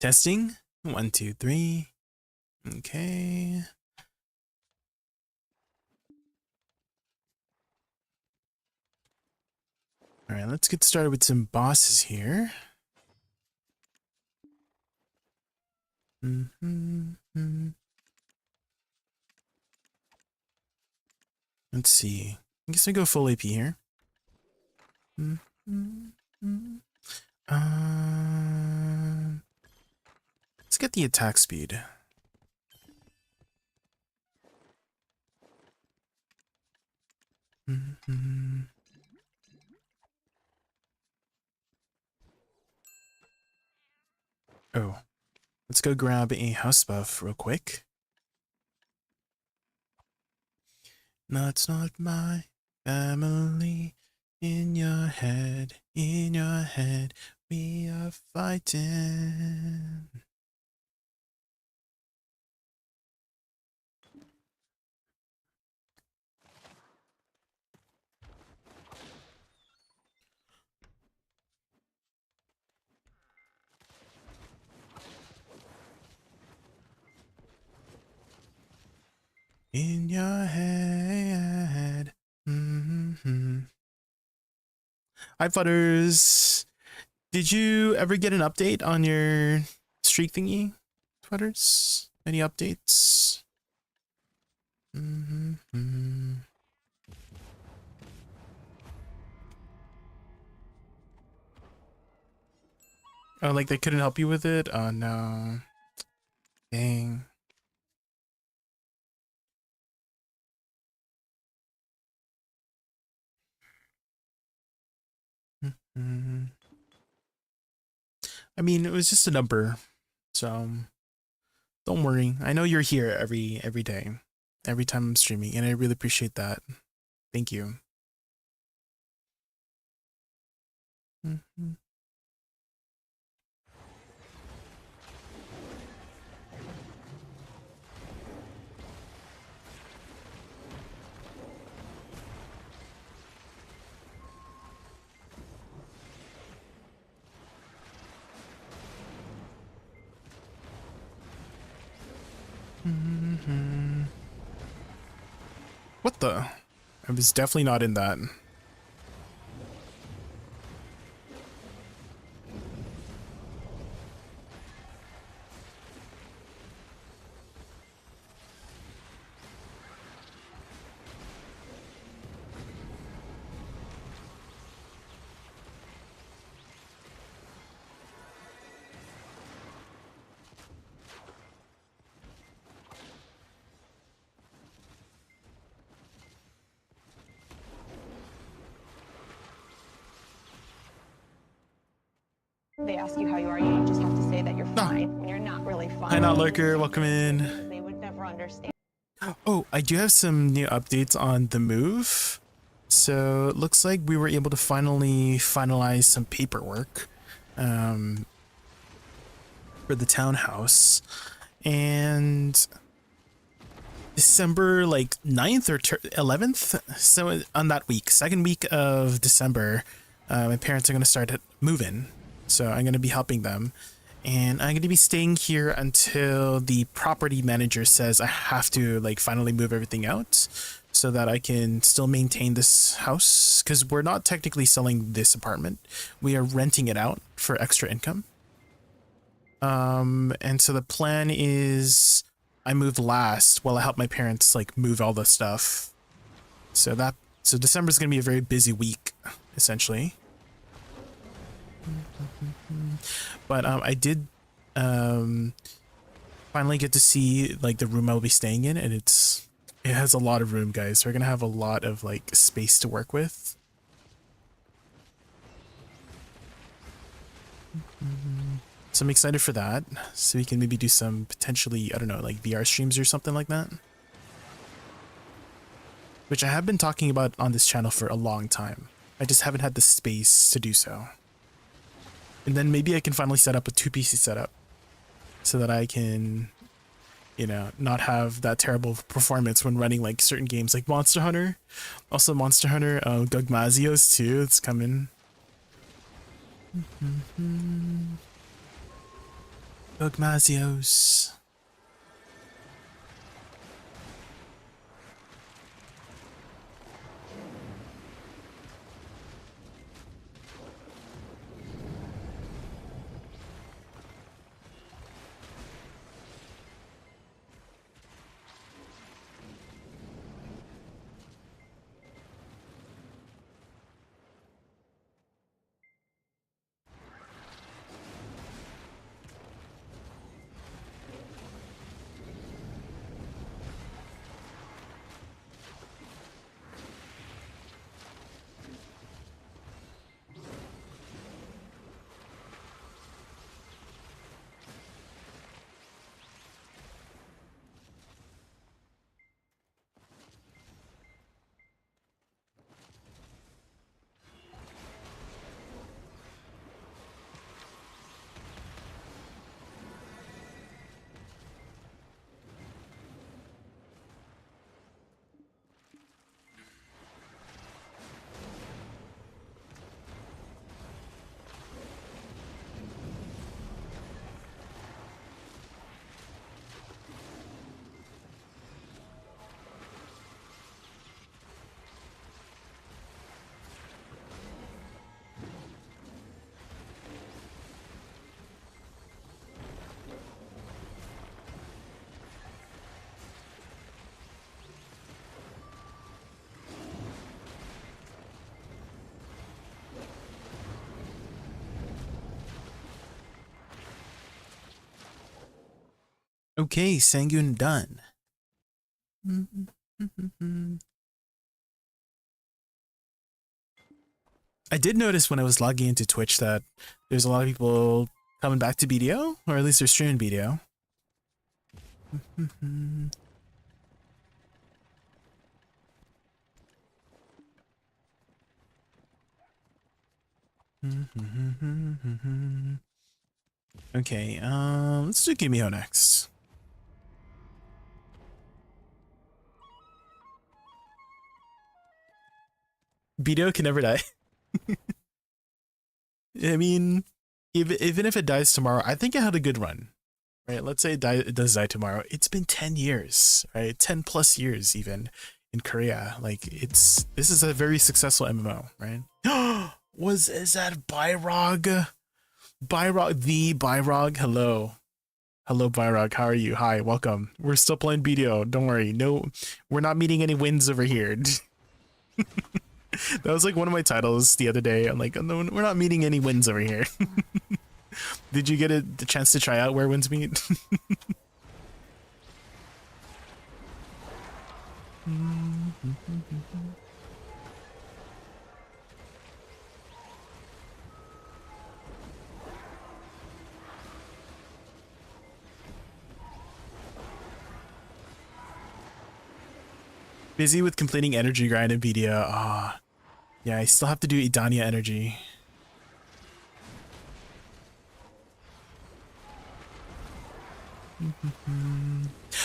Testing. 1, 2, 3. Okay. All right, let's get started with some bosses here. Let's see. I guess I go full AP here. Let's get the attack speed. Oh, let's go grab a house buff real quick. No, it's not my family. In your head, we are fighting. In your head. Hi, Futters. Did you ever get an update on your streak thingy, Futters? Any updates? Oh, like they couldn't help you with it? Oh, no. Dang. I mean, it was just a number, so don't worry. I know you're here every day, every time I'm streaming, and I really appreciate that. Thank you. What the? I was definitely not in that. They ask you how you are, you just have to say that you're fine, and you're not really fine. Hi, Not Lurker, welcome in. They would never understand. Oh, I do have some new updates on the move. So it looks like we were able to finally finalize some paperwork for the townhouse. And December like 9th or 11th, so on that week, second week of December, my parents are going to start moving. So I'm going to be helping them, and I'm going to be staying here until the property manager says I have to like finally move everything out so that I can still maintain this house, because we're not technically selling this apartment. We are renting it out for extra income. And so the plan is I move last while I help my parents like move all the stuff. So December is going to be a very busy week, essentially. But I did finally get to see like the room I'll be staying in, and it has a lot of room, guys. We're gonna have a lot of like space to work with. So I'm excited for that. So we can maybe do some potentially, I don't know, like VR streams or something like that. Which I have been talking about on this channel for a long time. I just haven't had the space to do so. And then maybe I can finally set up a 2-PC setup so that I can, you know, not have that terrible performance when running like certain games like Monster Hunter. Also Monster Hunter, Gugmazios too, it's coming. Bugmazios. Okay, Sanguine done. I did notice when I was logging into Twitch that there's a lot of people coming back to BDO, or at least they're streaming BDO. Okay, let's do Gimiho next. BDO can never die. I mean, even if it dies tomorrow, I think it had a good run, right? Let's say it does die tomorrow. It's been 10 years, right? 10 plus years even in Korea. Like this is a very successful MMO, right? Is that Byrog? Byrog? Hello, Byrog. How are you? Hi, welcome. We're still playing BDO. Don't worry. No, we're not meeting any wins over here. That was like one of my titles the other day. I'm like, no, we're not meeting any wins over here. Did you get the chance to try out where wins meet? Busy with completing energy grind in BDO. Ah, yeah, I still have to do Idania energy.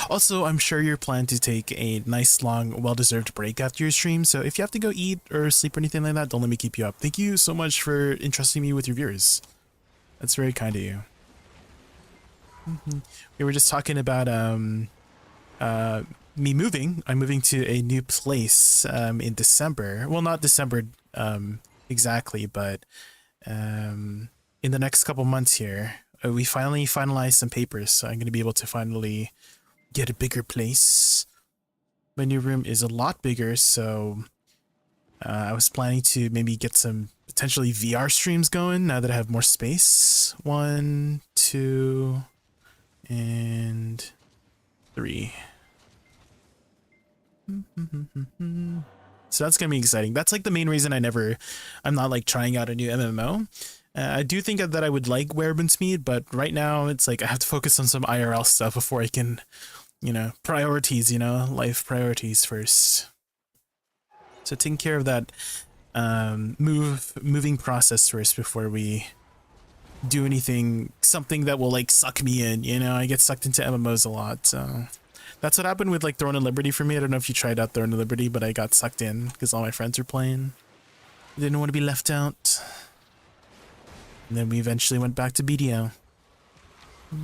Also, I'm sure you're planning to take a nice, long, well-deserved break after your stream, so if you have to go eat or sleep or anything like that, don't let me keep you up. Thank you so much for entrusting me with your viewers. That's very kind of you. We were just talking about me moving. I'm moving to a new place in December. Well, not December exactly, but in the next couple months here. We finally finalized some papers, so I'm going to be able to finally get a bigger place. My new room is a lot bigger, so I was planning to maybe get some potentially VR streams going now that I have more space. 1, 2, and 3. So that's going to be exciting. That's like the main reason I'm not like trying out a new MMO. I do think that I would like Werebinsmead, but right now it's like I have to focus on some IRL stuff before I can, priorities, life priorities first. So taking care of that moving process first before we do something that will like suck me in. I get sucked into MMOs a lot, so that's what happened with like Throne of Liberty for me. I don't know if you tried out Throne of Liberty, but I got sucked in because all my friends were playing. I didn't want to be left out. And then we eventually went back to BDO. I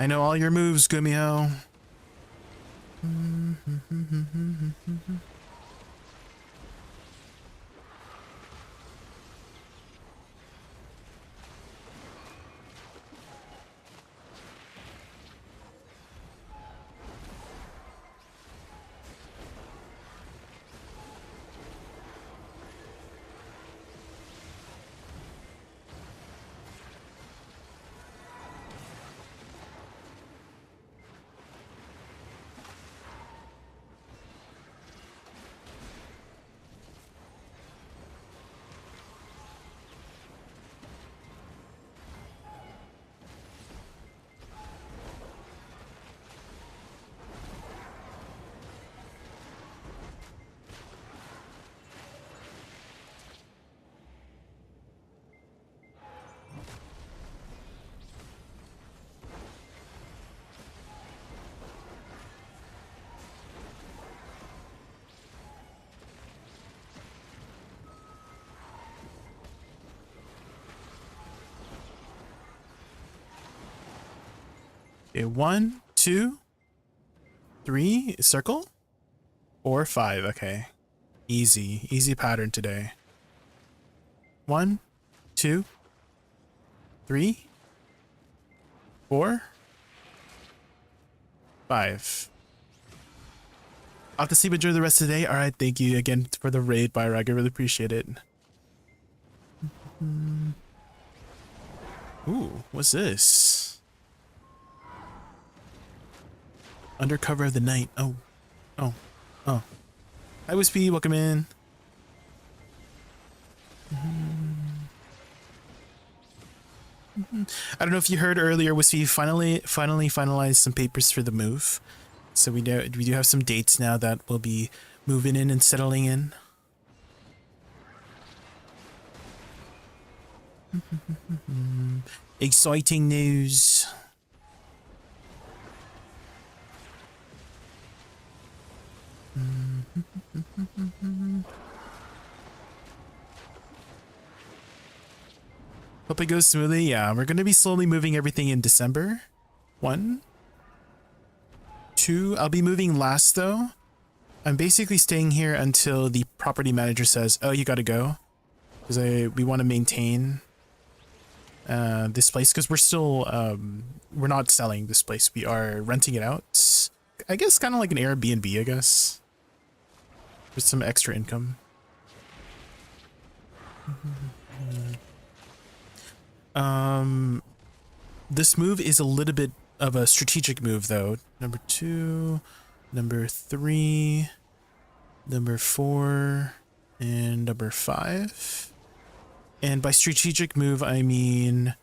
know all your moves, Gummio. Okay, 1, 2, 3, circle, 4, 5. Okay, easy pattern today. 1, 2, 3, 4, 5. Off to sleep, enjoy the rest of the day. All right, thank you again for the raid, Byrag. I really appreciate it. Ooh, what's this? Undercover of the night. Oh. Hi, Wispy, welcome in. I don't know if you heard earlier, Wispy finally finalized some papers for the move. So we do have some dates now that we'll be moving in and settling in. Exciting news. Hope it goes smoothly. Yeah, we're going to be slowly moving everything in December. 1, 2. I'll be moving last though. I'm basically staying here until the property manager says, "Oh, you got to go," because we want to maintain this place, because we're still we're not selling this place. We are renting it out. I guess kind of like an Airbnb, I guess, with some extra income. This move is a little bit of a strategic move though. Number 2, number 3, number 4, and number 5. And by strategic move, I mean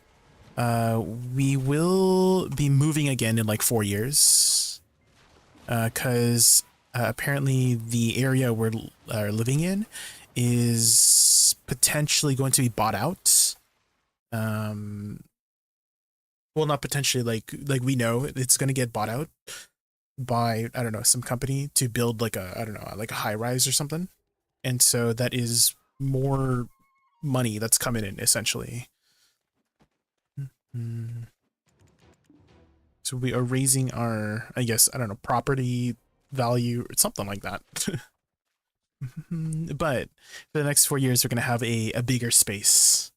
we will be moving again in like 4 years, because apparently the area we're living in is potentially going to be bought out. Well, not potentially, like we know it's going to get bought out by, I don't know, some company to build like a, I don't know, like a high rise or something. And so that is more money that's coming in essentially. So we are raising our, I guess, I don't know, property value or something like that. But for the next 4 years, we're going to have a bigger space.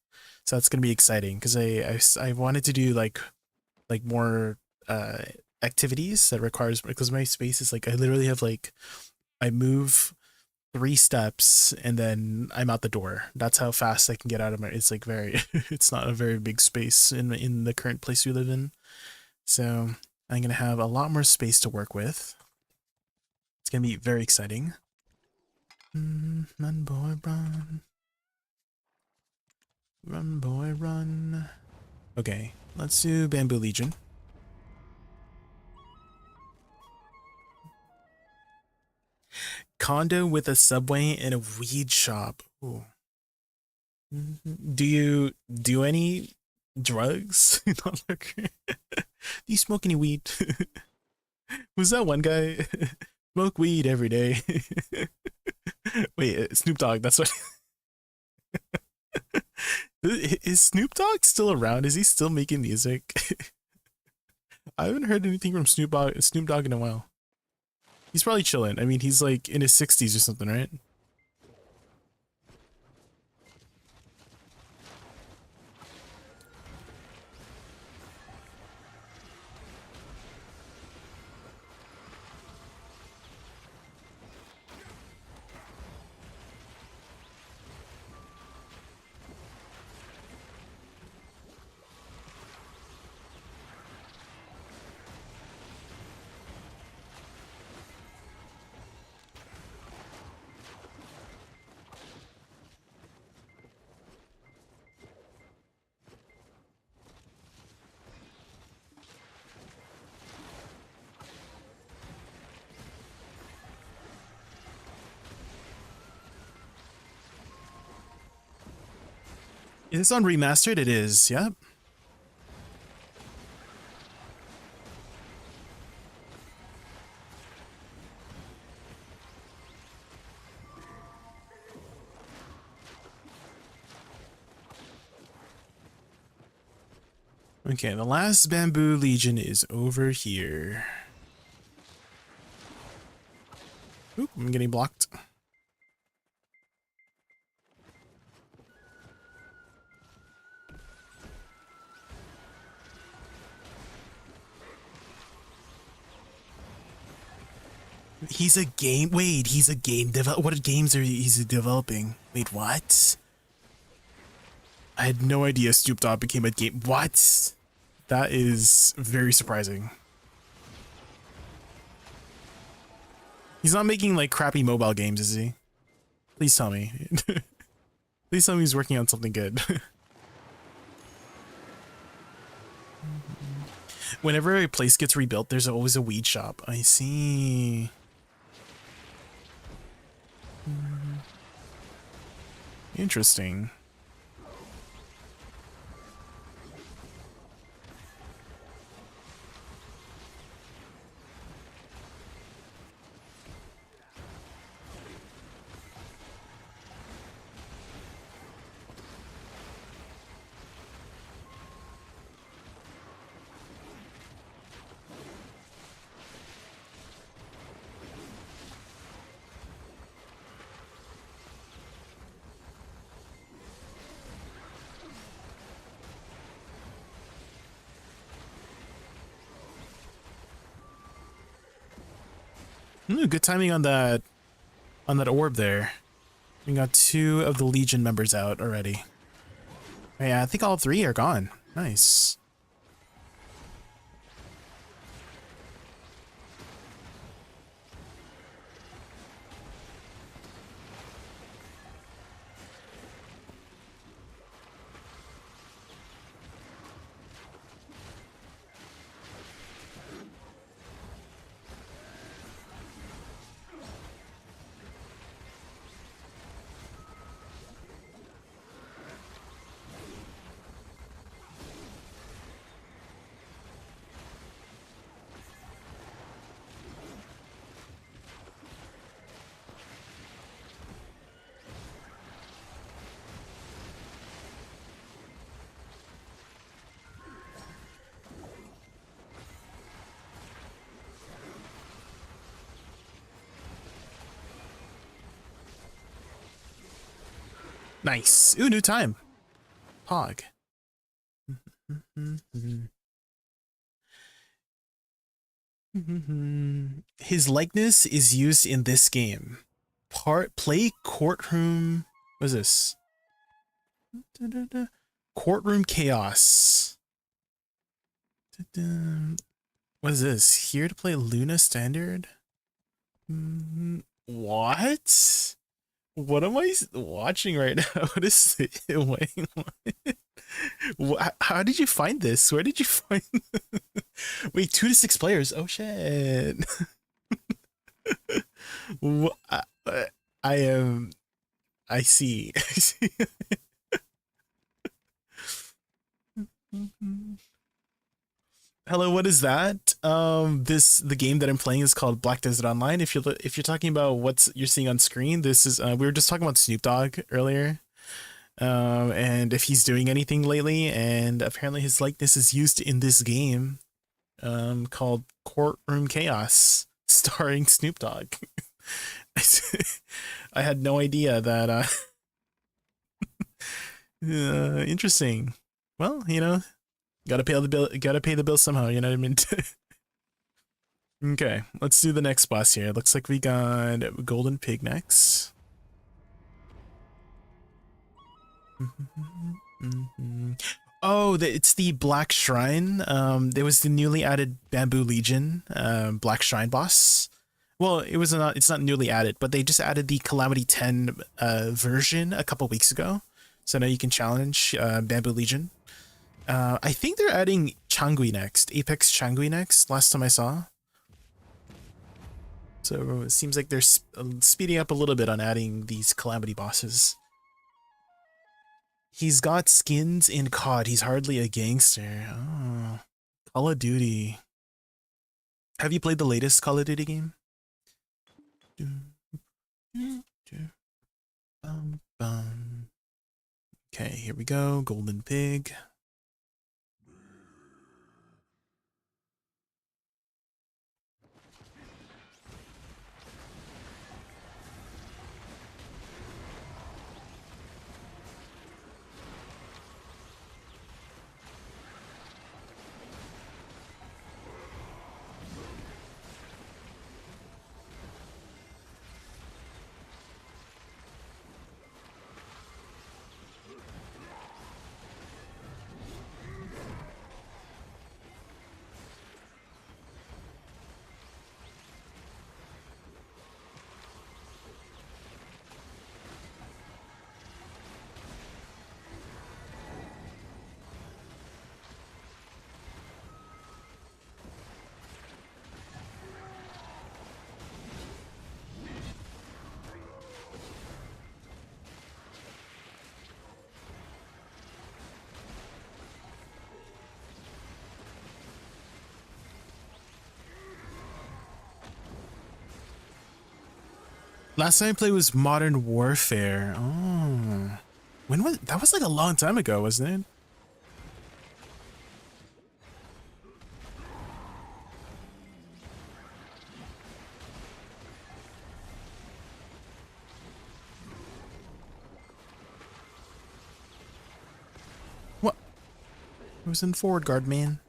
So that's going to be exciting, because I wanted to do like more activities that requires, because my space is like, I literally have like, I move 3 steps and then I'm out the door. That's how fast I can get out of my, it's like very, it's not a very big space in the current place we live in. So I'm going to have a lot more space to work with. It's going to be very exciting. Run, boy, run. Run, boy, run. Okay, let's do Bamboo Legion. Condo with a subway and a weed shop. Ooh. Do you do any drugs? Do you smoke any weed? Who's that one guy? Smoke weed every day. Wait, Snoop Dogg, that's what. Is Snoop Dogg still around? Is he still making music? I haven't heard anything from Snoop Dogg in a while. He's probably chilling. I mean, he's like in his 60s or something, right? Is this on remastered? It is, yep. Okay, the last Bamboo Legion is over here. Oop, I'm getting blocked. He's a game. Wait, he's a game develop. What games are he's developing? Wait, what? I had no idea Snoop Dogg became a game. What? That is very surprising. He's not making like crappy mobile games, is he? Please tell me. Please tell me he's working on something good. Whenever a place gets rebuilt, there's always a weed shop. I see. Interesting. Good timing on that orb there. We got 2 of the Legion members out already. Yeah, I think all 3 are gone. Nice. Nice. Ooh, new time. Hog. His likeness is used in this game. Play courtroom. What is this? Courtroom chaos. What is this? Here to play Luna Standard? What? What am I watching right now? What is it? Wait, how did you find this? Where did you find? Wait, 2 to 6 players. Oh shit! I am. I see. I see. Hello, what is that? The game that I'm playing is called Black Desert Online. If you're talking about what's you're seeing on screen, this is we were just talking about Snoop Dogg earlier. And if he's doing anything lately, and apparently his likeness is used in this game, called Courtroom Chaos, starring Snoop Dogg. I had no idea that. Interesting. Well, gotta pay the bill. Gotta pay the bill somehow. You know what I mean? Okay, let's do the next boss here. Looks like we got Golden Pig next. Oh, it's the Black Shrine. There was the newly added Bamboo Legion, Black Shrine boss. Well, it's not newly added, but they just added the Calamity 10 version a couple weeks ago. So now you can challenge Bamboo Legion. I think they're adding Changui next, Apex Changui next, last time I saw. So it seems like they're speeding up a little bit on adding these Calamity bosses. He's got skins in COD. He's hardly a gangster. Oh, Call of Duty. Have you played the latest Call of Duty game? Okay, here we go. Golden Pig. Last time I played was Modern Warfare. Oh, when was that? Was like a long time ago, wasn't it? What? It was in forward guard, man.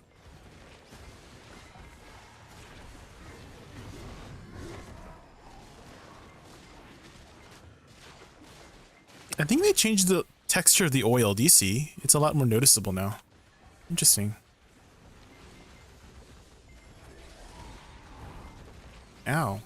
I think they changed the texture of the oil. Do you see? It's a lot more noticeable now. Interesting. Ow.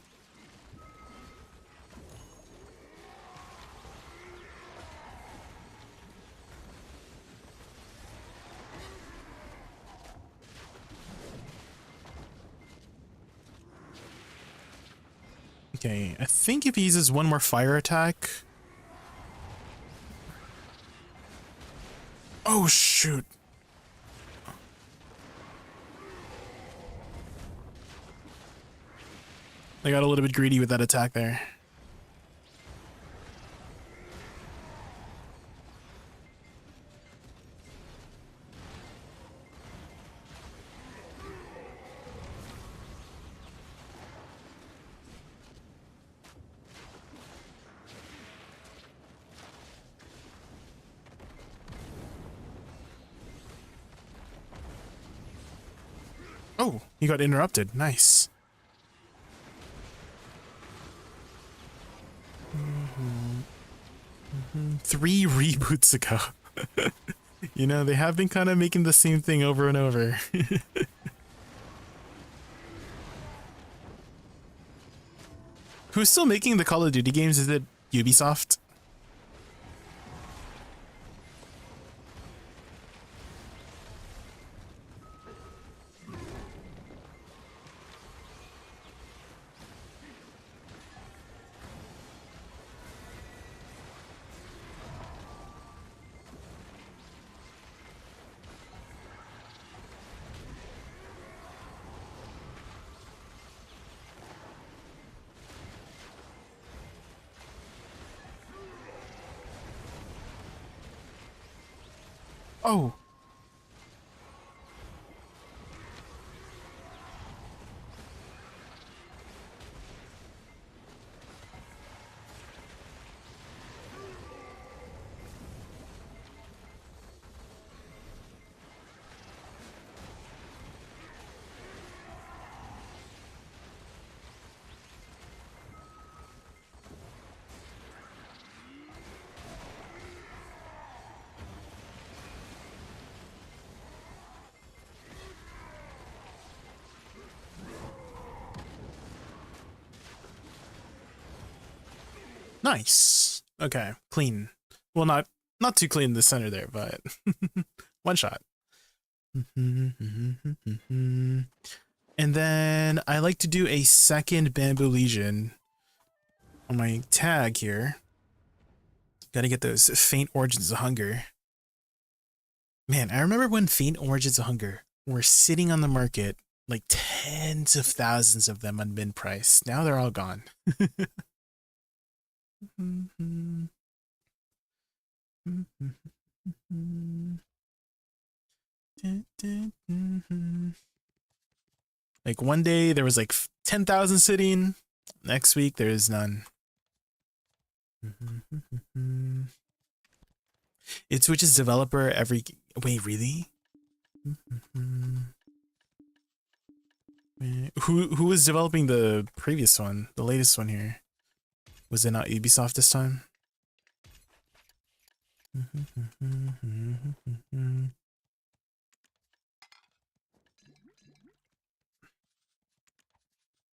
Okay, I think if he uses one more fire attack... Oh, shoot. I got a little bit greedy with that attack there. Oh, he got interrupted. Nice. Three reboots ago. You know, they have been kind of making the same thing over and over. Who's still making the Call of Duty games? Is it Ubisoft? Oh. Nice. Okay, clean. Well, not too clean in the center there, but one shot. And then I like to do a second Bamboo Legion on my tag here. Gotta get those Faint Origins of Hunger. Man, I remember when Faint Origins of Hunger were sitting on the market, like tens of thousands of them on min price. Now they're all gone. Like one day there was like 10,000 sitting. Next week there is none. It switches developer every. Wait, really? Who was developing the previous one? The latest one here. Was it not Ubisoft this time?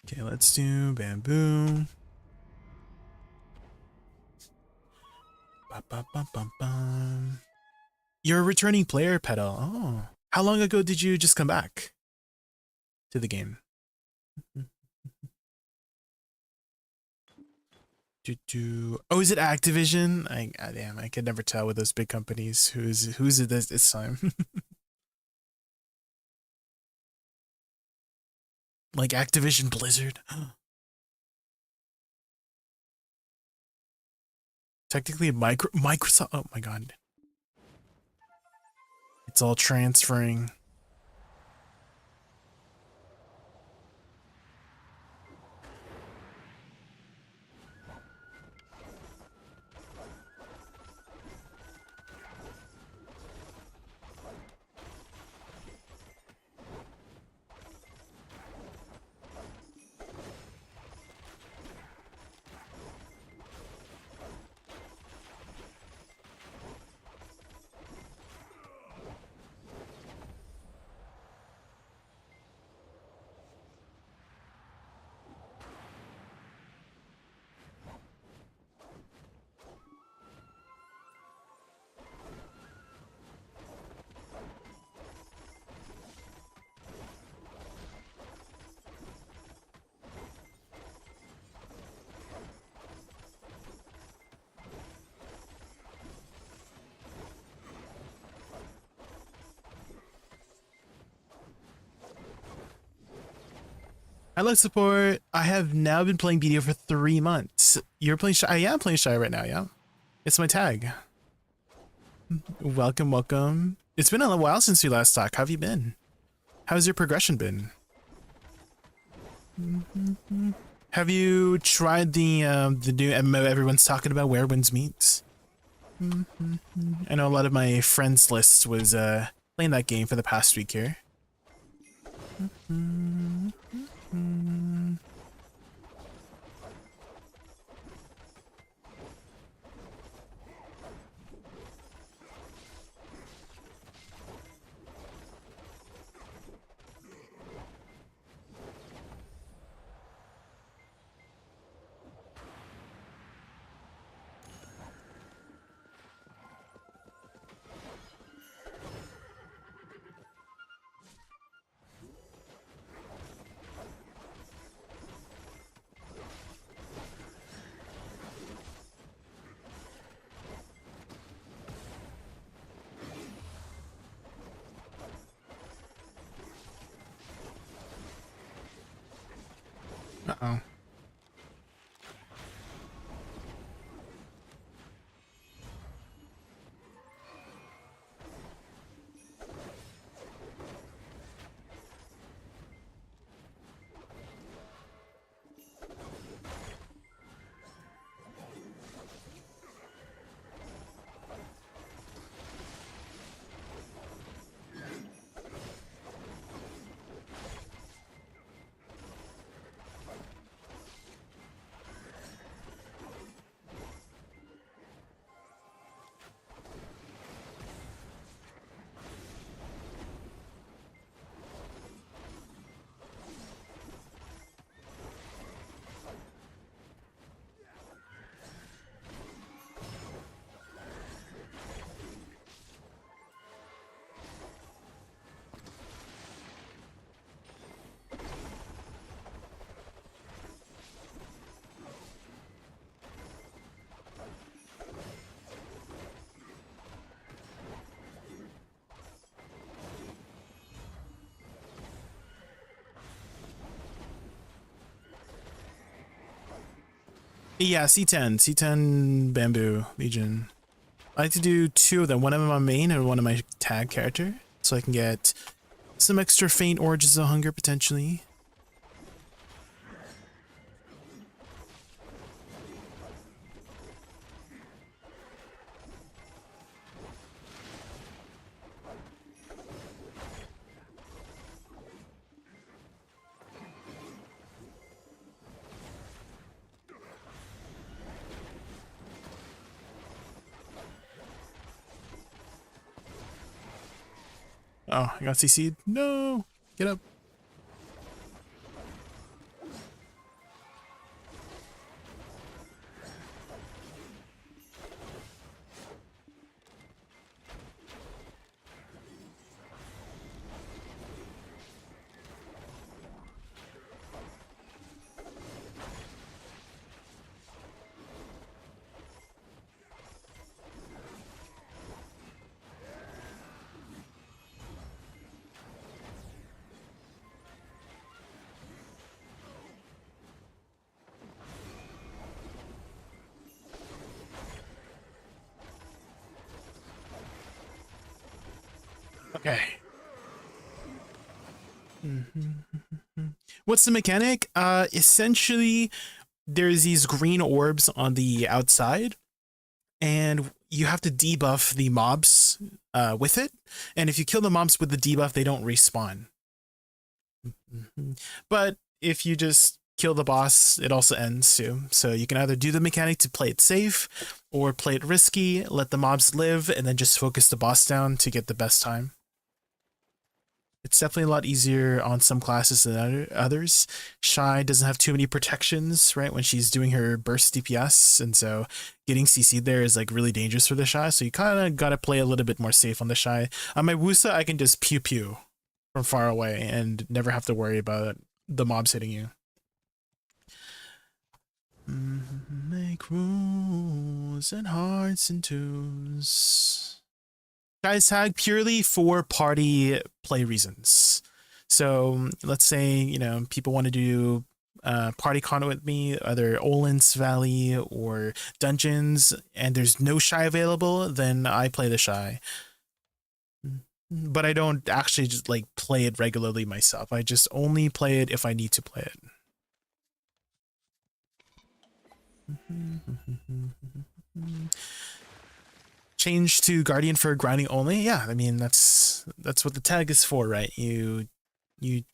Okay, let's do bamboo. Ba-ba-ba-ba-bum. You're a returning player, Pedal. Oh. How long ago did you just come back to the game? Oh, is it Activision? Damn, I could never tell with those big companies. Who's it this time? Like Activision Blizzard. Technically Microsoft. Oh my god. It's all transferring. I love support. I have now been playing BDO for 3 months. You're playing Shy? I am playing Shy right now, yeah. It's my tag. Welcome, welcome. It's been a while since we last talked. How have you been? How's your progression been? Have you tried the new MMO everyone's talking about, Where Winds Meet? I know a lot of my friends list was playing that game for the past week here. Uh-oh. Yeah, C10 Bamboo Legion. I like to do 2 of them, one of them on main and one of my tag character, so I can get some extra faint origins of hunger potentially. Oh, I got CC'd. No! Get up. Okay. What's the mechanic? Essentially, there's these green orbs on the outside, and you have to debuff the mobs with it. And if you kill the mobs with the debuff, they don't respawn. But if you just kill the boss, it also ends too. So you can either do the mechanic to play it safe, or play it risky, let the mobs live, and then just focus the boss down to get the best time. It's definitely a lot easier on some classes than others. Shy doesn't have too many protections, right, when she's doing her burst DPS, and so getting CC'd there is like really dangerous for the Shy, so you kind of got to play a little bit more safe on the Shy. On my Woosa, I can just pew pew from far away and never have to worry about the mobs hitting you. Make rules and hearts and twos. Guys tag purely for party play reasons. So let's say, you know, people want to do party con with me, either Olin's Valley or dungeons, and there's no Shy available, then I play the Shy. But I don't actually just like play it regularly myself. I just only play it if I need to play it. Change to Guardian for grinding only. Yeah, I mean that's what the tag is for, right? You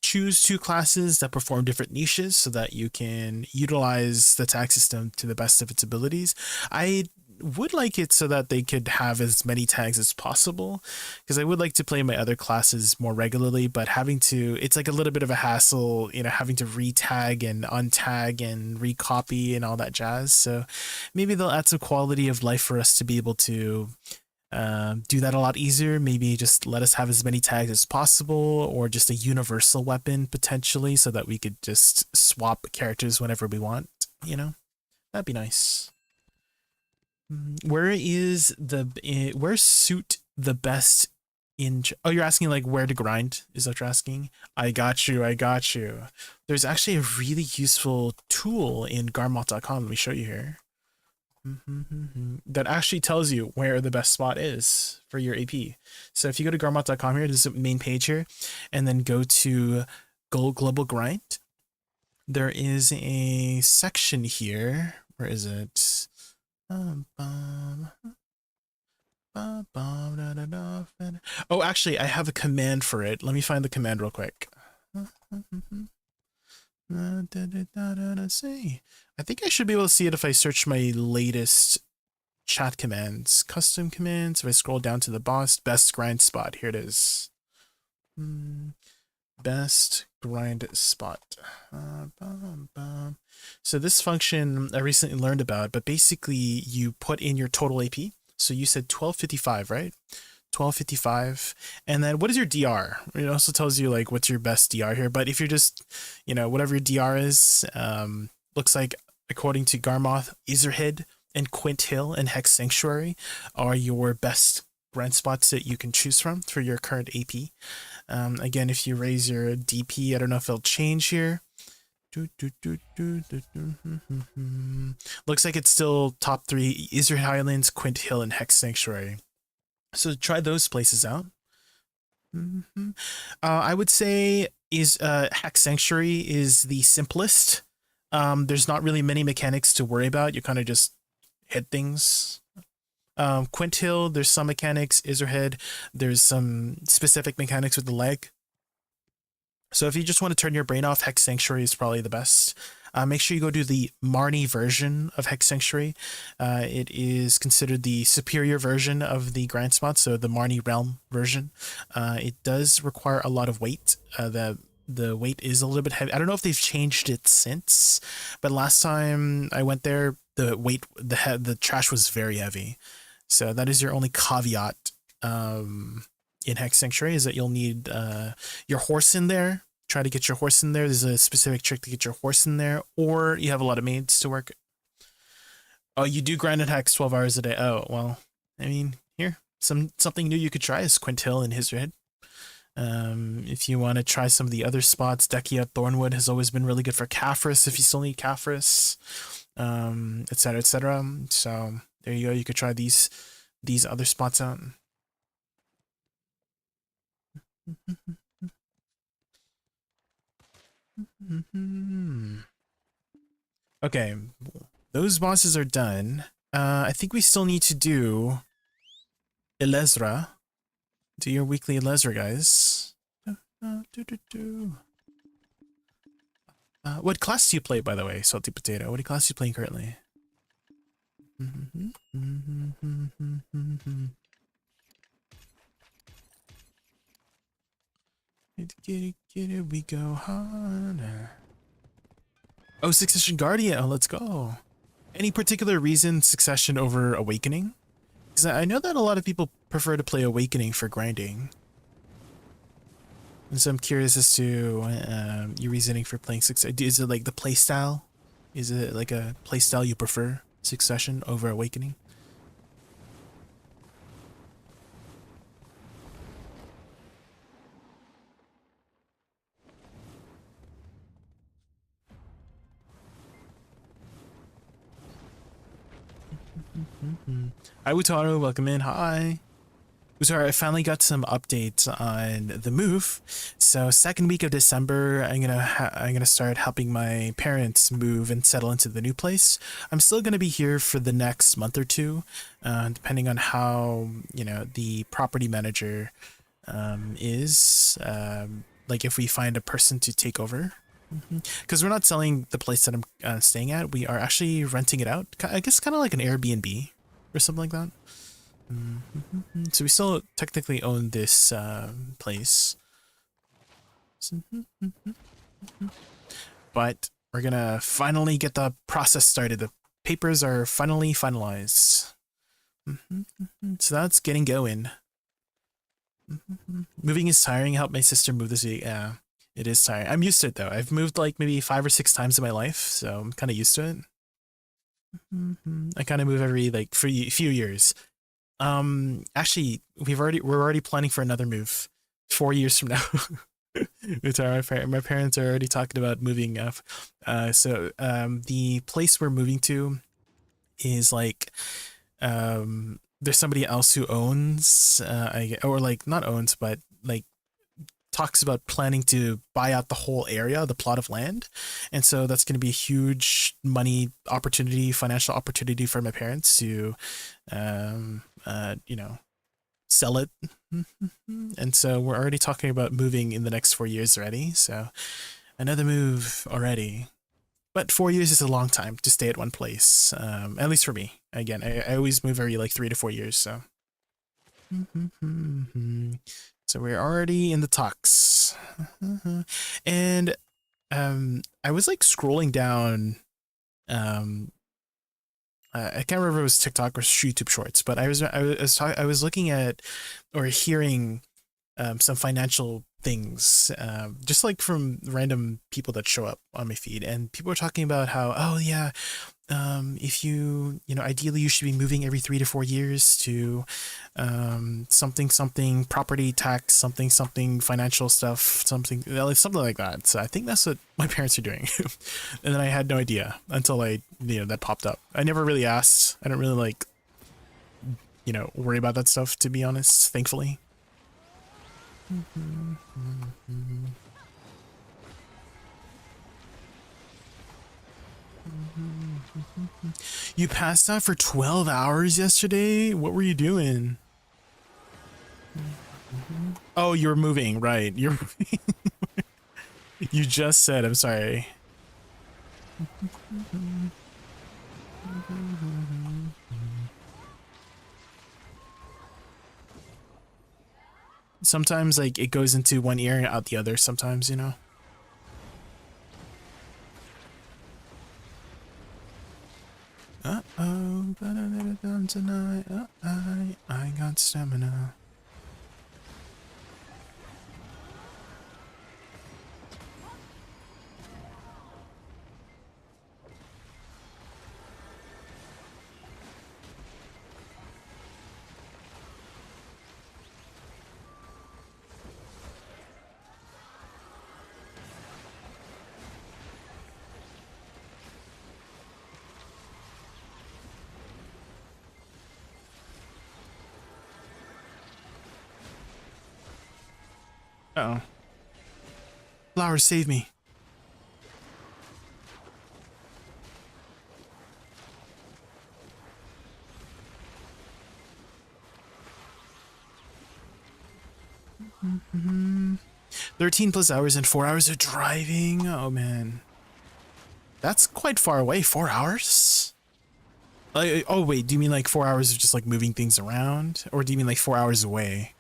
choose 2 classes that perform different niches so that you can utilize the tag system to the best of its abilities. I would like it so that they could have as many tags as possible, because I would like to play my other classes more regularly, but it's like a little bit of a hassle, you know, having to retag and untag and recopy and all that jazz. So maybe they'll add some quality of life for us to be able to do that a lot easier. Maybe just let us have as many tags as possible, or just a universal weapon potentially, so that we could just swap characters whenever we want, you know? That'd be nice. Where's suit the best in... Oh, you're asking like where to grind? Is that what you're asking? I got you. There's actually a really useful tool in garmoth.com. Let me show you here. That actually tells you where the best spot is for your AP. So if you go to garmoth.com here, there's a main page here, and then go to Global Grind. There is a section here. Where is it? Oh, actually, I have a command for it. Let me find the command real quick. See, I think I should be able to see it if I search my latest chat commands. Custom commands. If I scroll down to the boss, best grind spot. Here it is. Best grind spot. So this function I recently learned about, but basically you put in your total AP. So you said 1255, right? 1255. And then what is your DR? It also tells you like what's your best DR here. But if you're just, you know, whatever your DR is, looks like according to Garmoth, Ezerhead and Quint Hill and Hex Sanctuary are your best grind spots that you can choose from for your current AP. Again, if you raise your DP, I don't know if it'll change here. Looks like it's still top 3: Israel Highlands, Quint Hill, and Hex Sanctuary. So try those places out. I would say Hex Sanctuary is the simplest. There's not really many mechanics to worry about. You kind of just hit things. Quint Hill, there's some mechanics. Izerhead, there's some specific mechanics with the leg. So if you just want to turn your brain off, Hex Sanctuary is probably the best. Make sure you go to the Marnie version of Hex Sanctuary. It is considered the superior version of the grind spot, so the Marnie Realm version. It does require a lot of weight. The weight is a little bit heavy. I don't know if they've changed it since, but last time I went there, the weight, the trash was very heavy. So that is your only caveat in Hex Sanctuary, is that you'll need your horse in there. Try to get your horse in there. There's a specific trick to get your horse in there, or you have a lot of maids to work. Oh, you do grind and Hex 12 hours a day. Oh, well, I mean, here, something new you could try is Quint Hill and Hizred. If you want to try some of the other spots, Dekia Thornwood has always been really good for Caphras if you still need Caphras, etc., etc. So there you go. You could try these other spots out. Okay, those bosses are done. I think we still need to do Elezra. Do your weekly Elezra, guys. What class do you play, by the way, Salty Potato? What class are you playing currently? Get it, we go harder. Oh, Succession Guardian. Oh, let's go. Any particular reason Succession over Awakening? Because I know that a lot of people prefer to play Awakening for grinding. And so I'm curious as to your reasoning for playing Succession. Is it like the playstyle? Is it like a playstyle you prefer, Succession over Awakening? Hi, Wutaro, welcome in. Hi. Wutaro, I finally got some updates on the move. So second week of December, I'm gonna start helping my parents move and settle into the new place. I'm still gonna be here for the next month or two, depending on how the property manager is. Like if we find a person to take over. Because we're not selling the place that I'm staying at. We are actually renting it out. I guess kind of like an Airbnb or something like that. So we still technically own this place. But we're going to finally get the process started. The papers are finally finalized. So that's getting going. Moving is tiring. I helped my sister move this week. Yeah. It is tiring. I'm used to it though. I've moved like maybe 5 or 6 times in my life, so I'm kind of used to it. I kind of move every like few years. Actually, we're already planning for another move 4 years from now. My parents are already talking about moving up. So the place we're moving to is like there's somebody else who owns or like not owns but like talks about planning to buy out the whole area, the plot of land. And so that's going to be a huge money opportunity, financial opportunity for my parents to, sell it. And so we're already talking about moving in the next 4 years already. So another move already. But 4 years is a long time to stay at one place, at least for me. Again, I always move every like 3 to 4 years, so. So we're already in the talks. And I was like scrolling down. I can't remember if it was TikTok or YouTube Shorts, but I was looking at or hearing some financial things, just like from random people that show up on my feed, and people are talking about how, oh yeah, if you know, ideally you should be moving every 3 to 4 years to something property tax, something financial stuff, something like that. So I think that's what my parents are doing. And then I had no idea until that popped up. I never really asked. I don't really like, worry about that stuff, to be honest, thankfully. You passed out for 12 hours yesterday? What were you doing? Oh, you were moving, right. You're moving. You just said, I'm sorry. Sometimes, like, it goes into one ear and out the other sometimes, you know? Uh-oh, but I let it down tonight. I got stamina. Uh-oh. Flowers, save me. Mm-hmm. 13 plus hours and 4 hours of driving. Oh, man. That's quite far away. 4 hours? Oh, wait. Do you mean like 4 hours of just like moving things around? Or do you mean like 4 hours away?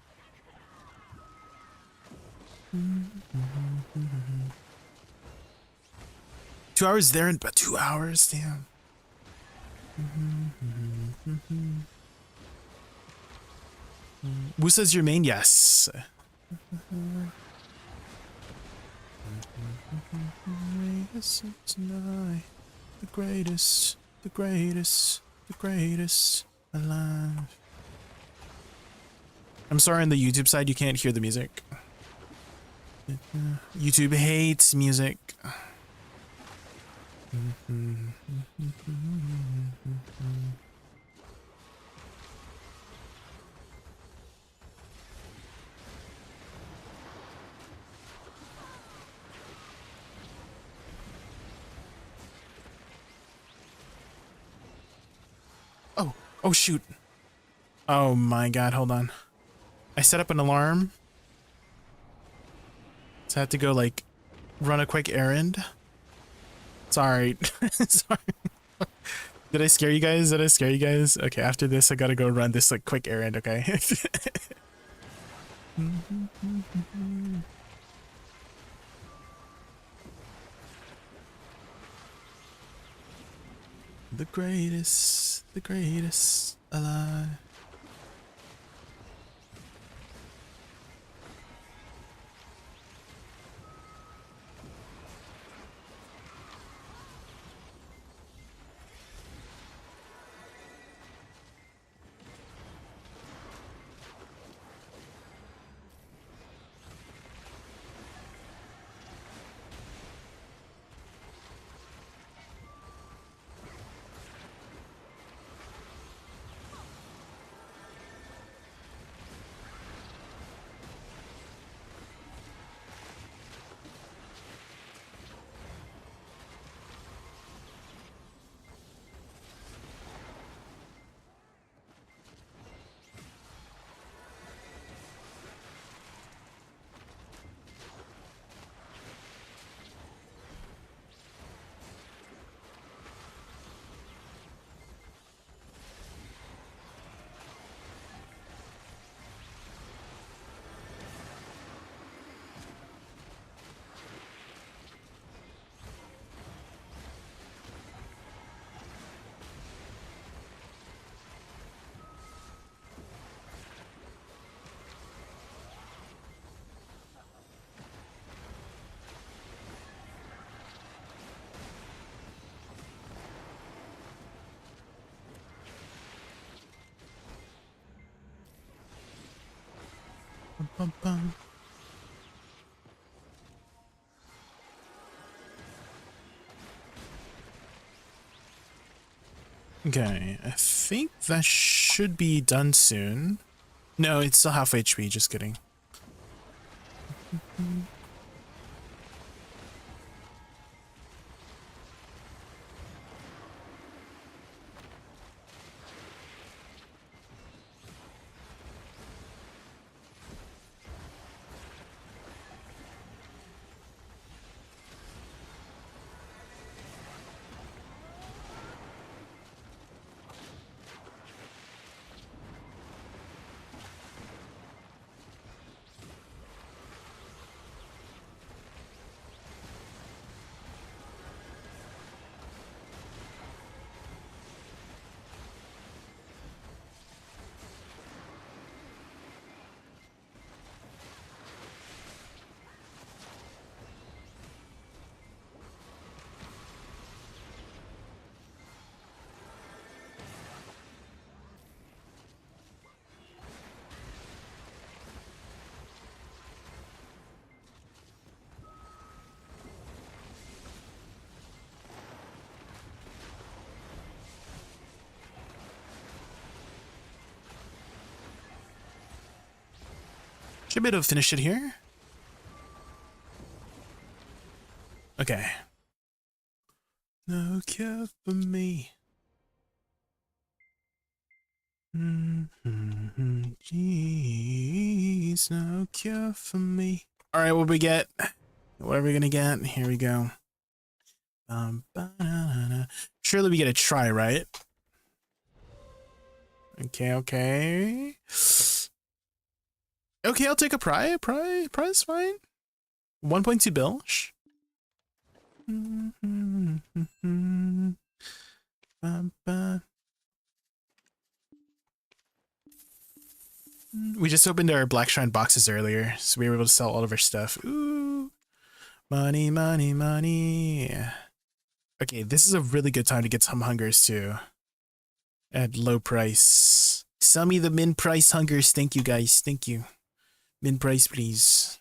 2 hours there, but 2 hours? Damn. Woosa's your main? Yes. The greatest, the greatest, the greatest alive. I'm sorry, on the YouTube side you can't hear the music. YouTube hates music. Oh shoot. Oh my god, hold on. I set up an alarm. So I had to go like run a quick errand. Sorry. Sorry. Did I scare you guys? Did I scare you guys? Okay, after this I gotta go run this like quick errand, okay? The greatest alive. bum, bum. Okay, I think that should be done soon. No, it's still half HP, just kidding. Should be able to finish it here. Okay. No cure for me. Jeez, no cure for me. All right, what we get? What are we gonna get? Here we go. Surely we get a try, right? Okay, okay. Okay, I'll take a pry. Pry's fine. 1.2 bill. We just opened our Black Shrine boxes earlier, so we were able to sell all of our stuff. Ooh. Money, money, money. Okay, this is a really good time to get some hungers too. At low price. Sell me the min price hungers. Thank you, guys. Thank you. Min price, please.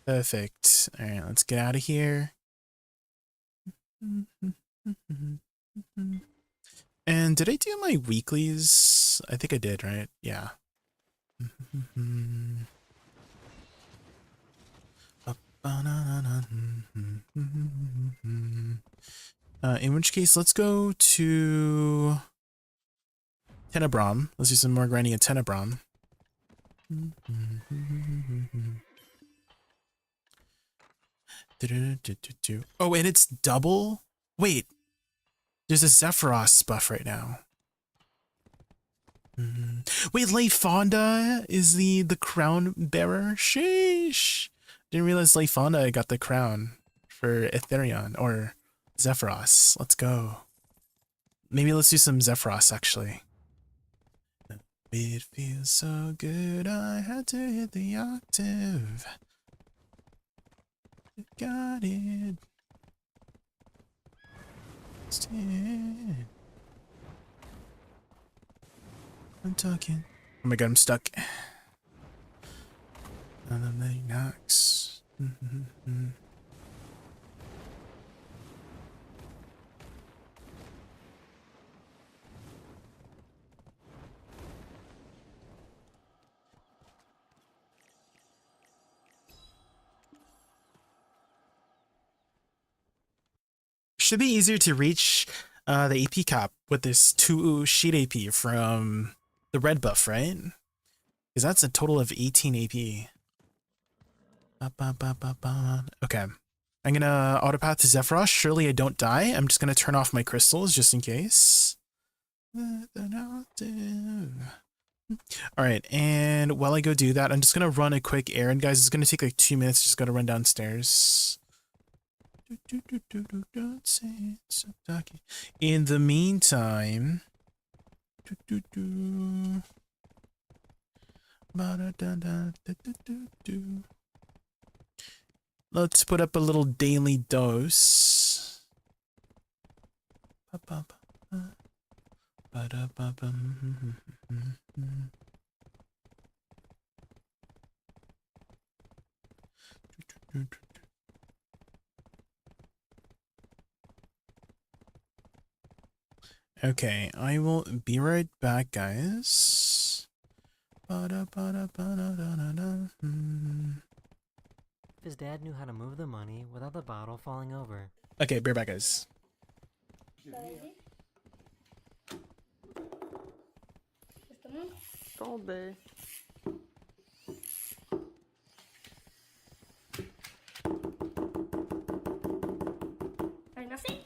Perfect. All right, let's get out of here. And did I do my weeklies? I think I did, right? Yeah. In which case, let's go to Tenebrom. Let's do some more grinding at Tenebrom. Oh, and it's double? Wait, there's a Zephyros buff right now. Wait, Leifonda is the crown bearer? Sheesh. Didn't realize Leifonda got the crown for Etherion or Zephyros. Let's go. Maybe let's do some Zephyros actually. It feels so good, I had to hit the octave. Got it. Stand. I'm talking. Oh my god, I'm stuck. Another leg knocks. Should be easier to reach the AP cap with this 2 sheet AP from the red buff, right? Because that's a total of 18 AP. Okay. I'm gonna autopath to Zephyros. Surely I don't die. I'm just gonna turn off my crystals just in case. Alright, and while I go do that, I'm just gonna run a quick errand, guys. It's gonna take like 2 minutes. Just gotta run downstairs. In the meantime, let's put up a little daily dose. Okay, I will be right back, guys. His dad knew how to move the money without the bottle falling over. Okay, be right back, guys. All day. Hay nasi.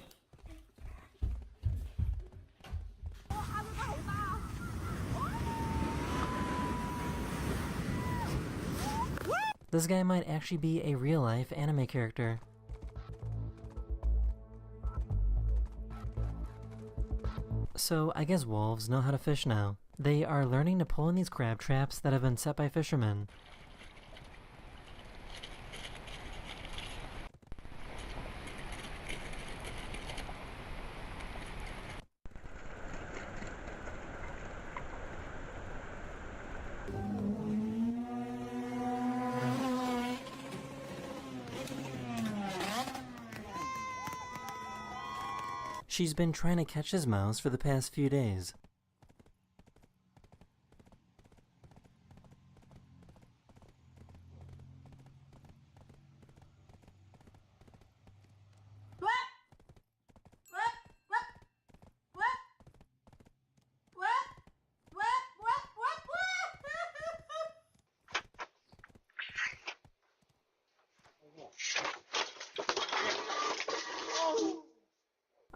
This guy might actually be a real-life anime character. So I guess wolves know how to fish now. They are learning to pull in these crab traps that have been set by fishermen. She's been trying to catch his mouse for the past few days.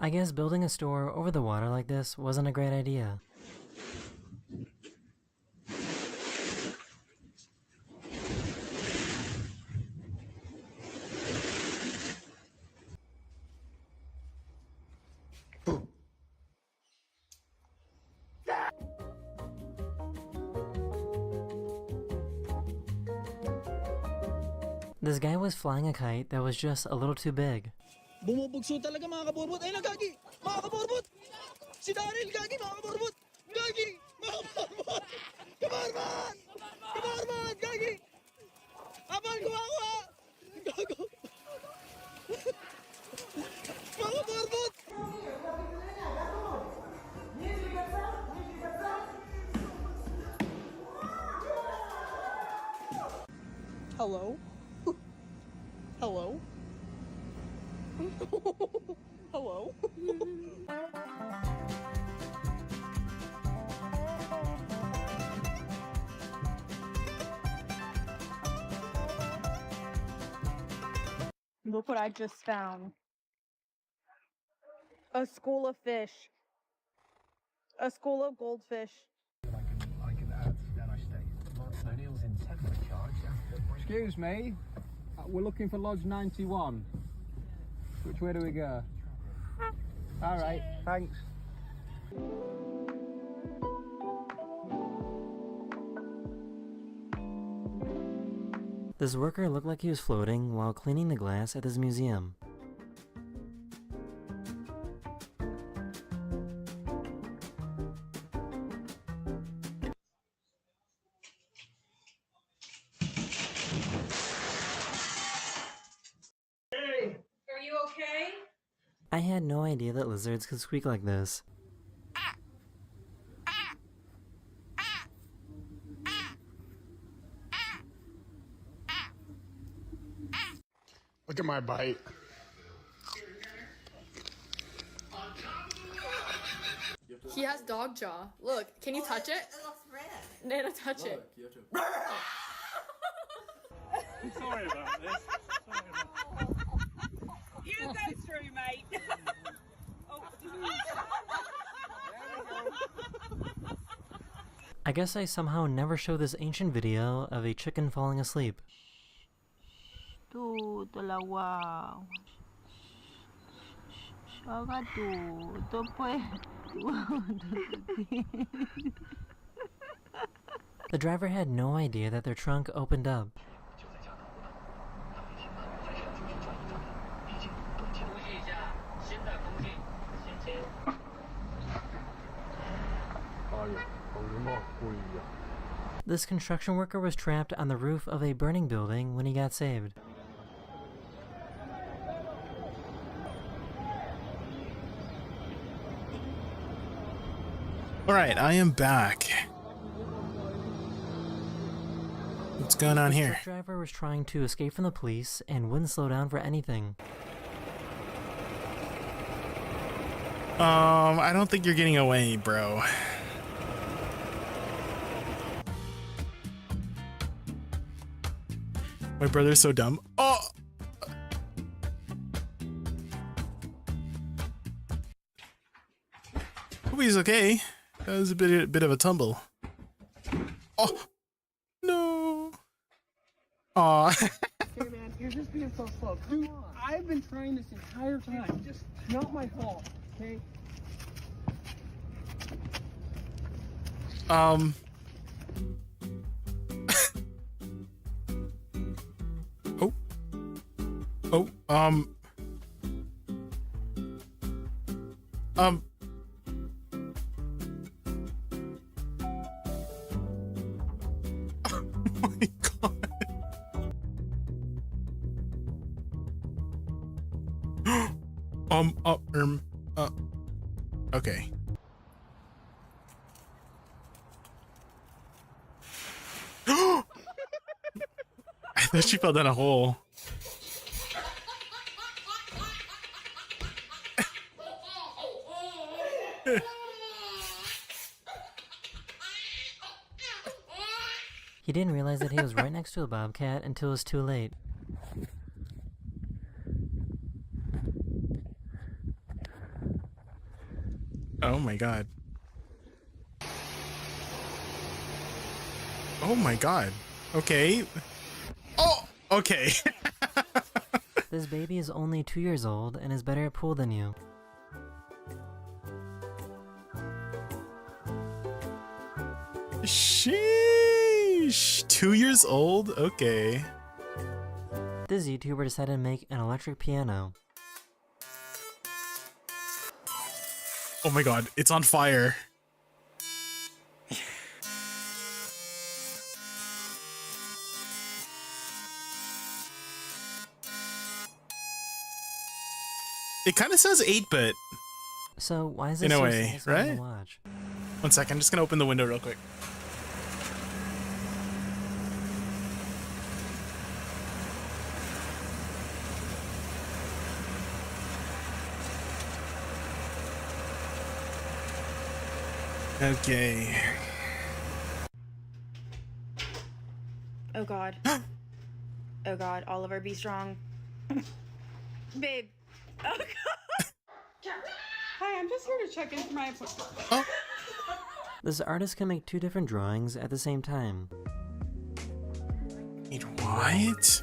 I guess building a store over the water like this wasn't a great idea. This guy was flying a kite that was just a little too big. Bumubugso talaga mga kaborbot. Ay nagagi! Mga kaborbot! Si Daryl gagi mga kaborbot! Gagi! Mga kaborbot! Kaborbot! Kaborbot! Gagi! Abang kuwawa! Gago! Mga kaborbot! Hello? Hello? Hello? Look what I just found. A school of fish. A school of goldfish. I can add, then I stay. O'Neill's in technical charge. Excuse me, we're looking for Lodge 91. Which way do we go? Alright, thanks. This worker looked like he was floating while cleaning the glass at this museum. Are you okay? I had no idea that lizards could squeak like this. Look at my bite. He has dog jaw. Look, can you touch it? It looks red. Nana, touch it. You have to... I'm sorry about this. Sorry about... You go through, mate. I guess I somehow never showed this ancient video of a chicken falling asleep. Tu, dalawa. Aga tu. Tu pues. The driver had no idea that their trunk opened up. This construction worker was trapped on the roof of a burning building when he got saved. Alright, I am back. What's going on here? The driver was trying to escape from the police and wouldn't slow down for anything. I don't think you're getting away, bro. My brother's so dumb. Oh! Hope he's okay. That was a bit of a tumble. Oh! No! Aw. Hey man, you're just being so slow. Dude, I've been trying this entire time. Just not my fault, okay? Oh, oh, oh my god. Okay. I thought she fell down a hole. He didn't realize that he was right next to a bobcat until it was too late. Oh my god. Oh my god. Okay. Oh, okay. This baby is only 2 years old and is better at pool than you. Sheesh. 2 years old? Okay. This YouTuber decided to make an electric piano. Oh my god, it's on fire. It kind of says 8-bit. So why is this In a so way, satisfying right? to watch? 1 second, I'm just gonna open the window real quick. Okay. Oh god. Oh god, Oliver, be strong. Babe. Oh god. Hi, I'm just here to check in for my appointment. Oh. This artist can make 2 different drawings at the same time. Wait, what?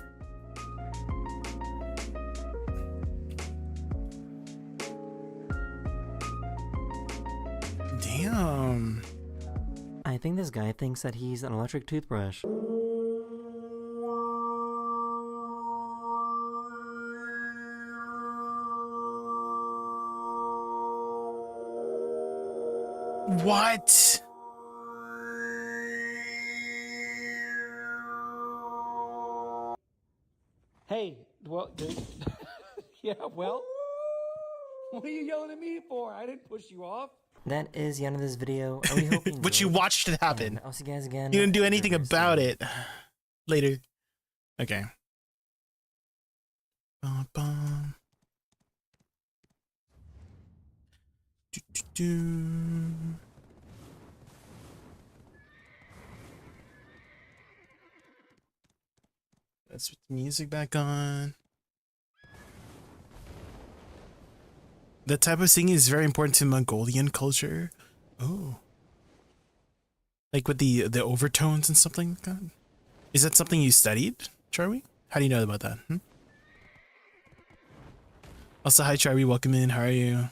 Damn. I think this guy thinks that he's an electric toothbrush. What? Hey, well, yeah, well, what are you yelling at me for? I didn't push you off. That is the end of this video. I really hope you But you enjoyed, watched it happen. and I'll see you guys again. You didn't do anything very about soon. it. Later. Okay. Bum. Do. Let's put the music back on. That type of singing is very important to Mongolian culture. Oh. Like with the overtones and something like that? Is that something you studied, Charlie? How do you know about that? Also, hi Charlie, welcome in. How are you?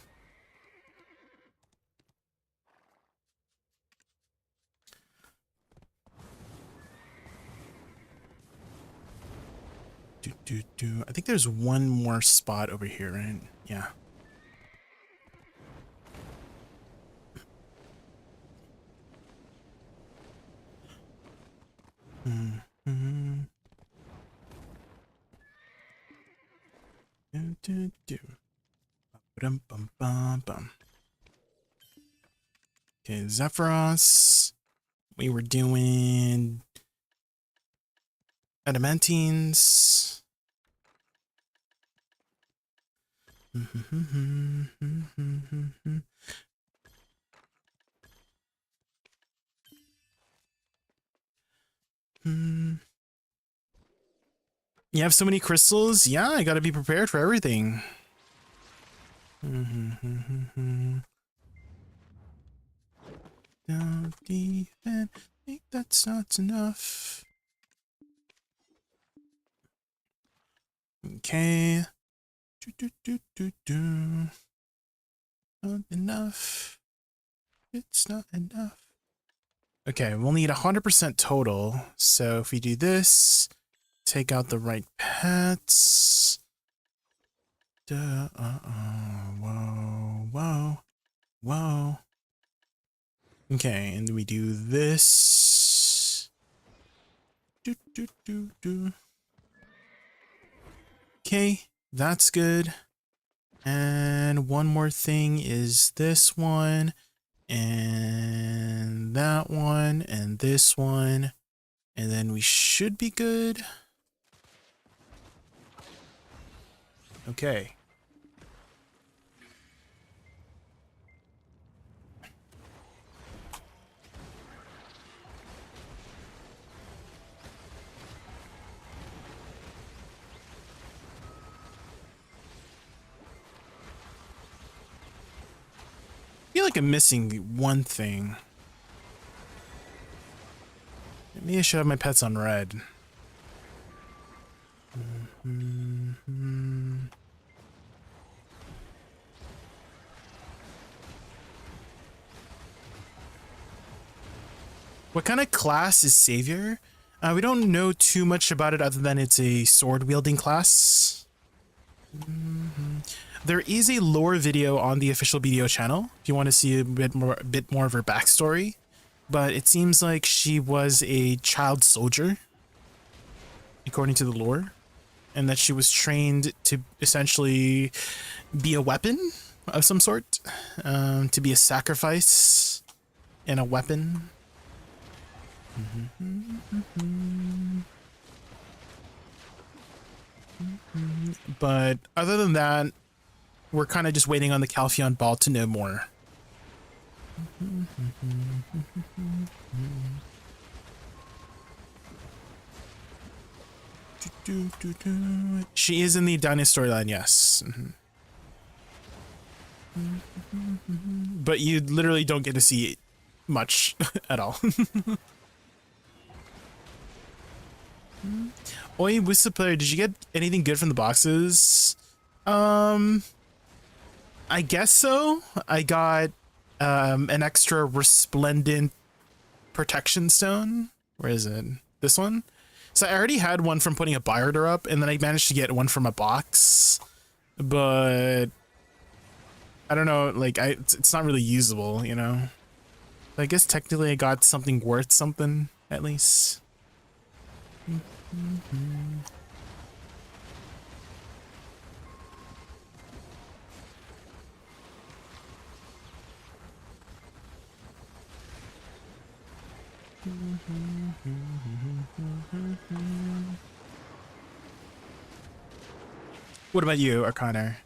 I think there's one more spot over here, right? Yeah. Okay, Zephyros. We were doing adamantines. You have so many crystals? Yeah, I gotta be prepared for everything. Don't even think that's not enough. Okay. Not enough. It's not enough. Okay, we'll need 100% total. So if we do this, take out the right pets. Whoa. Okay, and we do this. Okay, that's good. And one more thing is this one, and that one, and this one, and then we should be good. Okay. I feel like I'm missing one thing. Maybe I should have my pets on red. What kind of class is Savior? We don't know too much about it other than it's a sword-wielding class. There is a lore video on the official BDO channel if you want to see a bit more of her backstory. But it seems like she was a child soldier, according to the lore, and that she was trained to essentially be a weapon of some sort, to be a sacrifice and a weapon. But other than that, we're kind of just waiting on the Calpheon Ball to know more. She is in the Dyna storyline, yes. But you literally don't get to see much at all. Oi, Woosa player, did you get anything good from the boxes? I guess so. I got an extra resplendent protection stone. Where is it? This one? So I already had one from putting a buy order up, and then I managed to get one from a box. But I don't know, like it's not really usable, you know. I guess technically I got something worth something at least. What about you, Arcana?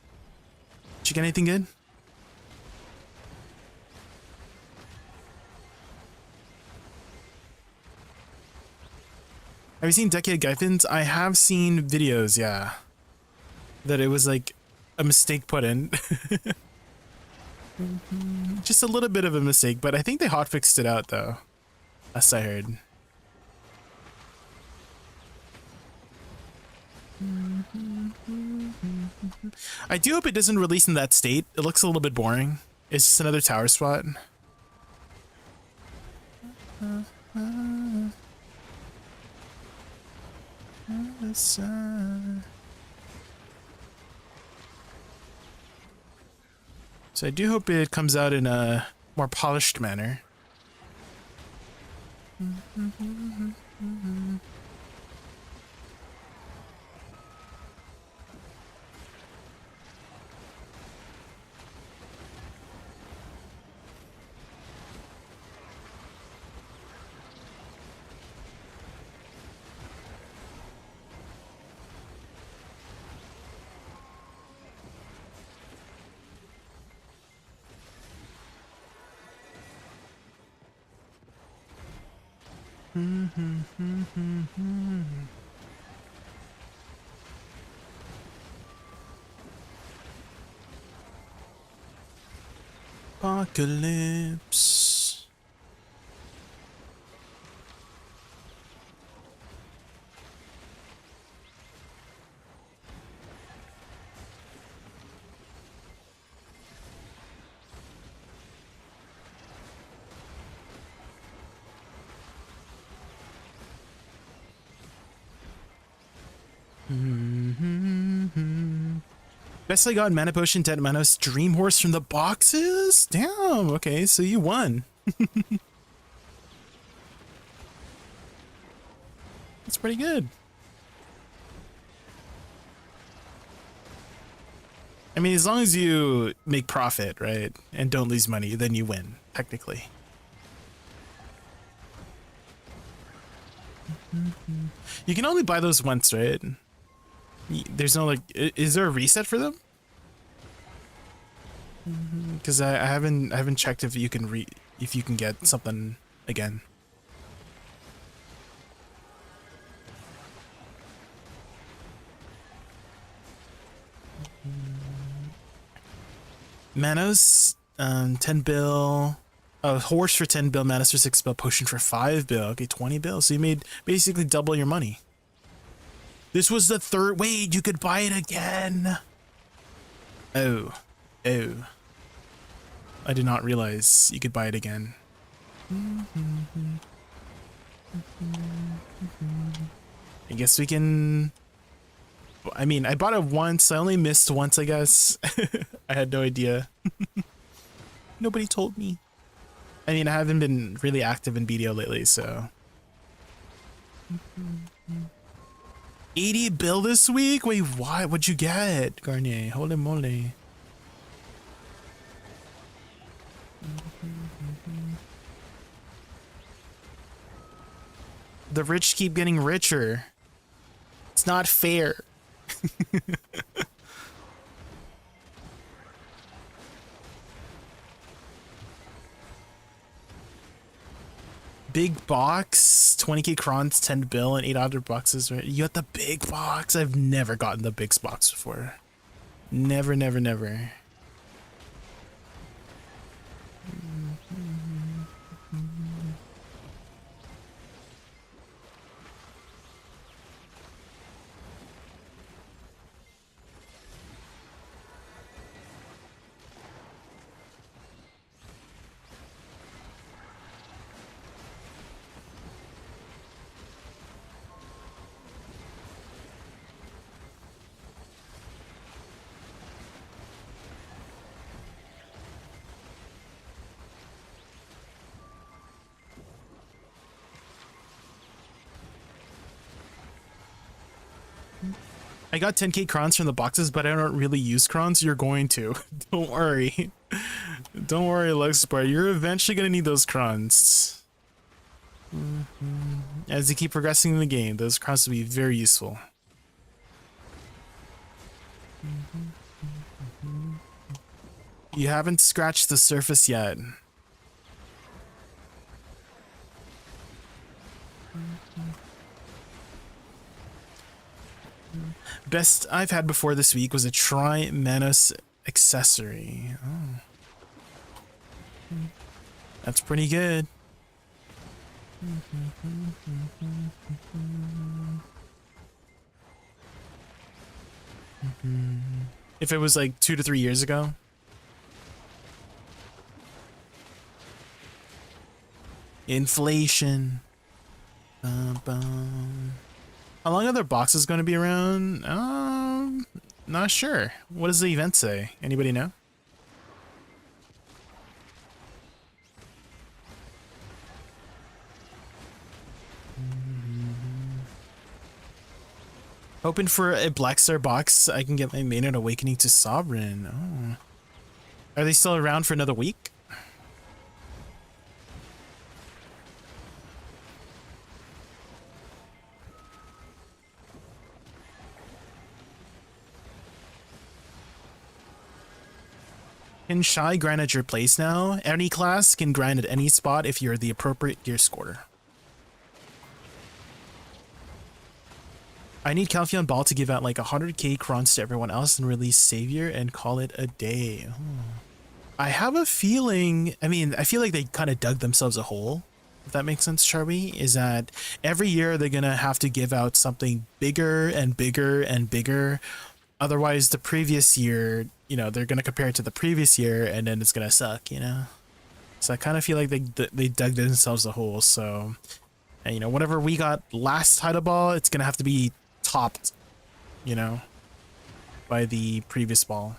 Did you get anything good? Have you seen ADVgg Links? I have seen videos, yeah. That it was like a mistake put in. Just a little bit of a mistake, but I think they hotfixed it out though. Last I heard. I do hope it doesn't release in that state. It looks a little bit boring. It's just another tower spot. So I do hope it comes out in a more polished manner. Apocalypse. Best I got mana potion, dead manos, dream horse from the boxes. Damn. Okay, so you won. That's pretty good. I mean, as long as you make profit, right, and don't lose money, then you win, technically. You can only buy those once, right? There's no, like, is there a reset for them? Because I haven't checked if you can get something again. Manos, 10 bill. A horse for 10 bill, Manos for 6 bill, potion for 5 bill. Okay, 20 bill. So you made basically double your money. This was the third. Wait, you could buy it again. Oh. Oh. I did not realize you could buy it again. I guess we can. I mean, I bought it once. I only missed once, I guess. I had no idea. Nobody told me. I mean, I haven't been really active in BDO lately, so. 80 bill this week? Wait, why? What'd you get, Garnier? Holy moly. The rich keep getting richer. It's not fair. Big box, 20k crons, 10 bill, and 8 other boxes. Right? You got the big box. I've never gotten the big box before. Never, never, never. I got 10k crons from the boxes, but I don't really use crons. You're going to. Don't worry. Don't worry, Luxport. You're eventually going to need those crons. As you keep progressing in the game, those crons will be very useful. You haven't scratched the surface yet. Best I've had before this week was a Tri-Manos accessory. Oh. That's pretty good. If it was like 2 to 3 years ago. Inflation. Bum. How long are their boxes going to be around? Not sure. What does the event say? Anybody know? Hoping for a Black Star box so I can get my Maynard Awakening to Sovereign. Oh. Are they still around for another week? Can Shy grind at your place now? Any class can grind at any spot if you're the appropriate gear scorer. I need Calpheon Ball to give out like 100k crons to everyone else and release Savior and call it a day. I have a feeling, I mean, I feel like they kind of dug themselves a hole, if that makes sense, Charby, is that every year they're going to have to give out something bigger and bigger and bigger. Otherwise, the previous year, you know, they're going to compare it to the previous year and then it's going to suck, you know? So I kind of feel like they dug themselves a hole. So, and, you know, whatever we got last title ball, it's going to have to be topped, you know, by the previous ball.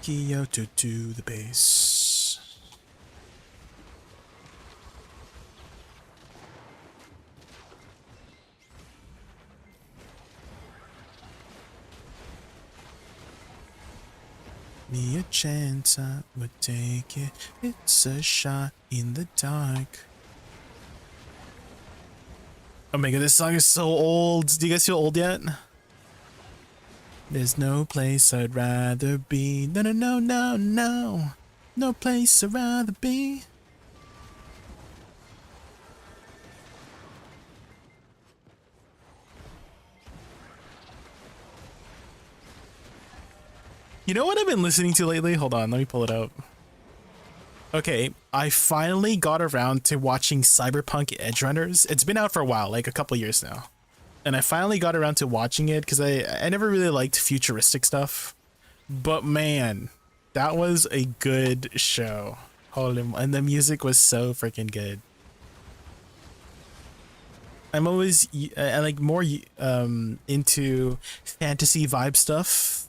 Kyoto to the base. Me a chance, I would take it. It's a shot in the dark. Oh my god, this song is so old. Do you guys feel old yet? There's no place I'd rather be. No, no, no, no, no. No place I'd rather be. You know what I've been listening to lately? Hold on, let me pull it up. Okay, I finally got around to watching Cyberpunk Edgerunners. It's been out for a while, like a couple years now. And I finally got around to watching it because I never really liked futuristic stuff. But man, that was a good show. And the music was so freaking good. I'm always like more into fantasy vibe stuff.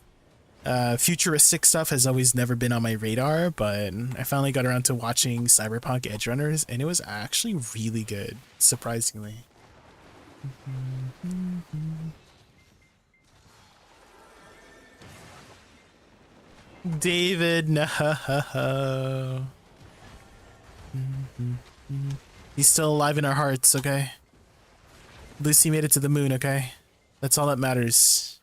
Futuristic stuff has always never been on my radar, but I finally got around to watching Cyberpunk Edgerunners, and it was actually really good, surprisingly. David, no. He's still alive in our hearts, okay? Lucy made it to the moon, okay? That's all that matters.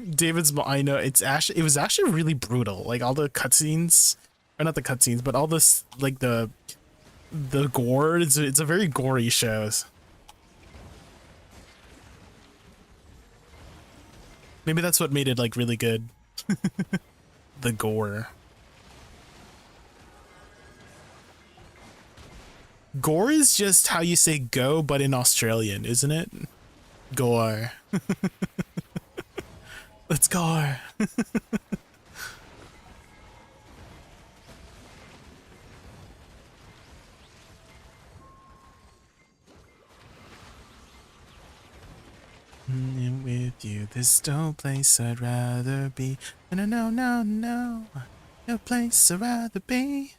David's, I know, it was actually really brutal. Like all the cutscenes, or not the cutscenes, but all this, like the gore. It's a very gory show. Maybe that's what made it like really good. The gore. Gore is just how you say go, but in Australian, isn't it? Gore. Let's go. And with you, there's no place I'd rather be. No, no, no, no, no place I'd rather be.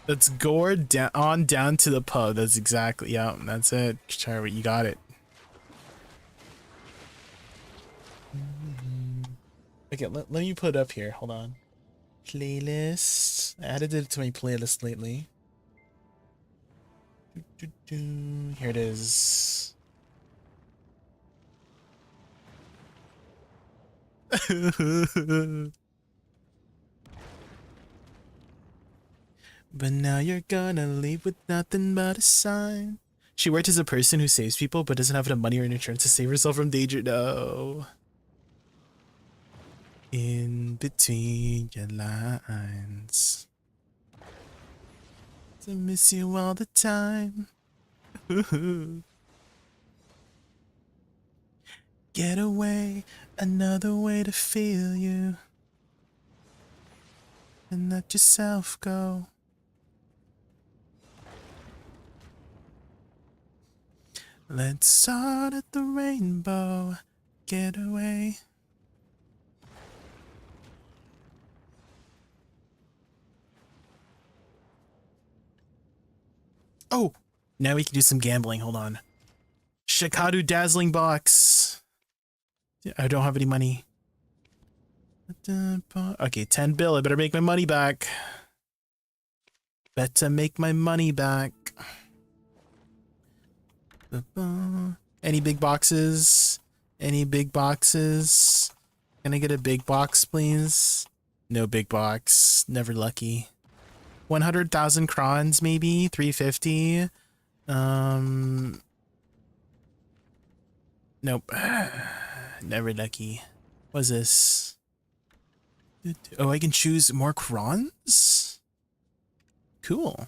Let's gore down to the pub. That's exactly, yeah, that's it. Charlie, you got it. Okay, let me put it up here. Hold on. Playlist. I added it to my playlist lately. Here it is. But now you're gonna leave with nothing but a sign. She worked as a person who saves people but doesn't have enough money or insurance to save herself from danger. No. In between your lines, to miss you all the time. Get away, another way to feel you. and let yourself go. Let's start at the rainbow, get away. Oh, now we can do some gambling. Hold on. Shikadu Dazzling Box. I don't have any money. Okay, 10 bill. I better make my money back. Better make my money back. Any big boxes? Any big boxes? Can I get a big box, please? No big box. Never lucky. 100,000 crons, maybe? 350? Nope. Never lucky. What's this? Oh, I can choose more crons? Cool.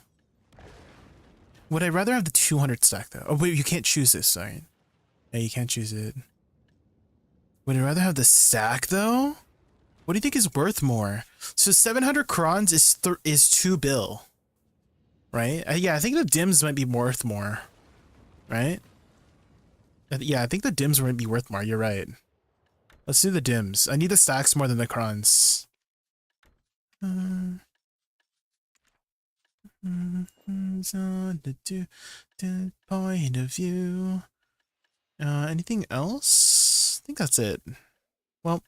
Would I rather have the 200 stack though? Oh wait, you can't choose this, sorry. Yeah, you can't choose it. Would I rather have the stack though? What do you think is worth more? So 700 crons is 2 bill. Right? Yeah, I think the dims might be worth more. Right? Yeah, I think the dims might be worth more. You're right. Let's do the dims. I need the stacks more than the crons. On the point of view. Anything else? I think that's it. Well,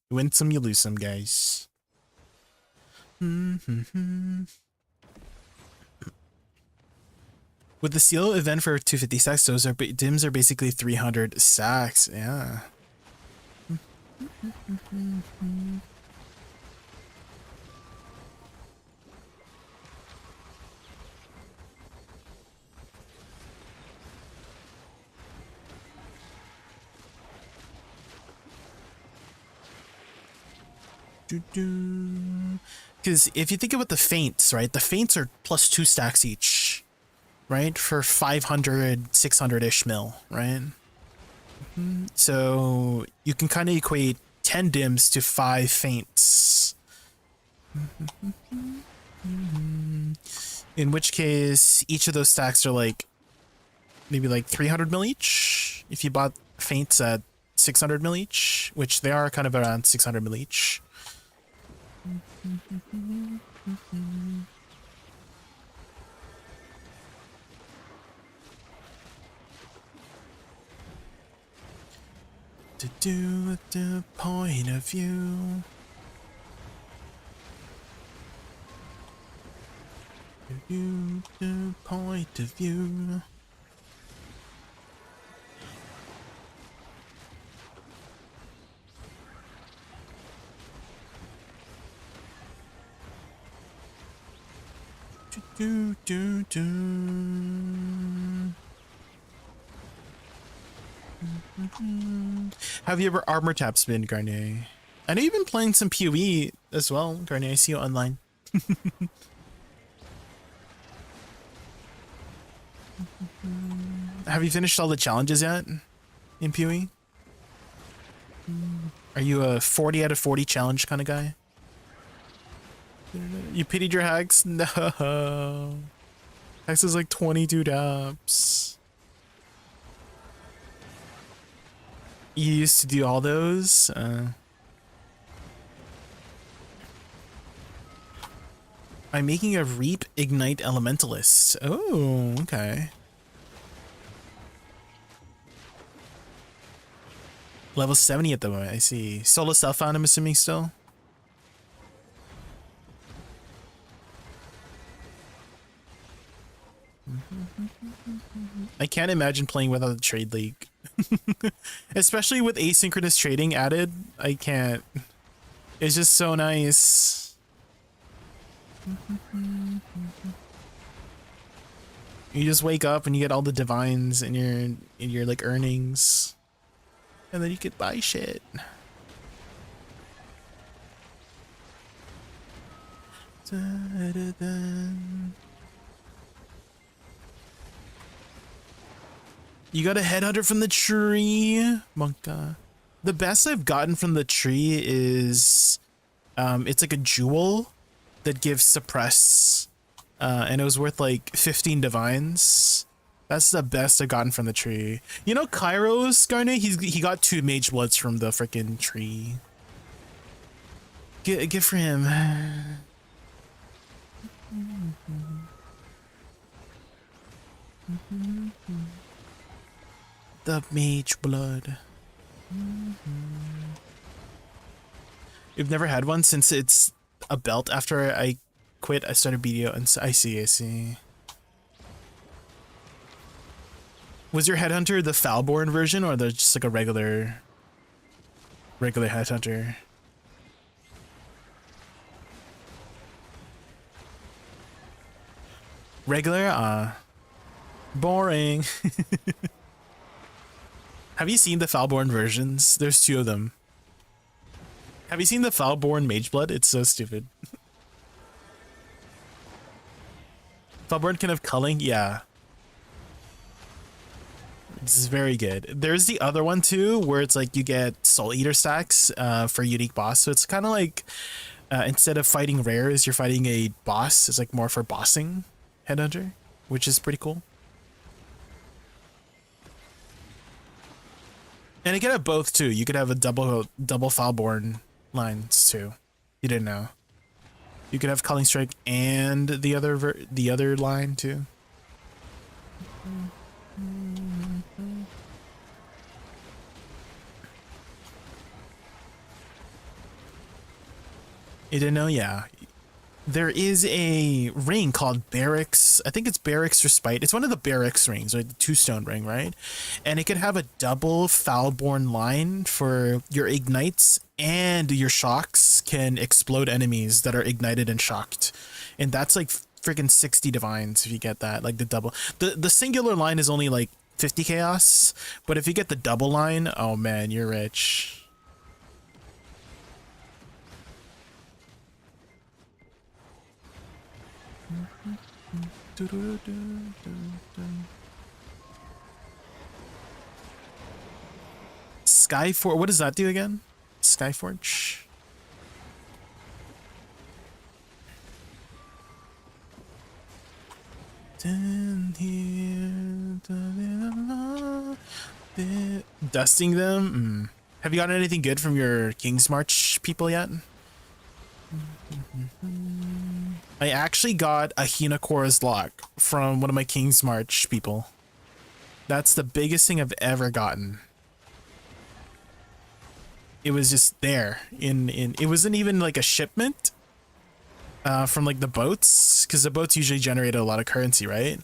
you win some, you lose some, guys. With the seal event for 250 stacks, those are dims are basically 300 stacks. Yeah. Because if you think about the feints, right? The feints are plus 2 stacks each, right? For 500, 600-ish mil, right? So you can kind of equate 10 dims to 5 feints. In which case, each of those stacks are like, maybe like 300 mil each. If you bought feints at 600 mil each, which they are kind of around 600 mil each. To do with the point of view. To do the point of view. Have you ever armor tap spin, Garnier? I know you've been playing some PoE as well, Garnier. I see you online. Have you finished all the challenges yet in PoE? Are you a 40 out of 40 challenge kind of guy? You pitied your Hex? No. Hex is like 22 daps. You used to do all those? I'm making a Reap Ignite Elementalist. Oh, okay. Level 70 at the moment, I see. Solo self-found, I'm assuming still? I can't imagine playing without the trade league. Especially with asynchronous trading added, I can't. It's just so nice. You just wake up and you get all the divines in your like earnings. And then you could buy shit. You got a headhunter from the tree, Monka. The best I've gotten from the tree is, it's like a jewel, that gives suppress, and it was worth like 15 divines. That's the best I've gotten from the tree. You know, Kairos Garnet, he got 2 mage bloods from the freaking tree. Good for him. The mage blood. You've never had one since it's a belt. After I quit, I started BDO, and I see. Was your headhunter the Falborn version, or just like a regular headhunter? Regular? Boring. Have you seen the Falborn versions? There's 2 of them. Have you seen the Falborn Mageblood? It's so stupid. Falborn can have culling? Yeah. This is very good. There's the other one too, where it's like you get Soul Eater stacks for unique boss. So it's kind of like instead of fighting rares, you're fighting a boss. It's like more for bossing headhunter, which is pretty cool. And you can have both too. You could have a double Falborn lines too. You didn't know. You could have Culling Strike and the other line too. You didn't know? Yeah. There is a ring called Barracks. I think it's Barracks Respite. It's one of the Barracks rings, right? The 2-stone ring, right? And it could have a double Falborn line for your ignites, and your shocks can explode enemies that are ignited and shocked. And that's like freaking 60 divines if you get that, like the double. The singular line is only like 50 chaos, but if you get the double line, oh man, you're rich. Skyforge, what does that do again? Skyforge. Dusting them? Have you gotten anything good from your King's March people yet? I actually got a Hinakora's Lock from one of my King's March people. That's the biggest thing I've ever gotten. It was just there it wasn't even like a shipment from like the boats, because the boats usually generated a lot of currency, right?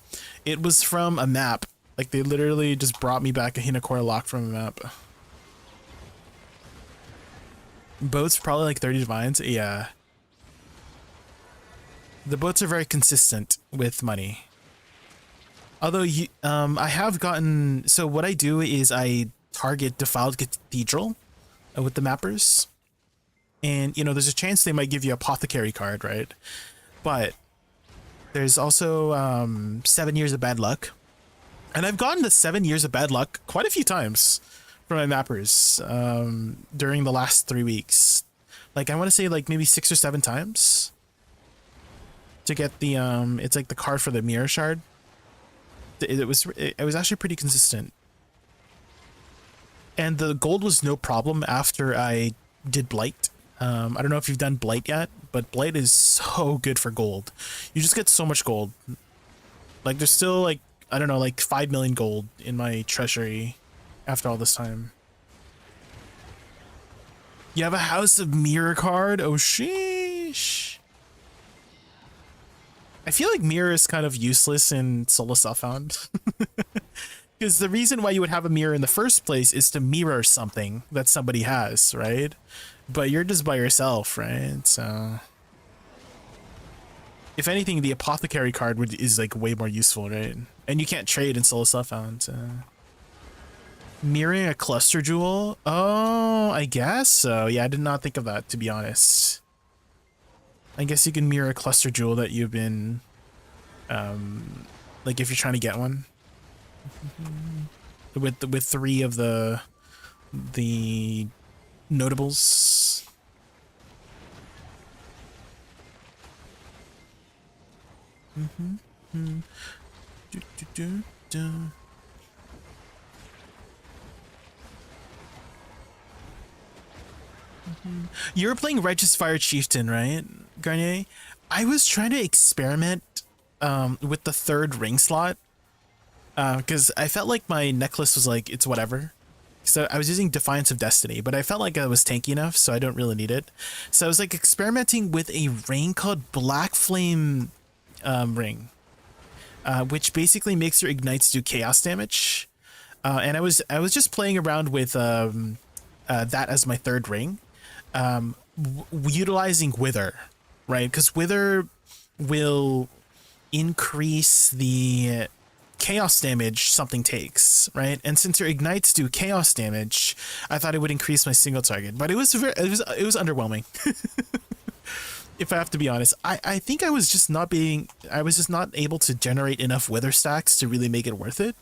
It was from a map. Like they literally just brought me back a Hinakora Lock from a map. Boats probably like 30 divines. Yeah. The boats are very consistent with money. Although I have gotten, so what I do is I target Defiled Cathedral with the mappers, and you know there's a chance they might give you Apothecary card, right? But there's also 7 years of bad luck, and I've gotten the 7 years of bad luck quite a few times from my mappers during the last 3 weeks. Like I want to say like maybe 6 or 7 times to get the it's like the card for the Mirror Shard. It was actually pretty consistent. And the gold was no problem after I did Blight. I don't know if you've done Blight yet, but Blight is so good for gold. You just get so much gold. Like there's still like, I don't know, like 5 million gold in my treasury after all this time. You have a House of Mirror card? Oh sheesh. I feel like Mirror is kind of useless in Solo Self-Found. Because the reason why you would have a mirror in the first place is to mirror something that somebody has, right? But you're just by yourself, right? So if anything, the Apothecary card is like way more useful, right? And you can't trade in Solo Self-Found. Mirroring a cluster jewel? Oh, I guess so. Yeah, I did not think of that, to be honest. I guess you can mirror a cluster jewel that you've been, like if you're trying to get one. With 3 of the notables. Do, do, do, do. You were playing Righteous Fire Chieftain, right, Garnier? I was trying to experiment with the third ring slot because I felt like my necklace was like, it's whatever. So I was using Defiance of Destiny, but I felt like I was tanky enough, so I don't really need it. So I was like experimenting with a ring called Black Flame ring, which basically makes your ignites do chaos damage. And I was just playing around with that as my third ring, utilizing Wither, right? Because Wither will increase the chaos damage something takes, right? And since your ignites do chaos damage, I thought it would increase my single target, but it was underwhelming. If I have to be honest, I think I was just not able to generate enough wither stacks to really make it worth it.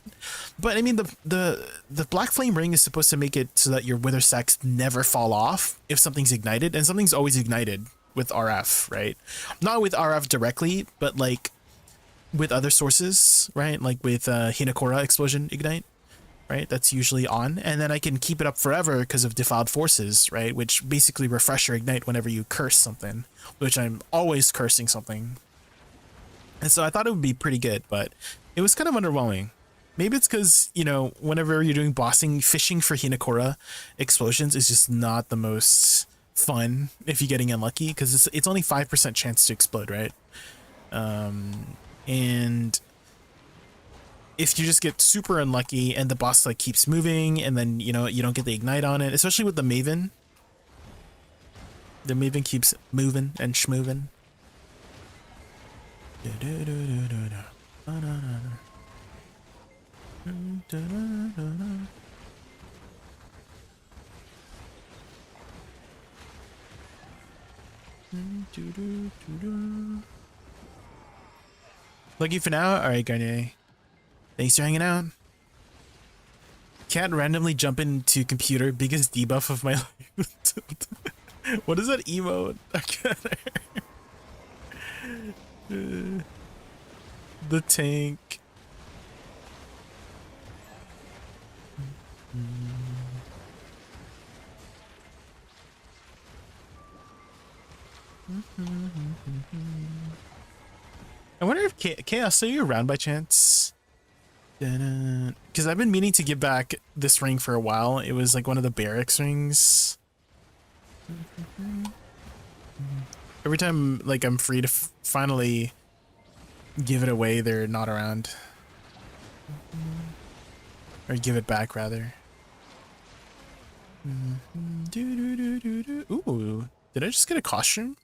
But I mean, the Black Flame ring is supposed to make it so that your wither stacks never fall off if something's ignited, and something's always ignited with RF, right? Not with RF directly, but like with other sources, right? Like with Hinakura Explosion Ignite, right? That's usually on, and then I can keep it up forever because of Defiled Forces, right? Which basically refresh or ignite whenever you curse something, which I'm always cursing something. And so I thought it would be pretty good, but it was kind of underwhelming. Maybe it's because, you know, whenever you're doing bossing, fishing for Hinakura explosions is just not the most fun if you're getting unlucky, because it's only 5% chance to explode, right? And if you just get super unlucky and the boss like keeps moving and then, you know, you don't get the ignite on it, especially with the Maven. The Maven keeps moving and schmoving. Lucky for now? Alright, Garnier. Thanks for hanging out. Can't randomly jump into computer, biggest debuff of my life. What is that emote? The tank. I wonder if Chaos, are you around by chance? Because I've been meaning to give back this ring for a while. It was like one of the barracks rings. Every time like I'm free to finally give it away, they're not around. Or give it back rather. Ooh, did I just get a costume?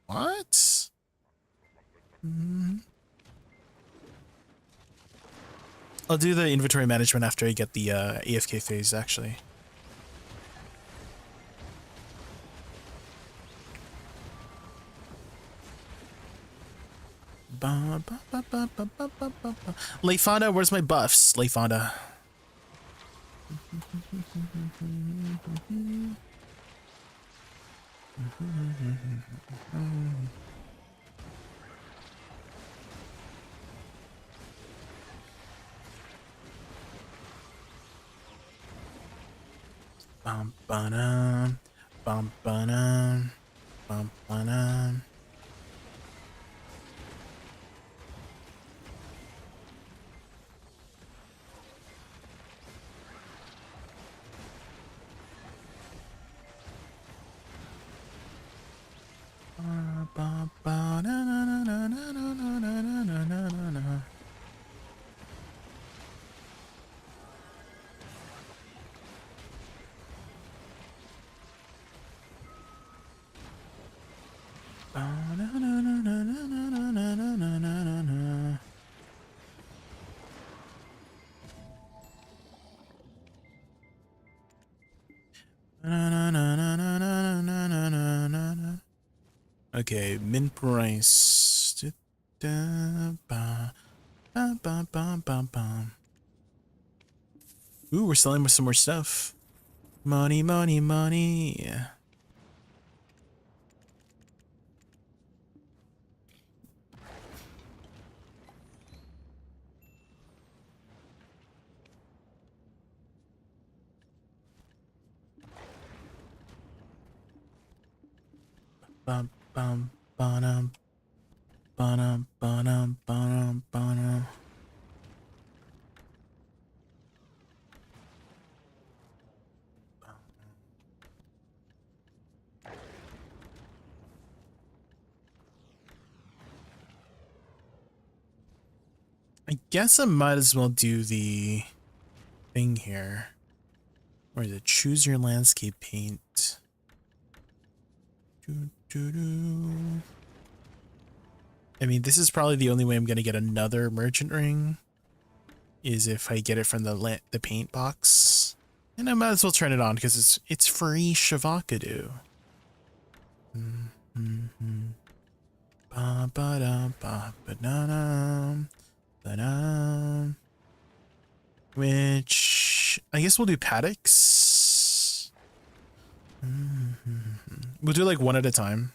What? I'll do the inventory management after I get the AFK phase, actually. Leifonda, where's my buffs? Leifonda. Bum ba-dum, bum ba-dum, bum ba-dum. Okay, min price. Ooh, we're selling some more stuff. Money, money, money. bum bum ba-dum ba-dum ba-dum ba-dum ba-dum. I guess I might as well do the thing here. Where is it? Choose your landscape paint. I mean, this is probably the only way I'm gonna get another merchant ring, is if I get it from the paint box, and I might as well turn it on because it's free Shavakadu. Ba ba da ba ba da dum ba dum. Which I guess we'll do paddocks. We'll do like one at a time.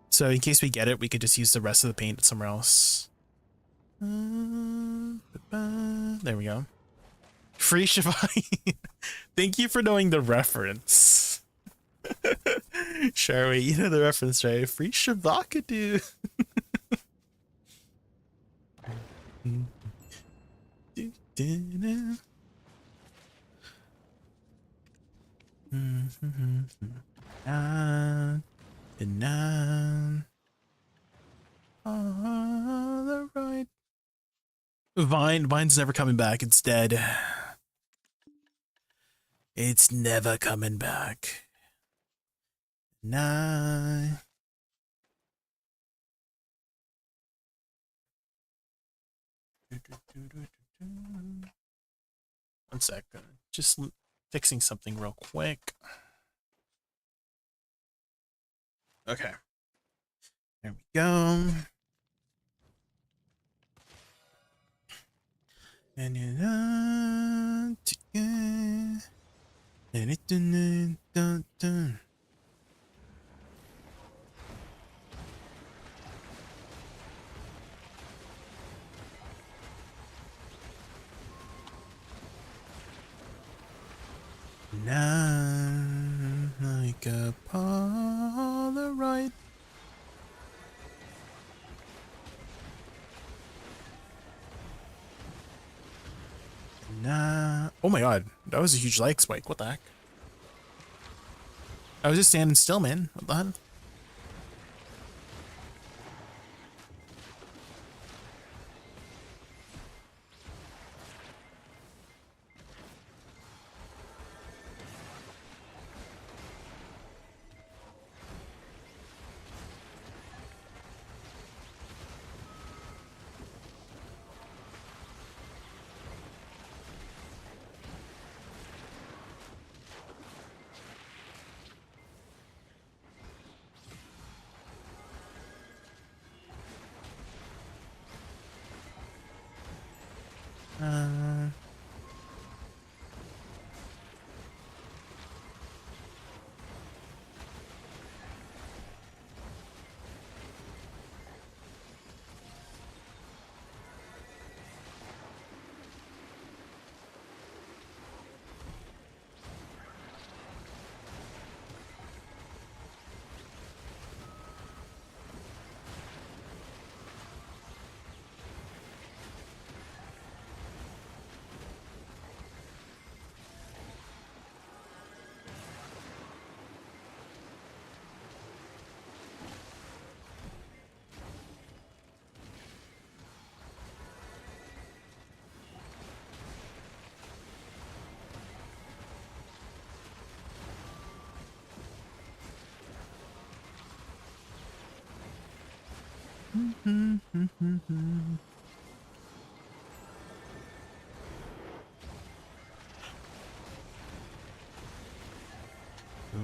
So in case we get it, we could just use the rest of the paint somewhere else. There we go. Free Shivai. Thank you for knowing the reference. Sure, you know the reference, right? Free Shavakadu. The right. Vine's never coming back. It's dead. It's never coming back. Nah. One sec. Just fixing something real quick. Okay. There we go. And now, like a Polaroid. Nah. Oh my god, that was a huge lag spike. What the heck? I was just standing still, man. What the hell?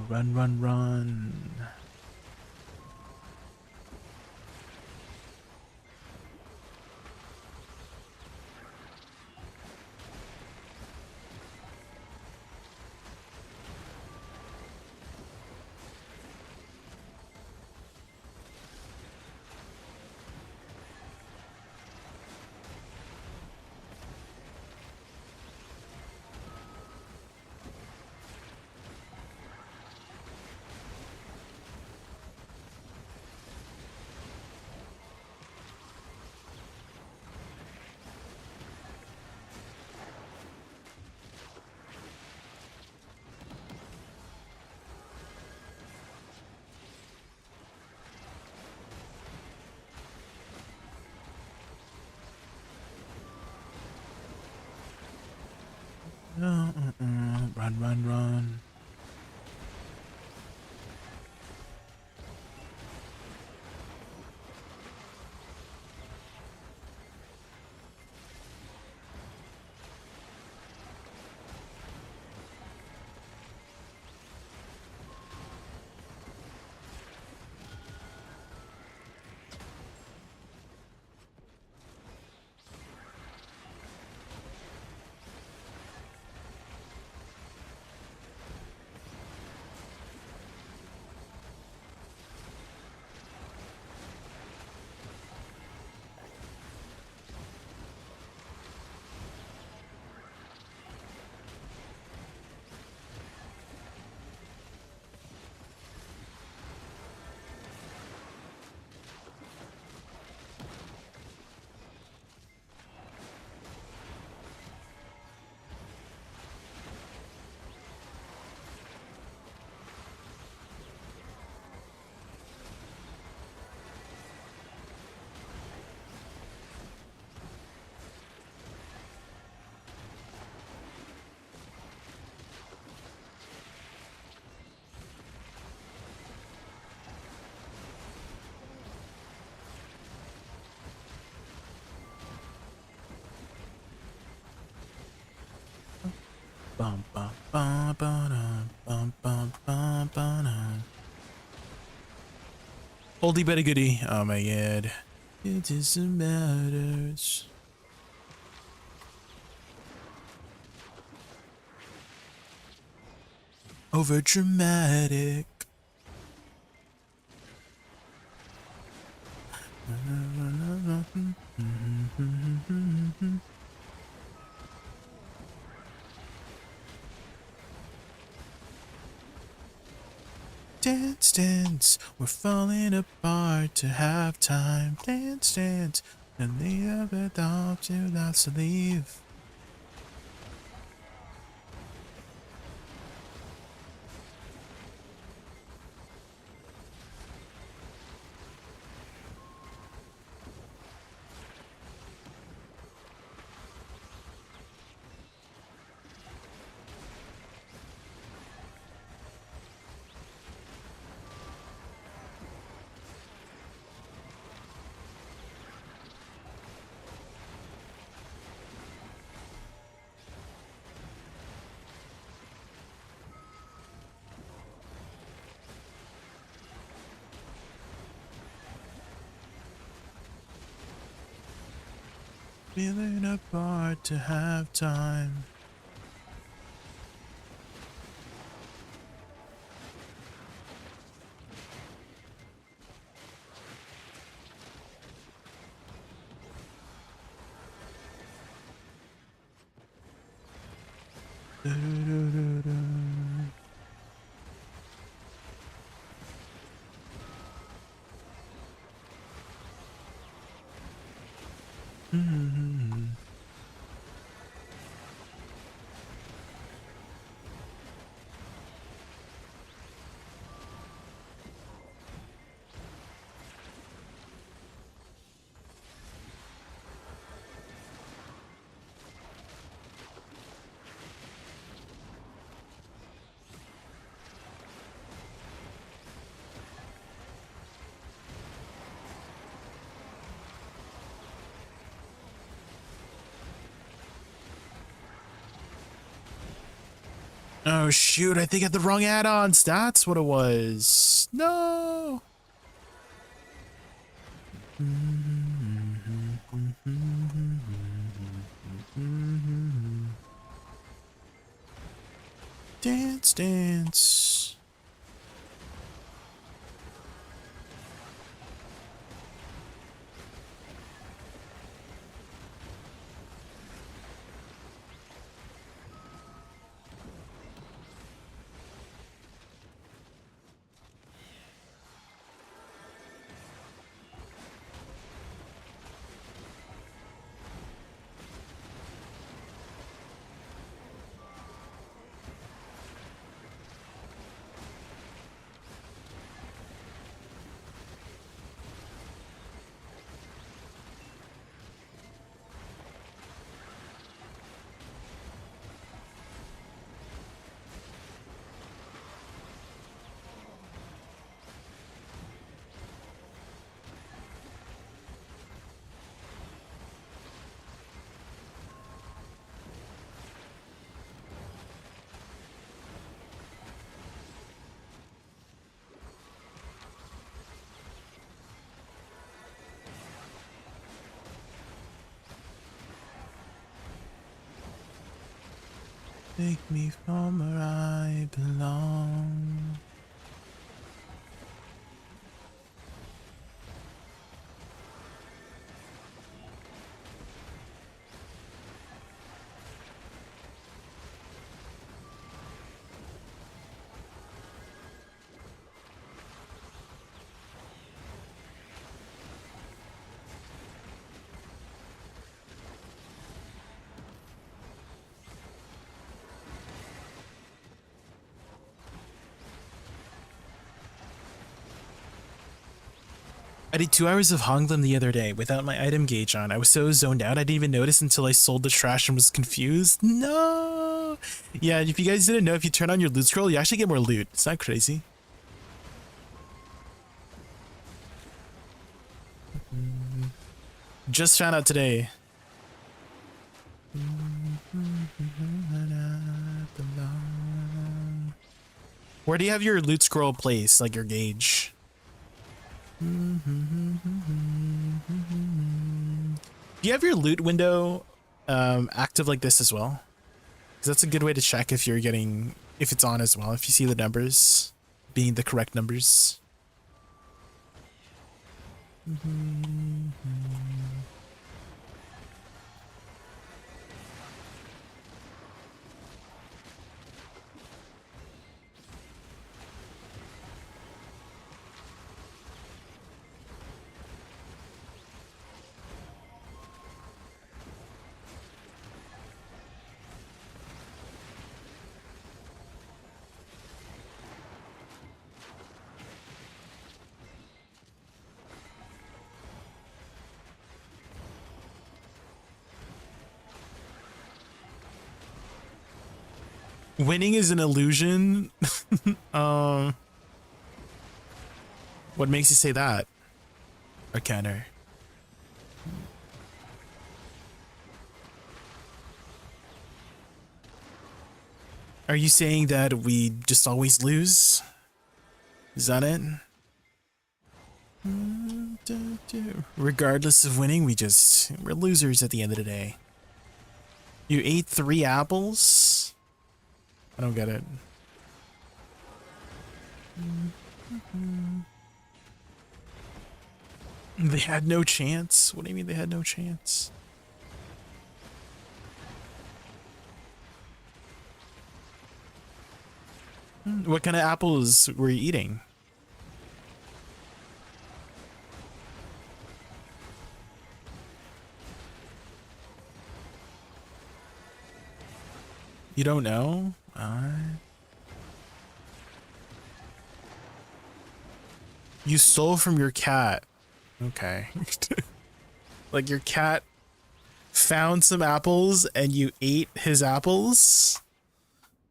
Run, run, run. Run, run, run. Bum, bum, bum, ba-dum, bum, bum, bum, ba-dum. Oldie but a goodie. Oh my god. It doesn't matter. Over dramatic. Dance, dance, we're falling apart to have time. Dance, dance, and the other dog to not to leave. Feeling apart to have time. Oh shoot, I think I had the wrong add-ons. That's what it was. No. Dance, dance. Take me from where I belong. I did 2 hours of Honglim the other day without my item gauge on. I was so zoned out I didn't even notice until I sold the trash and was confused. No! Yeah, if you guys didn't know, if you turn on your loot scroll, you actually get more loot. It's not crazy. Just found out today. Where do you have your loot scroll placed, like your gauge? Do you have your loot window active like this as well? Because that's a good way to check if you're getting, if it's on as well, if you see the numbers being the correct numbers. Winning is an illusion. What makes you say that? Or counter? Are you saying that we just always lose? Is that it? Regardless of winning, we're losers at the end of the day. You ate 3 apples? I don't get it. They had no chance? What do you mean they had no chance? What kind of apples were you eating? You don't know? You stole from your cat. Okay. Like your cat found some apples and you ate his apples?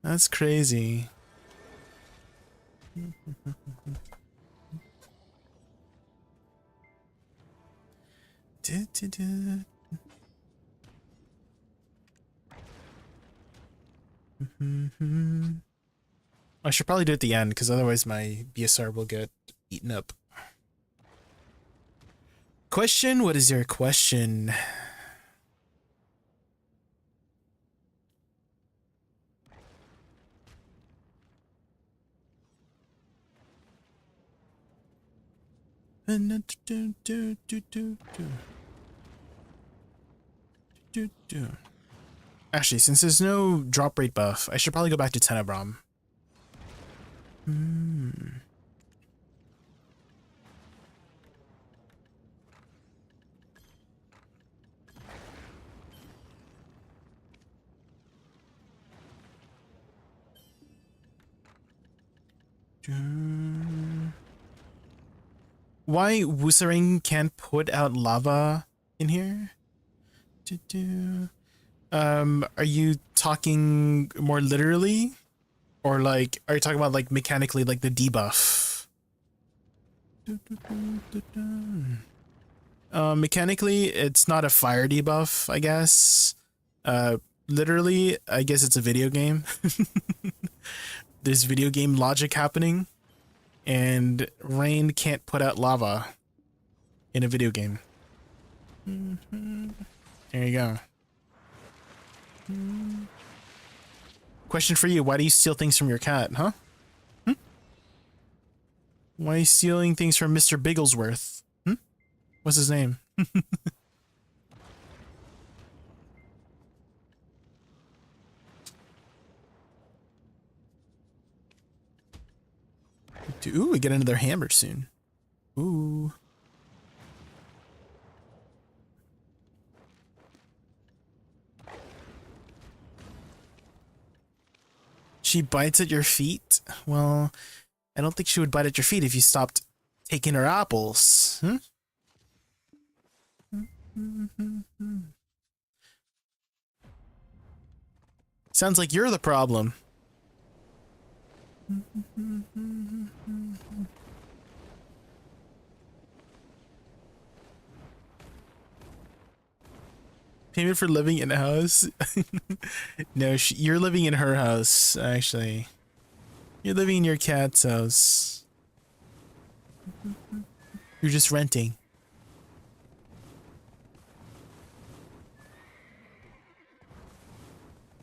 That's crazy. I should probably do it at the end because otherwise my BSR will get eaten up. Question? What is your question? Actually, since there's no drop rate buff, I should probably go back to Tenebrom. Why Woosa can't put out lava in here? Are you talking more literally? Or like, are you talking about like mechanically, like the debuff? Mechanically, it's not a fire debuff, I guess. Literally, I guess it's a video game. There's video game logic happening, and rain can't put out lava in a video game. There you go. Question for you: why do you steal things from your cat, huh? Why are you stealing things from Mr. Bigglesworth? What's his name? Ooh, we get another hammer soon. Ooh. She bites at your feet? Well, I don't think she would bite at your feet if you stopped taking her apples. Sounds like you're the problem. Payment for living in a house? No, you're living in her house, actually. You're living in your cat's house. You're just renting.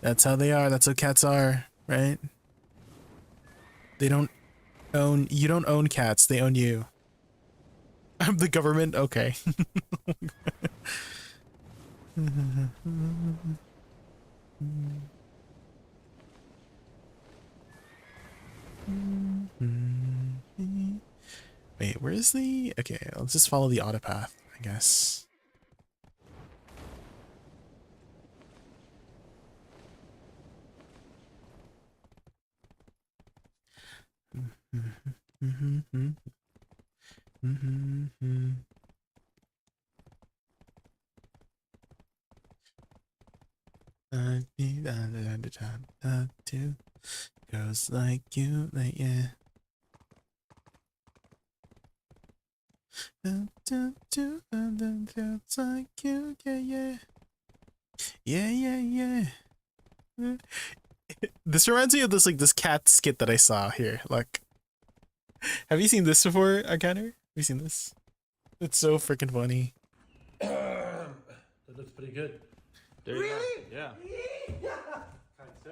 That's how they are. That's how cats are, right? They don't own... You don't own cats. They own you. I'm the government? Okay. Wait, where is the... Okay, let's just follow the auto path, I guess. Goes like you, like yeah. Goes like you, yeah, yeah, yeah, yeah. This reminds me of this cat skit that I saw here. Look, have you seen this before, Arcanner? Have you seen this? It's so freaking funny. That looks pretty good. There you go. Yeah. Kind sir.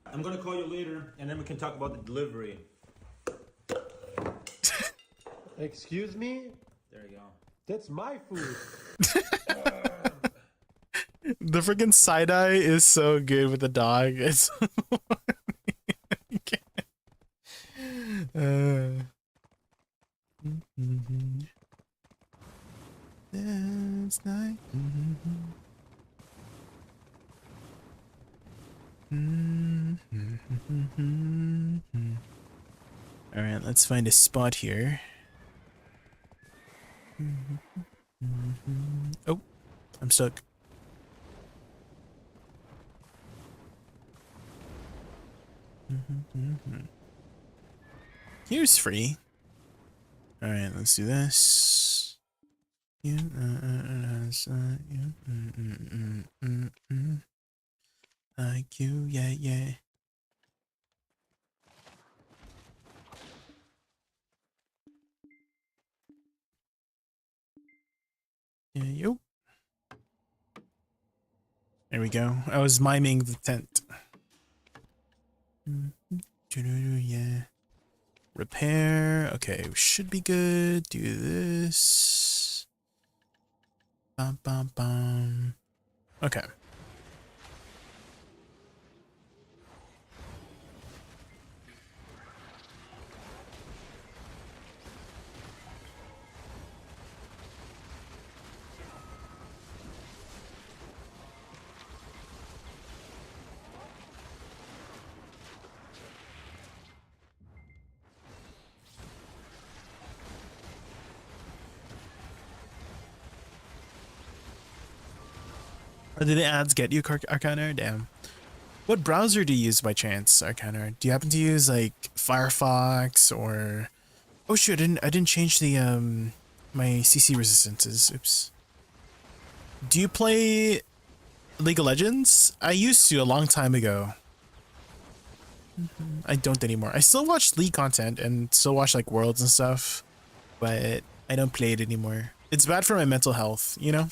I'm gonna call you later, and then we can talk about the delivery. Excuse me? There you go. That's my food. The freaking side eye is so good with the dog. It's so That's nice. All right, let's find a spot here. Oh, I'm stuck. Here's free. All right, let's do this. Like you, yeah, yeah. Yeah, yo. There we go. I was miming the tent. Yeah. Repair. Okay, we should be good. Do this. Bum, bum, bum. Okay. Or did the ads get you, Arcanor? Damn. What browser do you use by chance, Arcanor? Do you happen to use like Firefox or... Oh shoot, I didn't change the my CC resistances. Oops. Do you play League of Legends? I used to a long time ago. I don't anymore. I still watch League content and still watch like Worlds and stuff, but I don't play it anymore. It's bad for my mental health, you know?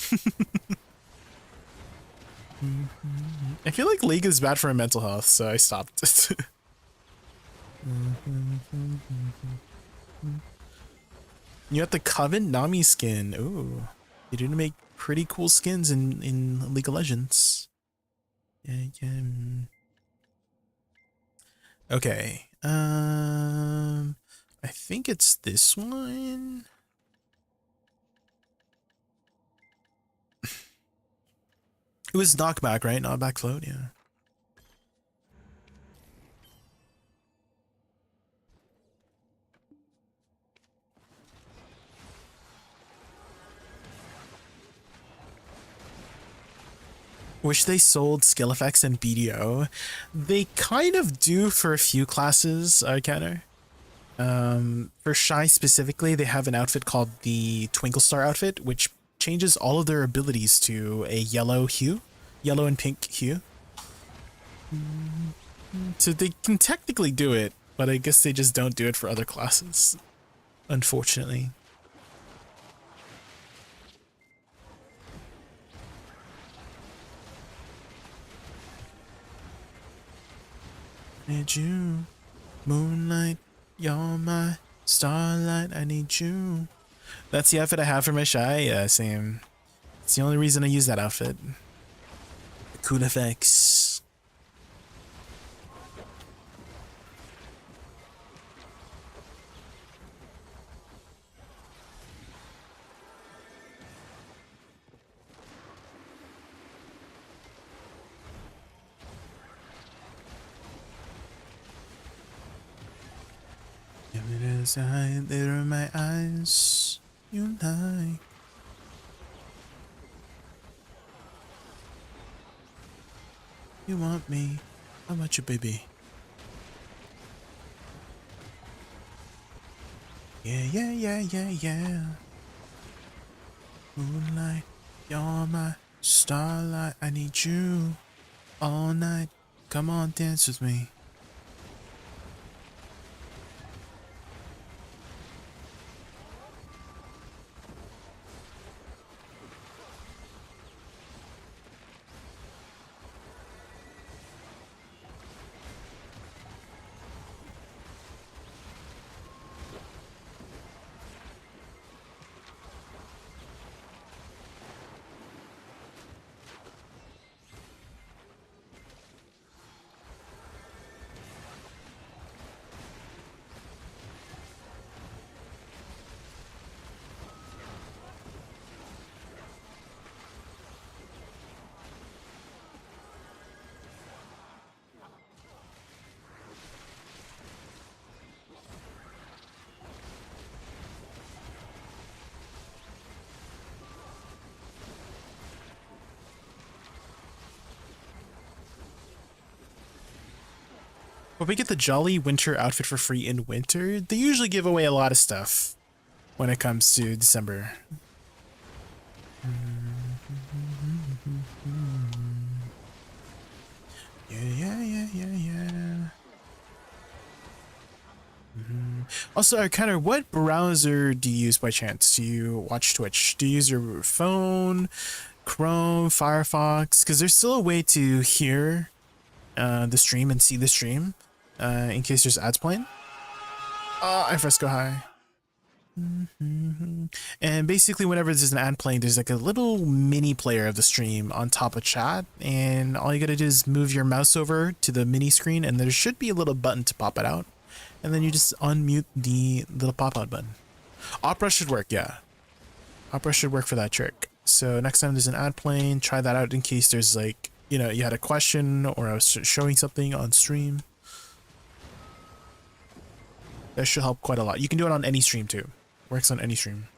I feel like League is bad for my mental health, so I stopped. You got the Coven Nami skin. Ooh, you do make pretty cool skins in League of Legends. Yeah, yeah. Okay. I think it's this one. It was knockback, right? Not backfloat, yeah. Wish they sold skill effects and BDO. They kind of do for a few classes, Counter. For Shy specifically, they have an outfit called the Twinkle Star outfit, which changes all of their abilities to a yellow hue, yellow and pink hue. So they can technically do it, but I guess they just don't do it for other classes, unfortunately. Need you, moonlight, you're my starlight, I need you. That's the outfit I have for my Shy, yeah, same. It's the only reason I use that outfit. Cool effects. Give it a sign, there in my eyes, you lie. You want me, how about you, baby? Yeah, yeah, yeah, yeah, yeah. Moonlight, you're my starlight, I need you all night. Come on, dance with me. But we get the Jolly Winter outfit for free in winter. They usually give away a lot of stuff when it comes to December. Yeah, yeah, yeah, yeah, yeah. Also, Connor, what browser do you use by chance? Do you watch Twitch? Do you use your phone, Chrome, Firefox? Because there's still a way to hear the stream and see the stream in case there's ads playing. I Fresco high. And basically whenever there's an ad playing, there's like a little mini player of the stream on top of chat, and all you gotta do is move your mouse over to the mini screen and there should be a little button to pop it out, and then you just unmute the little pop out button. Opera should work, yeah. Opera should work for that trick. So next time there's an ad playing, try that out in case there's like, you know, you had a question or I was showing something on stream. That should help quite a lot. You can do it on any stream too. Works on any stream.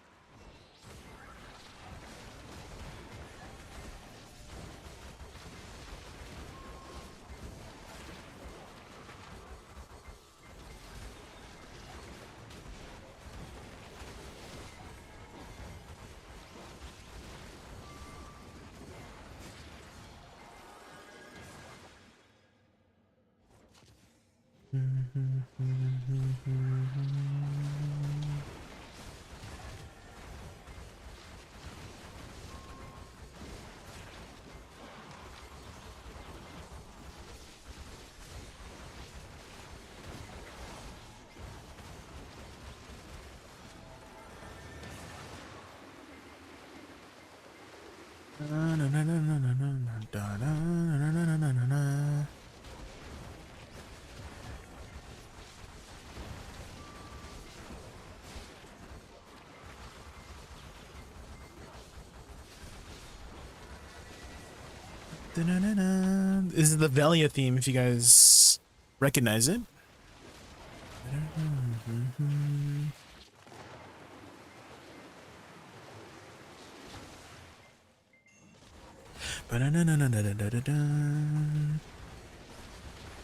This is the Velia theme, if you guys recognize it. I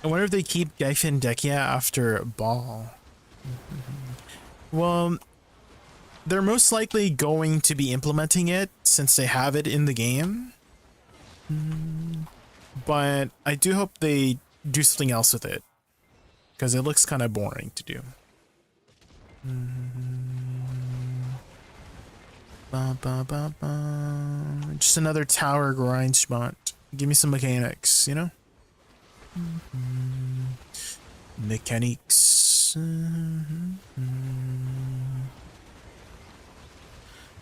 wonder if they keep JaykunVT after Ball. Well, they're most likely going to be implementing it since they have it in the game. But I do hope they do something else with it, because it looks kind of boring to do. Just another tower grind spot. Give me some mechanics, you know? Mechanics.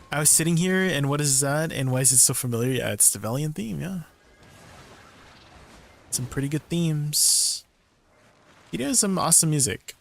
I was sitting here, and what is that? And why is it so familiar? Yeah, it's the Valiant theme, yeah. Some pretty good themes. He does some awesome music.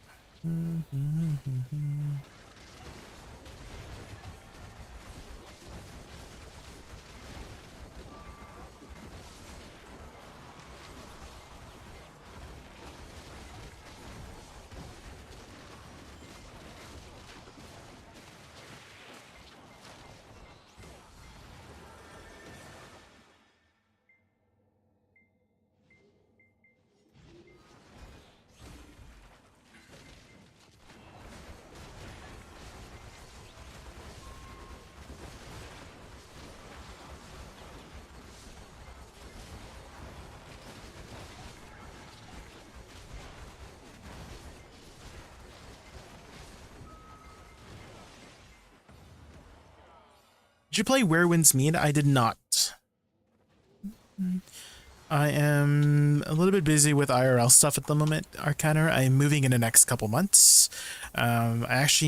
Did you play Where Winds Meet? I did not. I am a little bit busy with IRL stuff at the moment, Arcaner. I'm moving in the next couple months. I got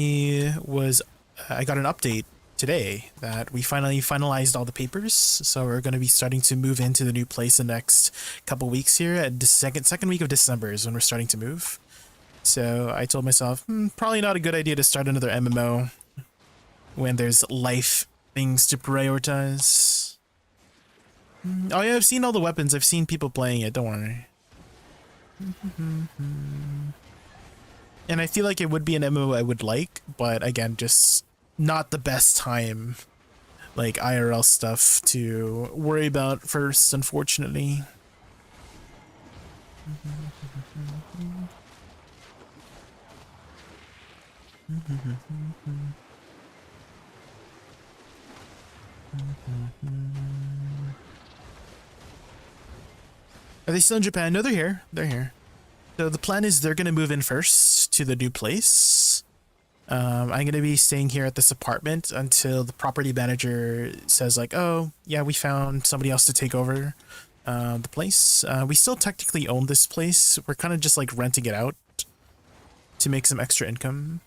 an update today that we finally finalized all the papers. So we're going to be starting to move into the new place in the next couple weeks here. At the second week of December is when we're starting to move. So I told myself, probably not a good idea to start another MMO when there's life things to prioritize. Oh yeah, I've seen all the weapons. I've seen people playing it, don't worry. And I feel like it would be an MMO I would like, but again, just not the best time, like IRL stuff to worry about first, unfortunately. Are they still in Japan? No, they're here. They're here. So the plan is they're going to move in first to the new place. I'm going to be staying here at this apartment until the property manager says like, oh, yeah, we found somebody else to take over the place. We still technically own this place. We're kind of just like renting it out to make some extra income.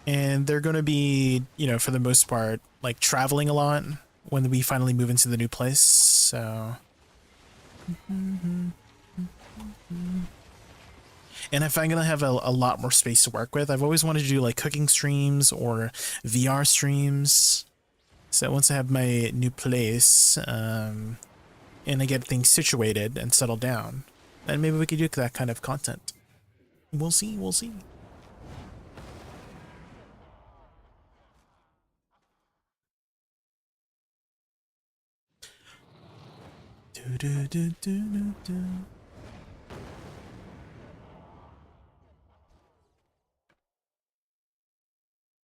And they're going to be, you know, for the most part, like traveling a lot when we finally move into the new place. So and if I'm gonna have a lot more space to work with, I've always wanted to do like cooking streams or VR streams. So once I have my new place and I get things situated and settled down, then maybe we could do that kind of content. We'll see, we'll see.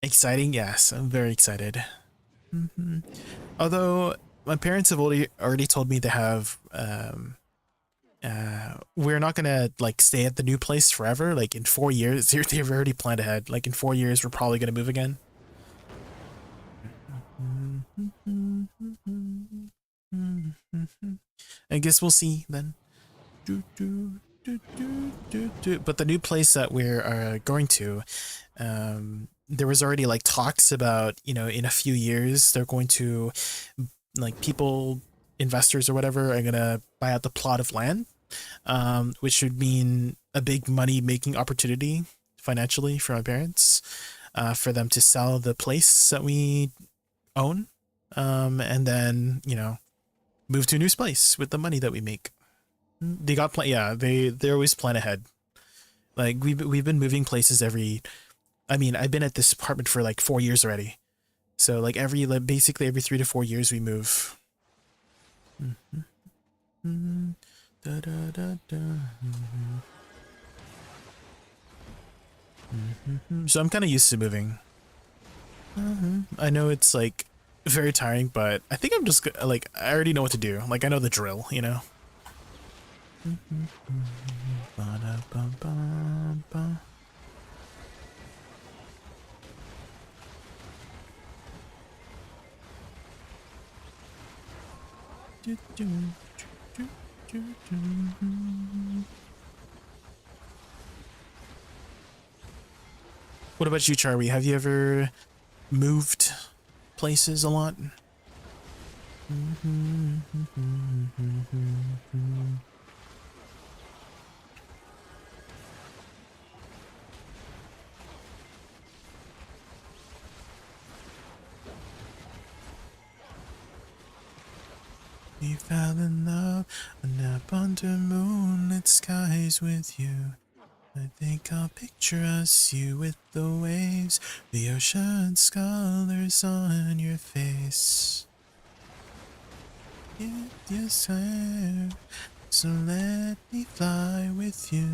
Exciting, yes, I'm very excited. Although my parents have already told me they have we're not gonna like stay at the new place forever. Like in 4 years, they've already planned ahead. Like in 4 years, we're probably gonna move again. I guess we'll see then. But the new place that we're going to, there was already like talks about, you know, in a few years they're going to, like, people, investors or whatever, are gonna buy out the plot of land, which would mean a big money making opportunity financially for my parents, for them to sell the place that we own, and then, you know, move to a new place with the money that we make. They got yeah, they always plan ahead. Like we've been moving places I mean, I've been at this apartment for like 4 years already. So like basically every 3 to 4 years we move. So I'm kind of used to moving. I know it's like very tiring, but I think I'm just like, I already know what to do. Like I know the drill, you know? What about you, Charlie? Have you ever moved places a lot? We fell in love up under moonlit skies with you. I think I'll picture us, you with the waves, the ocean's colors on your face. Yes, I so let me fly with you.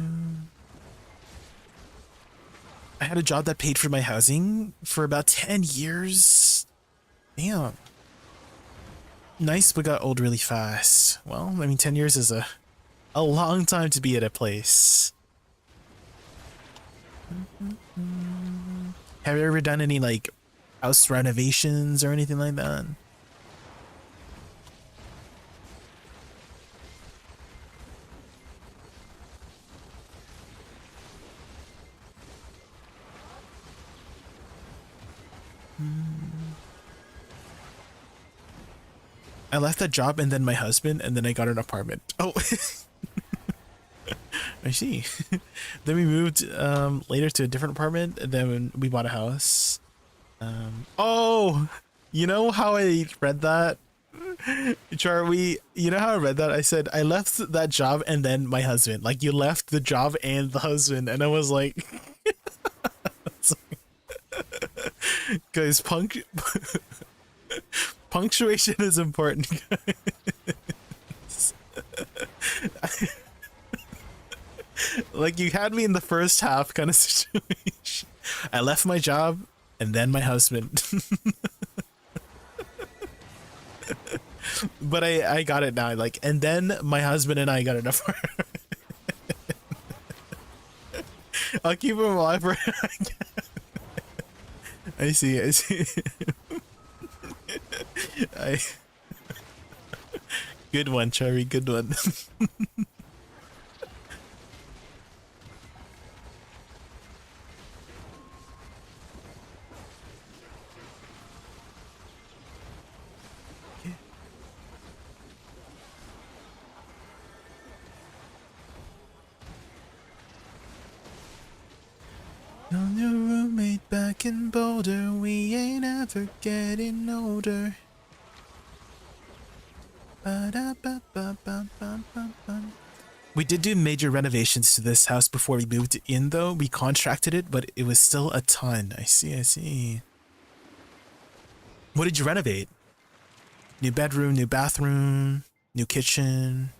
I had a job that paid for my housing for about 10 years. Damn. Nice, but got old really fast. Well, I mean, 10 years is a long time to be at a place. Have you ever done any, like, house renovations or anything like that? I left that job and then my husband, and then I got an apartment. Oh, I see. Then we moved later to a different apartment, and then we bought a house. Oh, you know how I read that? Charlie, you know how I read that? I said, I left that job and then my husband. Like, you left the job and the husband. And I was like... Guys, punctuation is important, guys. Like, you had me in the first half kind of situation. I left my job and then my husband. But I got it now, like, and then my husband and I got an apartment. I'll keep him alive for I see. Good one, Cherry, good one. On your roommate back in Boulder, we ain't ever getting older. We did do major renovations to this house before we moved in, though. We contracted it, but it was still a ton. I see. What did you renovate? New bedroom, new bathroom, new kitchen.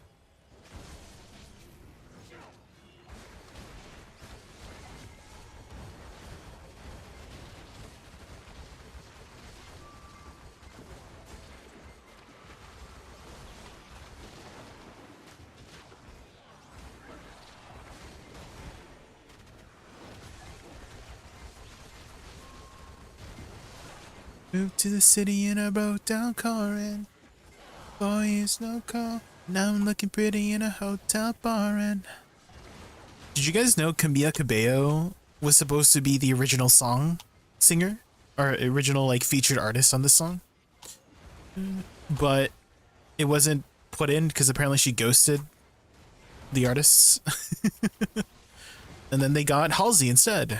Moved to the city in a broke down car and 4 years no call. Now I'm looking pretty in a hotel bar and... Did you guys know Camila Cabello was supposed to be the original song singer or original like featured artist on this song, but it wasn't put in because apparently she ghosted the artists. And then they got Halsey instead.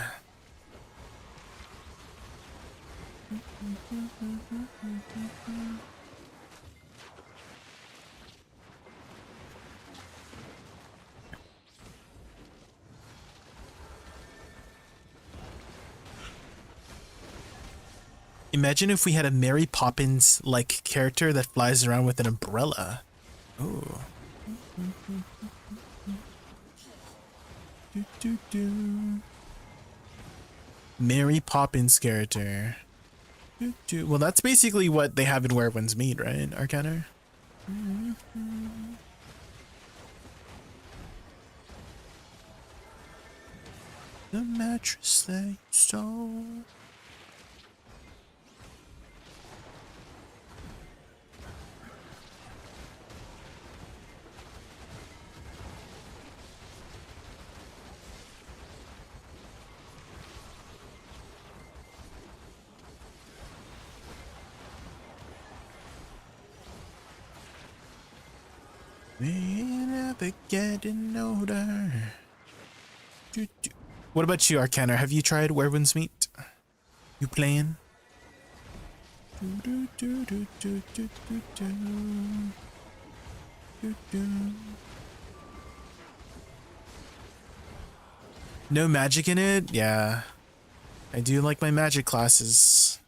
Imagine if we had a Mary Poppins like character that flies around with an umbrella. Ooh. Mary Poppins character. Well, that's basically what they have in Where Winds Meet, right, Arcana? The mattress they stole. We never getting older. What about you, Arcana? Have you tried Where Winds Meet? You playing? No magic in it? Yeah. I do like my magic classes.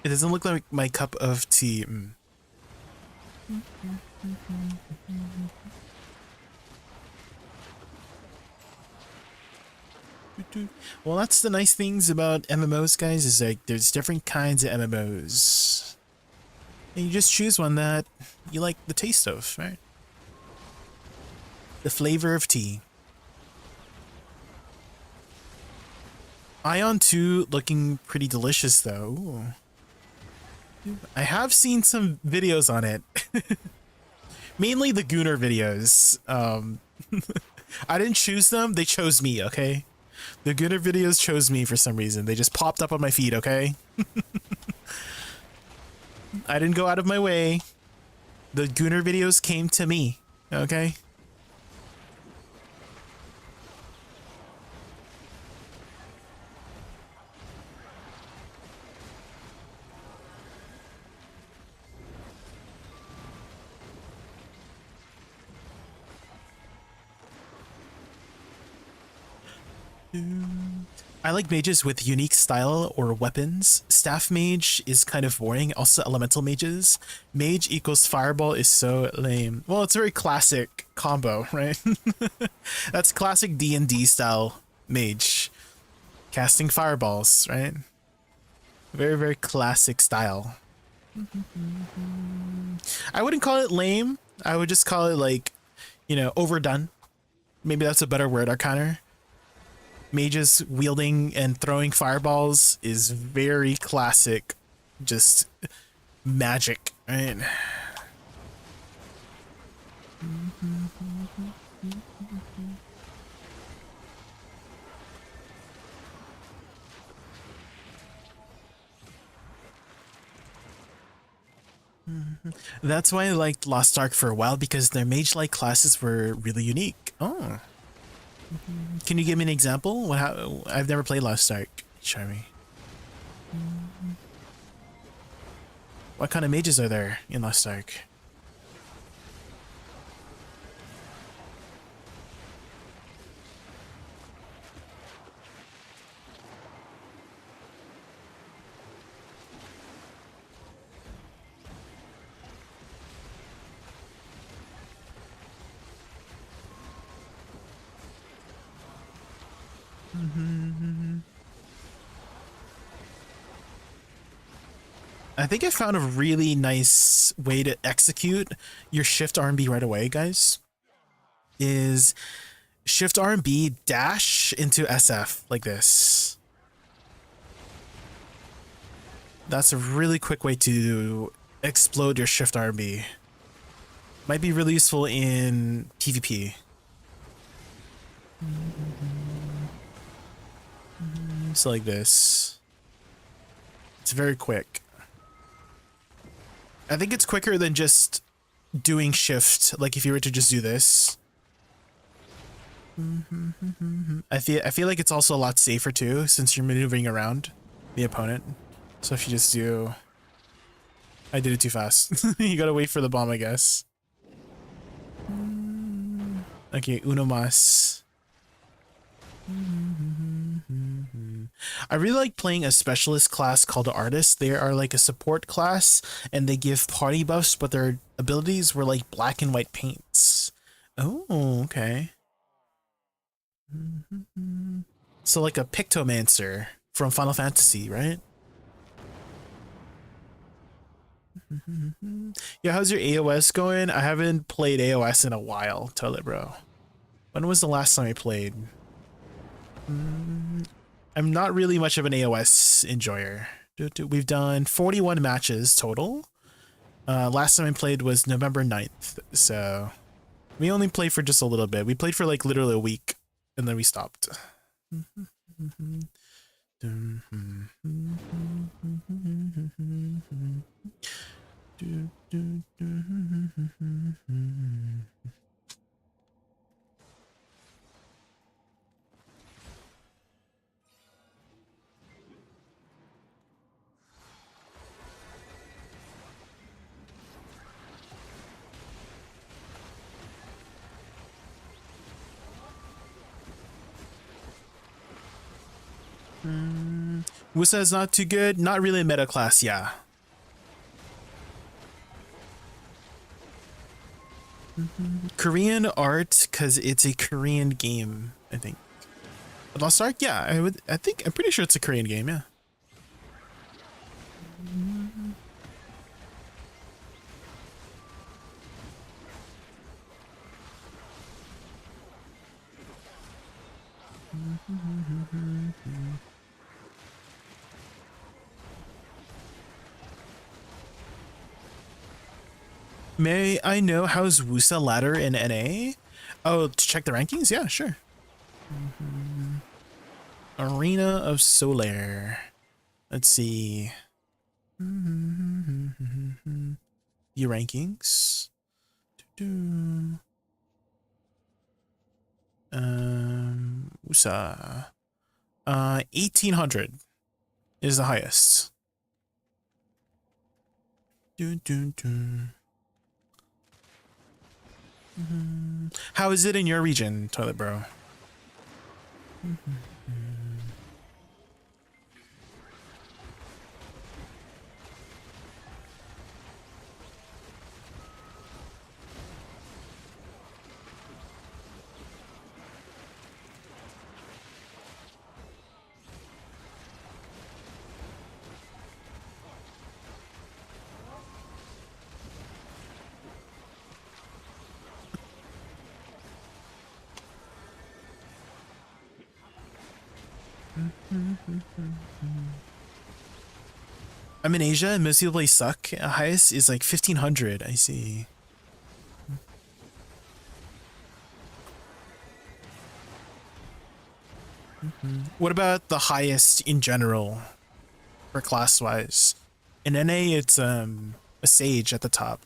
It doesn't look like my cup of tea. Well, that's the nice things about MMOs, guys, is like there's different kinds of MMOs. And you just choose one that you like the taste of, right? The flavor of tea. Ion 2 looking pretty delicious though. Ooh. I have seen some videos on it. Mainly the Gooner videos. I didn't choose them, they chose me, okay? The Gooner videos chose me for some reason. They just popped up on my feed, okay? I didn't go out of my way. The Gooner videos came to me, okay? I like mages with unique style or weapons. Staff mage is kind of boring. Also elemental mages. Mage equals fireball is so lame. Well, it's a very classic combo, right? That's classic D&D style mage. Casting fireballs, right? Very, very classic style. I wouldn't call it lame. I would just call it like, you know, overdone. Maybe that's a better word, Arcana. Mages wielding and throwing fireballs is very classic, just magic, right? That's why I liked Lost Ark for a while, because their mage-like classes were really unique. Oh. Can you give me an example? I've never played Lost Ark. Show me. What kind of mages are there in Lost Ark? I think I found a really nice way to execute your shift R&B right away, guys. is shift R and B dash into SF like this. That's a really quick way to explode your shift R and B. Might be really useful in PvP. So like this. It's very quick. I think it's quicker than just doing shift, like if you were to just do this. I feel like it's also a lot safer too, since you're maneuvering around the opponent. So if you just do... I did it too fast. You gotta wait for the bomb, I guess. Okay, uno mas. I really like playing a specialist class called Artist. They are like a support class, and they give party buffs, but their abilities were like black and white paints. Oh, okay. So like a Pictomancer from Final Fantasy, right? Yeah, how's your AOS going? I haven't played AOS in a while, Toilet Bro. When was the last time I played? I'm not really much of an AOS enjoyer. We've done 41 matches total. Last time I played was November 9th, so we only played for just a little bit. We played for like literally a week, and then we stopped. Woosa is not too good. Not really a meta class, yeah. Korean art, because it's a Korean game, I think. Lost Ark, yeah, I'm pretty sure it's a Korean game, yeah. May I know how's Woosa ladder in NA? Oh, to check the rankings? Yeah, sure. Arena of Solar. Let's see. Your rankings. Woosa. 1800 is the highest. How is it in your region, Toilet Bro? I'm in Asia and most people play suck. Highest is like 1500. I see. What about the highest in general for class wise? In NA, it's a Sage at the top.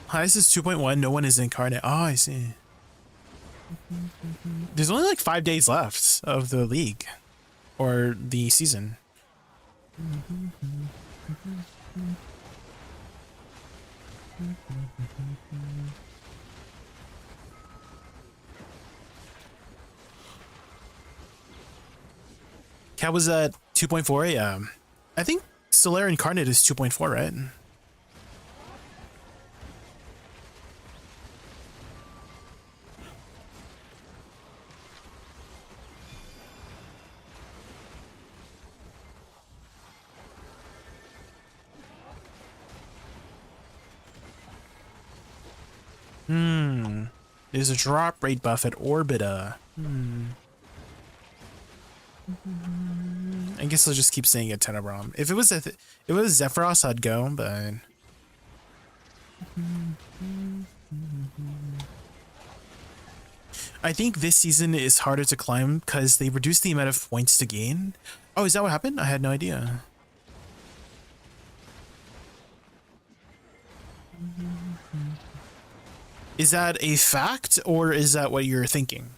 Highest is 2.1. No one is incarnate. Oh, I see. There's only like 5 days left of the league or the season. Cat was at 2.4. Yeah, I think Solar Incarnate is 2.4, right? There's a drop rate buff at Orbita. I guess I'll just keep saying it Tenebrom. If it was if it was Zephyros, I'd go, but I think this season is harder to climb because they reduced the amount of points to gain. Oh, is that what happened? I had no idea. Is that a fact or is that what you're thinking?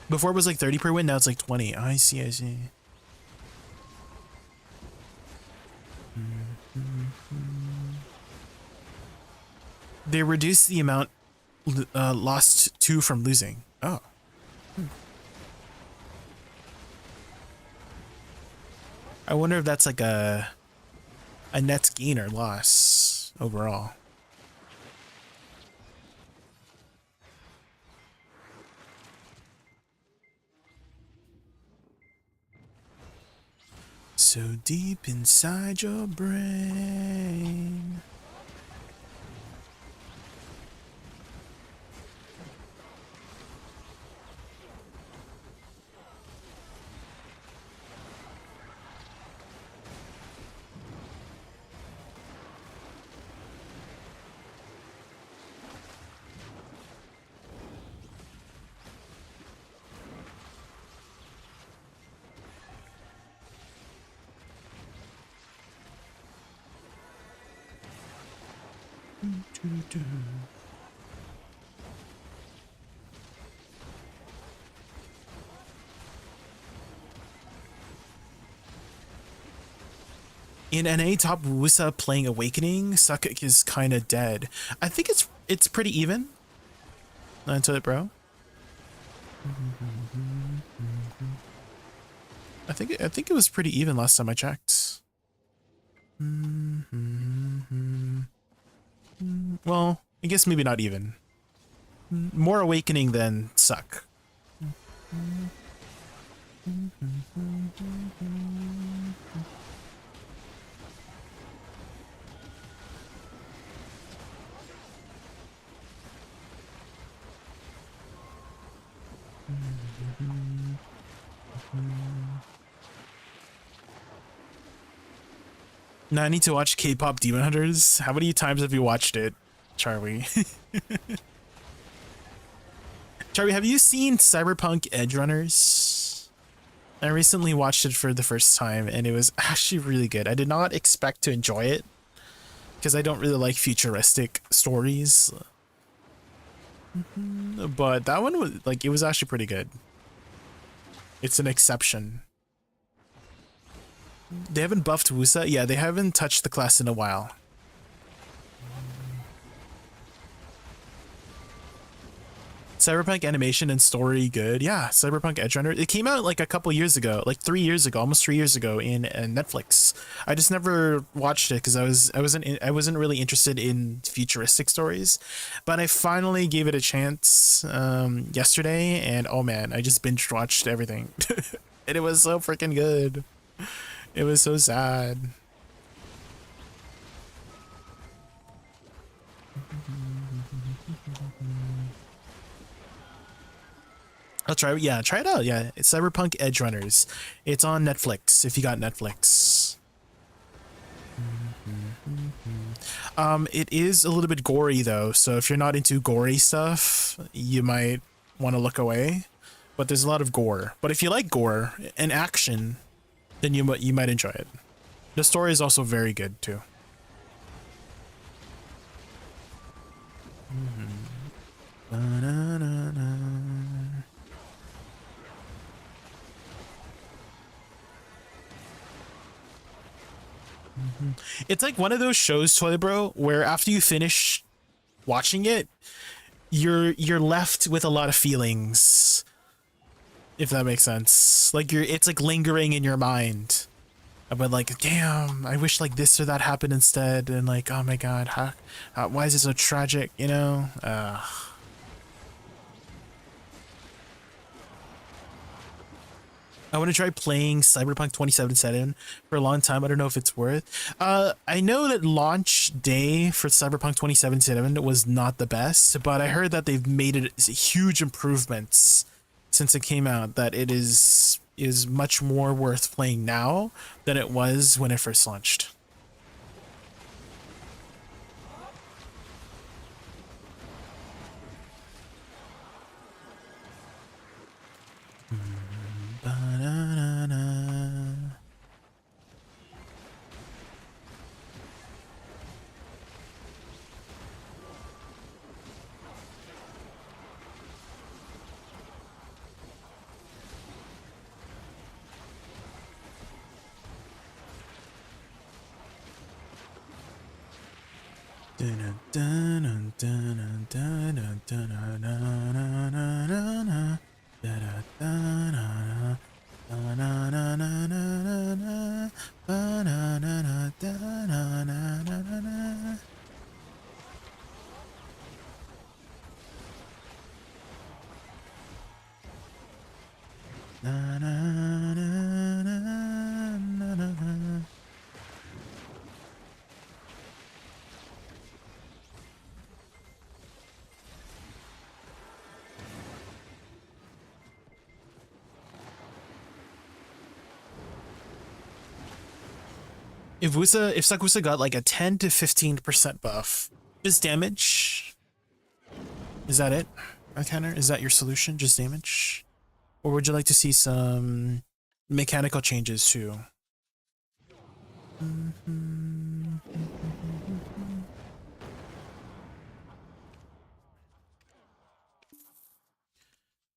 Before it was like 30 per win, now it's like 20. Oh, I see, I see. They reduced the amount lost to from losing. Oh. I wonder if that's like a net gain or loss overall. So deep inside your brain. In NA, top Woosa playing Awakening, Suckuk is kind of dead. I think it's pretty even. Into it, bro. I think it was pretty even last time I checked. Well, I guess maybe not even. More Awakening than Suck. Now I need to watch K-pop Demon Hunters. How many times have you watched it, Charlie? Charlie, have you seen Cyberpunk Edge Runners? I recently watched it for the first time and it was actually really good. I did not expect to enjoy it because I don't really like futuristic stories. But that one was like, it was actually pretty good. It's an exception. They haven't buffed Woosa? Yeah, they haven't touched the class in a while. Cyberpunk animation and story good. Yeah, Cyberpunk Edge Runner. It came out like a couple years ago, like 3 years ago, almost 3 years ago in Netflix. I just never watched it because I wasn't really interested in futuristic stories, but I finally gave it a chance yesterday, and oh man, I just binge watched everything, and it was so freaking good. It was so sad. I'll try. Yeah, try it out. Yeah, it's Cyberpunk Edge Runners. It's on Netflix if you got Netflix. It is a little bit gory though, so if you're not into gory stuff, you might want to look away. But there's a lot of gore. But if you like gore and action, then you might enjoy it. The story is also very good too. It's like one of those shows, Toy Bro, where after you finish watching it, you're left with a lot of feelings. If that makes sense. Like it's like lingering in your mind. But like, damn, I wish like this or that happened instead, and like, oh my god, why is it so tragic, you know? I want to try playing Cyberpunk 2077 for a long time. I don't know if it's worth. I know that launch day for Cyberpunk 2077 was not the best, but I heard that they've made it huge improvements since it came out. That it is much more worth playing now than it was when it first launched. If Sakusa got like a 10 to 15% buff, just damage. Is that it? Counter? Is that your solution? Just damage? Or would you like to see some mechanical changes too?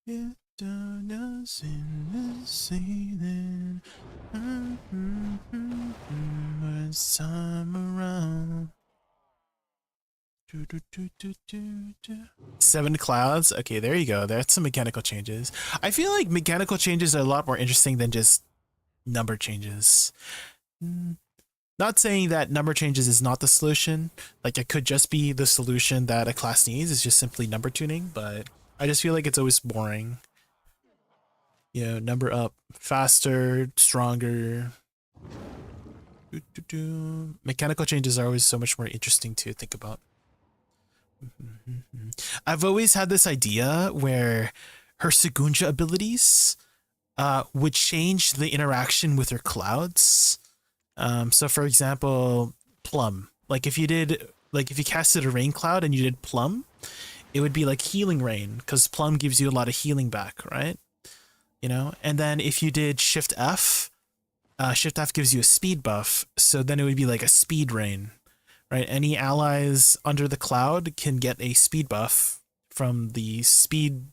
It doesn't say that was time around. 7 clouds. Okay, there you go. That's some mechanical changes. I feel like mechanical changes are a lot more interesting than just number changes. Not saying that number changes is not the solution. Like, it could just be the solution that a class needs. It's just simply number tuning, but I just feel like it's always boring. You know, number up faster, stronger. Mechanical changes are always so much more interesting to think about. I've always had this idea where her Segunja abilities would change the interaction with her clouds. So for example, Plum. Like if you casted a rain cloud and you did Plum, it would be like healing rain because Plum gives you a lot of healing back, right? You know, and then if you did Shift F gives you a speed buff, so then it would be like a speed rain, right? Any allies under the cloud can get a speed buff from the speed,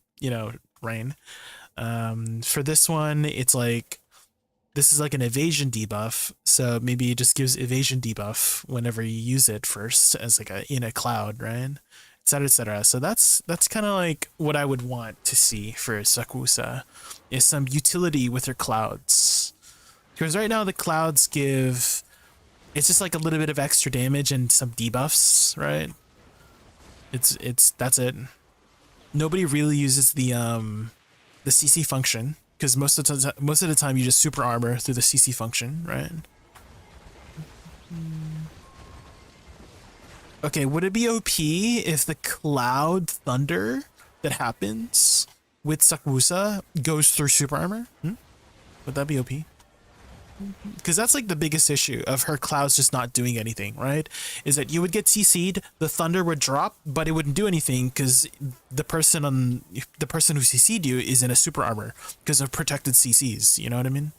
rain. For this one, it's like, this is like an evasion debuff, so maybe it just gives evasion debuff whenever you use it first as like in a cloud, right? Etc. etc. So that's kind of like what I would want to see for Sakusa, is some utility with her clouds. Because right now the clouds give, it's just like a little bit of extra damage and some debuffs, right? That's it. Nobody really uses the CC function because most of the time you just super armor through the CC function, right? Okay, would it be OP if the cloud thunder that happens with Sakusa goes through super armor? Would that be OP? Because that's like the biggest issue of her clouds just not doing anything, right? Is that you would get CC'd, the thunder would drop, but it wouldn't do anything because the person who CC'd you is in a super armor because of protected CCs. You know what I mean?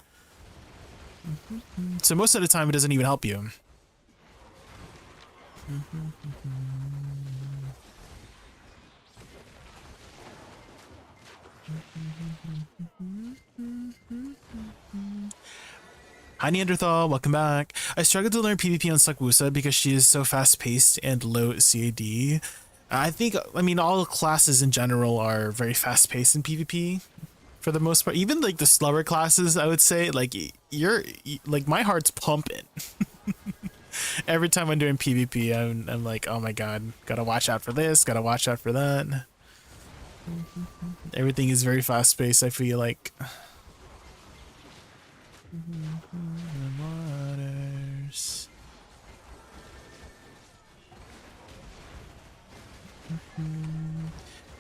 So most of the time it doesn't even help you. Hi Neanderthal, welcome back. I struggled to learn PvP on Sakusa because she is so fast-paced and low CAD. I mean, all classes in general are very fast-paced in PvP for the most part. Even like the slower classes, I would say, like my heart's pumping. Every time I'm doing PvP, I'm like, oh my god, gotta watch out for this, gotta watch out for that. Everything is very fast-paced, I feel like.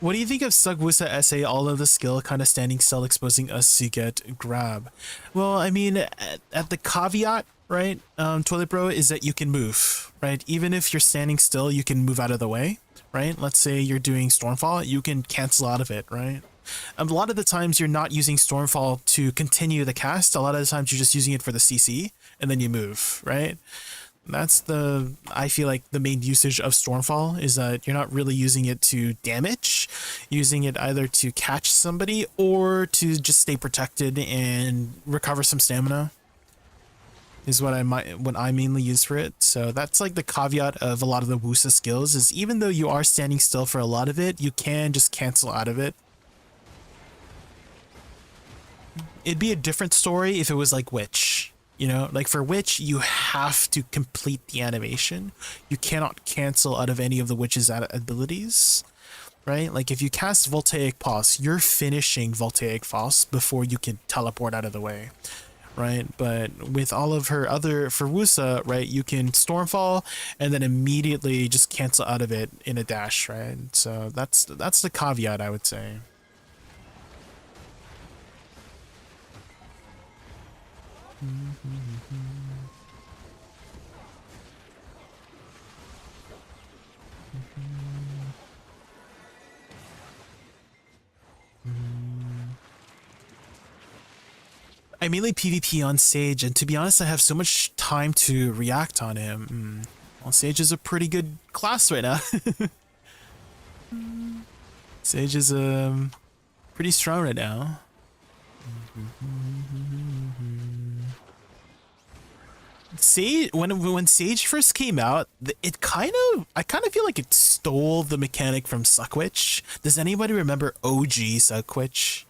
What do you think of Woosa SA, all of the skill kind of standing still, exposing us to get grab? Well, I mean, at the caveat, right, Toilet Bro, is that you can move, right? Even if you're standing still, you can move out of the way, right? Let's say you're doing Stormfall, you can cancel out of it, right? A lot of the times you're not using Stormfall to continue the cast. A lot of the times you're just using it for the CC, and then you move, right? That's I feel like the main usage of Stormfall is that you're not really using it to damage, using it either to catch somebody or to just stay protected and recover some stamina is what I mainly use for it. So that's like the caveat of a lot of the Woosa skills, is even though you are standing still for a lot of it, you can just cancel out of it. It'd be a different story if it was like Witch. You know, like for Witch, you have to complete the animation. You cannot cancel out of any of the Witch's abilities, right? Like if you cast Voltaic Pulse, you're finishing Voltaic Pulse before you can teleport out of the way, right? But with all of her for Woosa, right, you can Stormfall and then immediately just cancel out of it in a dash, right? So that's the caveat, I would say. I mainly PvP on Sage, and to be honest, I have so much time to react on him. Well, Sage is a pretty good class right now. Sage is pretty strong right now. Sage, when Sage first came out, I kind of feel like it stole the mechanic from Suckwitch. Does anybody remember OG Suckwitch?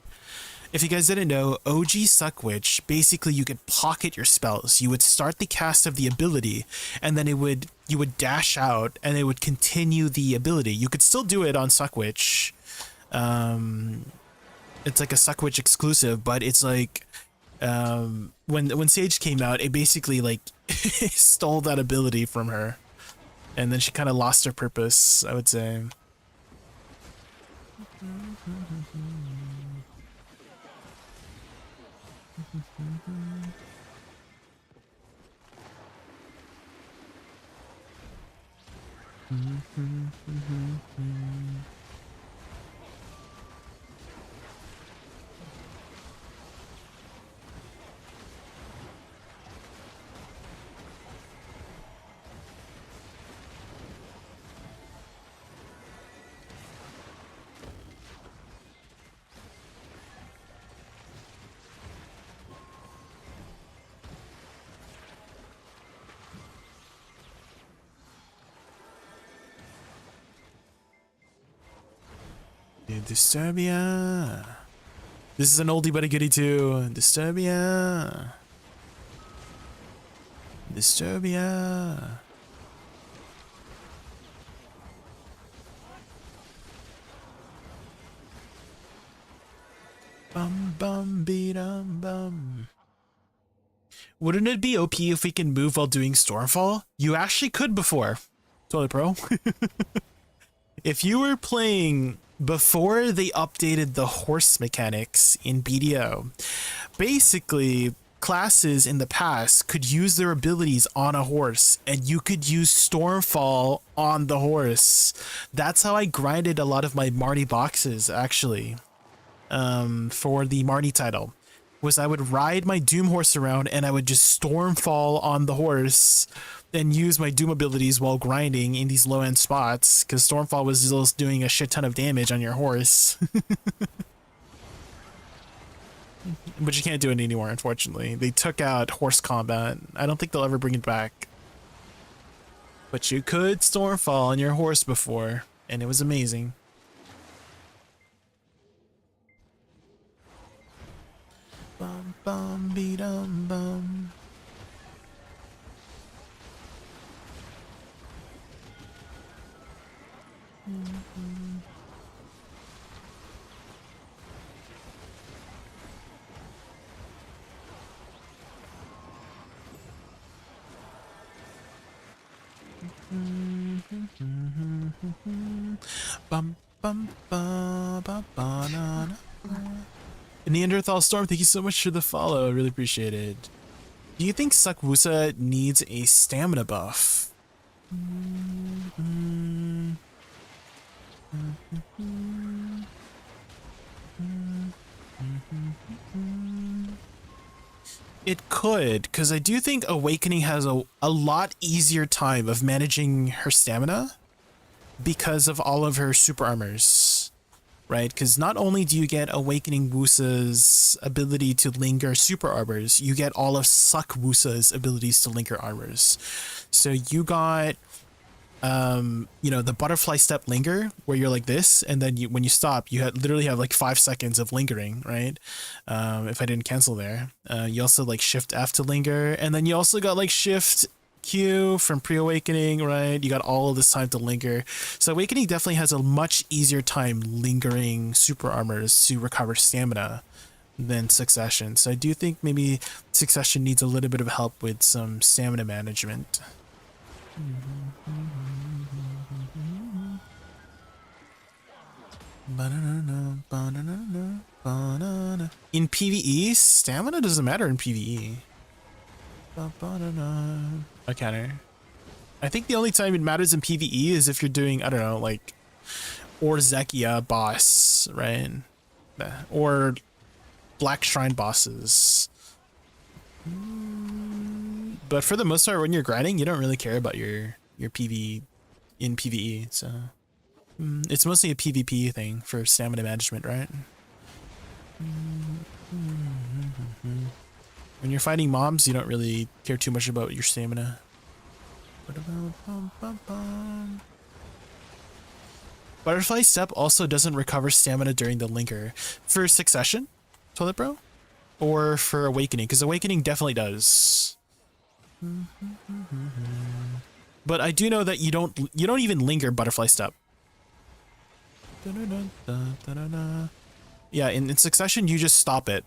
If you guys didn't know, OG Suckwitch, basically you could pocket your spells. You would start the cast of the ability, and then you would dash out, and it would continue the ability. You could still do it on Suckwitch. It's like a Suckwitch exclusive, but it's like when Sage came out, it basically like stole that ability from her, and then she kind of lost her purpose, I would say. Disturbia. This is an oldie but a goodie too. Disturbia. Disturbia. Bum bum beat bum. Wouldn't it be OP if we can move while doing Stormfall? You actually could before. Toilet Pro. If you were playing before they updated the horse mechanics in BDO, basically classes in the past could use their abilities on a horse, and you could use Stormfall on the horse. That's how I grinded a lot of my Marnie boxes, actually, for the Marnie title. Was I would ride my Doom horse around, and I would just Stormfall on the horse and use my Doom abilities while grinding in these low-end spots, because Stormfall was just doing a shit ton of damage on your horse. But you can't do it anymore, unfortunately. They took out horse combat. I don't think they'll ever bring it back. But you could Stormfall on your horse before, and it was amazing. Bum bum be dum bum. Bum bum bum. Neanderthal Storm, thank you so much for the follow. I really appreciate it. Do you think Suck Woosa needs a stamina buff? It could, because I do think Awakening has a lot easier time of managing her stamina because of all of her super armors, right? Because not only do you get Awakening Woosa's ability to linger super armors, you get all of Suck Woosa's abilities to linger armors. So you got, you know, the butterfly step linger where you're like this, and then when you stop, you literally have like 5 seconds of lingering, right? If I didn't cancel there. You also like shift F to linger, and then you also got like shift Q from pre-awakening, right? You got all of this time to linger. So Awakening definitely has a much easier time lingering super armors to recover stamina than Succession. So I do think maybe Succession needs a little bit of help with some stamina management. In PvE, stamina doesn't matter in PvE. A counter. I think the only time it matters in PvE is if you're doing, I don't know, like Zekia boss, right? Or Black Shrine bosses. But for the most part, when you're grinding, you don't really care about your PV in PvE. So it's mostly a PvP thing for stamina management, right? When you're fighting mobs, you don't really care too much about your stamina. Butterfly Step also doesn't recover stamina during the linger. For Succession, Toilet Bro? Or for Awakening? Because Awakening definitely does. But I do know that you don't even linger Butterfly Step. Yeah, in Succession, you just stop it.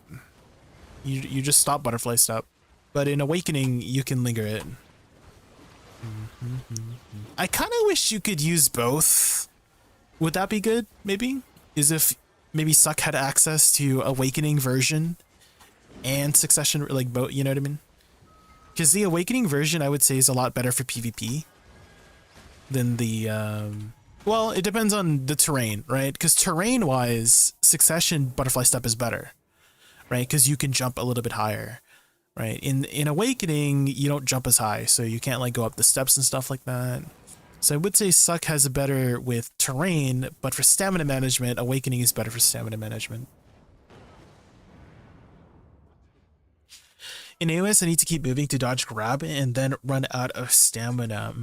You just stop Butterfly Step. But in Awakening, you can linger it. I kind of wish you could use both. Would that be good, maybe? Is if maybe Suck had access to Awakening version and Succession, like both, you know what I mean? Because the Awakening version, I would say, is a lot better for PvP than the, well, it depends on the terrain, right? Because terrain-wise, Succession Butterfly Step is better, right? Because you can jump a little bit higher, right? In Awakening, you don't jump as high, so you can't, like, go up the steps and stuff like that. So I would say Suck has a better with terrain, but for stamina management, Awakening is better for stamina management. In AOS, I need to keep moving to dodge grab and then run out of stamina.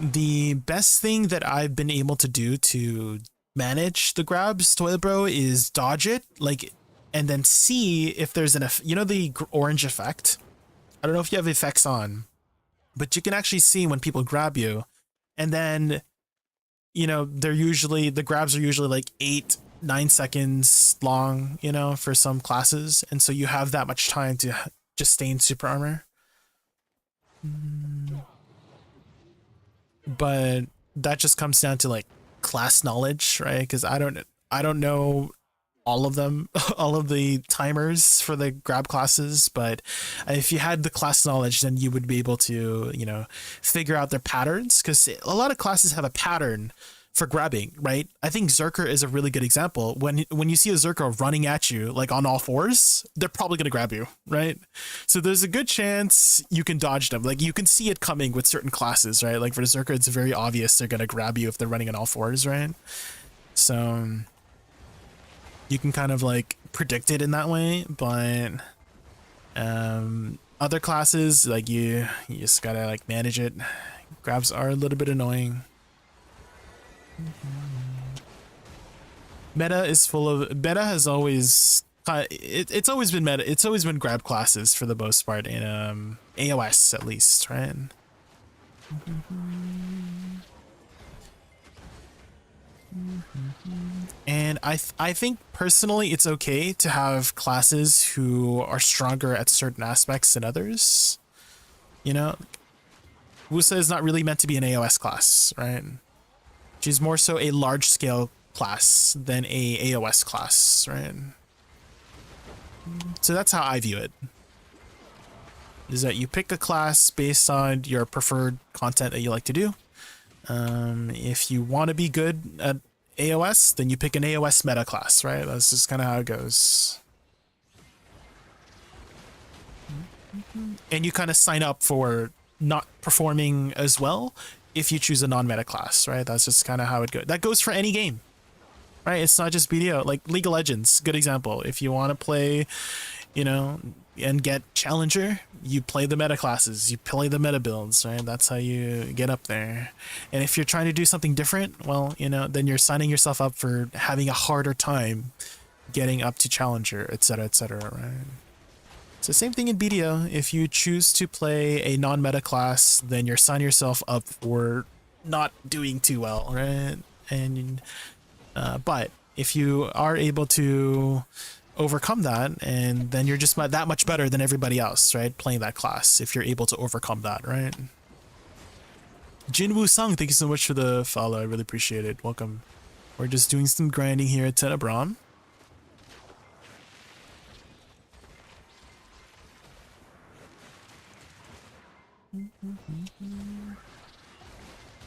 The best thing that I've been able to do to manage the grabs, Toilet Bro, is dodge it, like, and then see if there's an, you know, the orange effect? I don't know if you have effects on, but you can actually see when people grab you, and then, you know, the grabs are usually like 8-9 seconds long, you know, for some classes, and so you have that much time to just stay in super armor. But that just comes down to like class knowledge, right? Because I don't know all of them, all of the timers for the grab classes, but if you had the class knowledge, then you would be able to, you know, figure out their patterns, because a lot of classes have a pattern for grabbing, right? I think Zerker is a really good example. When you see a Zerker running at you, like on all fours, they're probably going to grab you, right? So there's a good chance you can dodge them. Like, you can see it coming with certain classes, right? Like for the Zerker, it's very obvious they're going to grab you if they're running on all fours, right? So you can kind of like predict it in that way, but other classes, like you just gotta like manage it. Grabs are a little bit annoying. Meta has always it's always been meta. It's always been grab classes for the most part in AOS, at least, right? And I think personally it's okay to have classes who are stronger at certain aspects than others. You know, Woosa is not really meant to be an AOS class, right? She's more so a large scale class than a AOS class, right? So that's how I view it. Is that you pick a class based on your preferred content that you like to do. If you want to be good at AOS, then you pick an AOS meta class, right? That's just kind of how it goes. And you kind of sign up for not performing as well if you choose a non-meta class, right? That's just kind of how it goes. That goes for any game, right? It's not just BDO. Like League of Legends, good example. If you want to play, you know, and get Challenger, you play the meta classes, you play the meta builds, right? That's how you get up there. And if you're trying to do something different, well, you know, then you're signing yourself up for having a harder time getting up to Challenger, etc., right? It's the same thing in BDO. If you choose to play a non-meta class, then you're signing yourself up for not doing too well, right? And but if you are able to overcome that, and then you're just that much better than everybody else, right? Playing that class, if you're able to overcome that, right? Jinwoo Sung, thank you so much for the follow. I really appreciate it. Welcome. We're just doing some grinding here at Tenebron.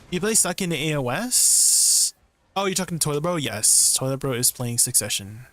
You play stuck into AOS? Oh, you're talking to Toilet Bro? Yes, Toilet Bro is playing Succession.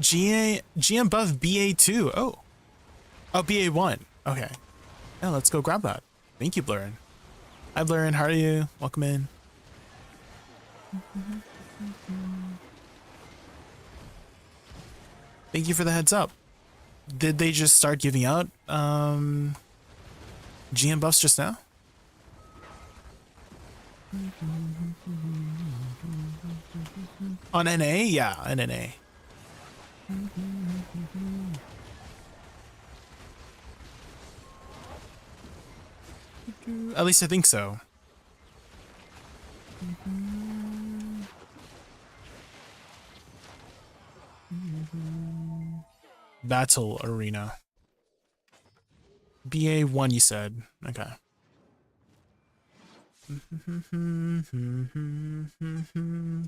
GM buff BA2. Oh, BA1. Okay. Yeah, let's go grab that. Thank you, Blurrin. Hi, Blurrin. How are you? Welcome in. Thank you for the heads up. Did they just start giving out GM buffs just now? On NA? Yeah, on NA. At least I think so. Battle Arena. BA1 you said. Okay.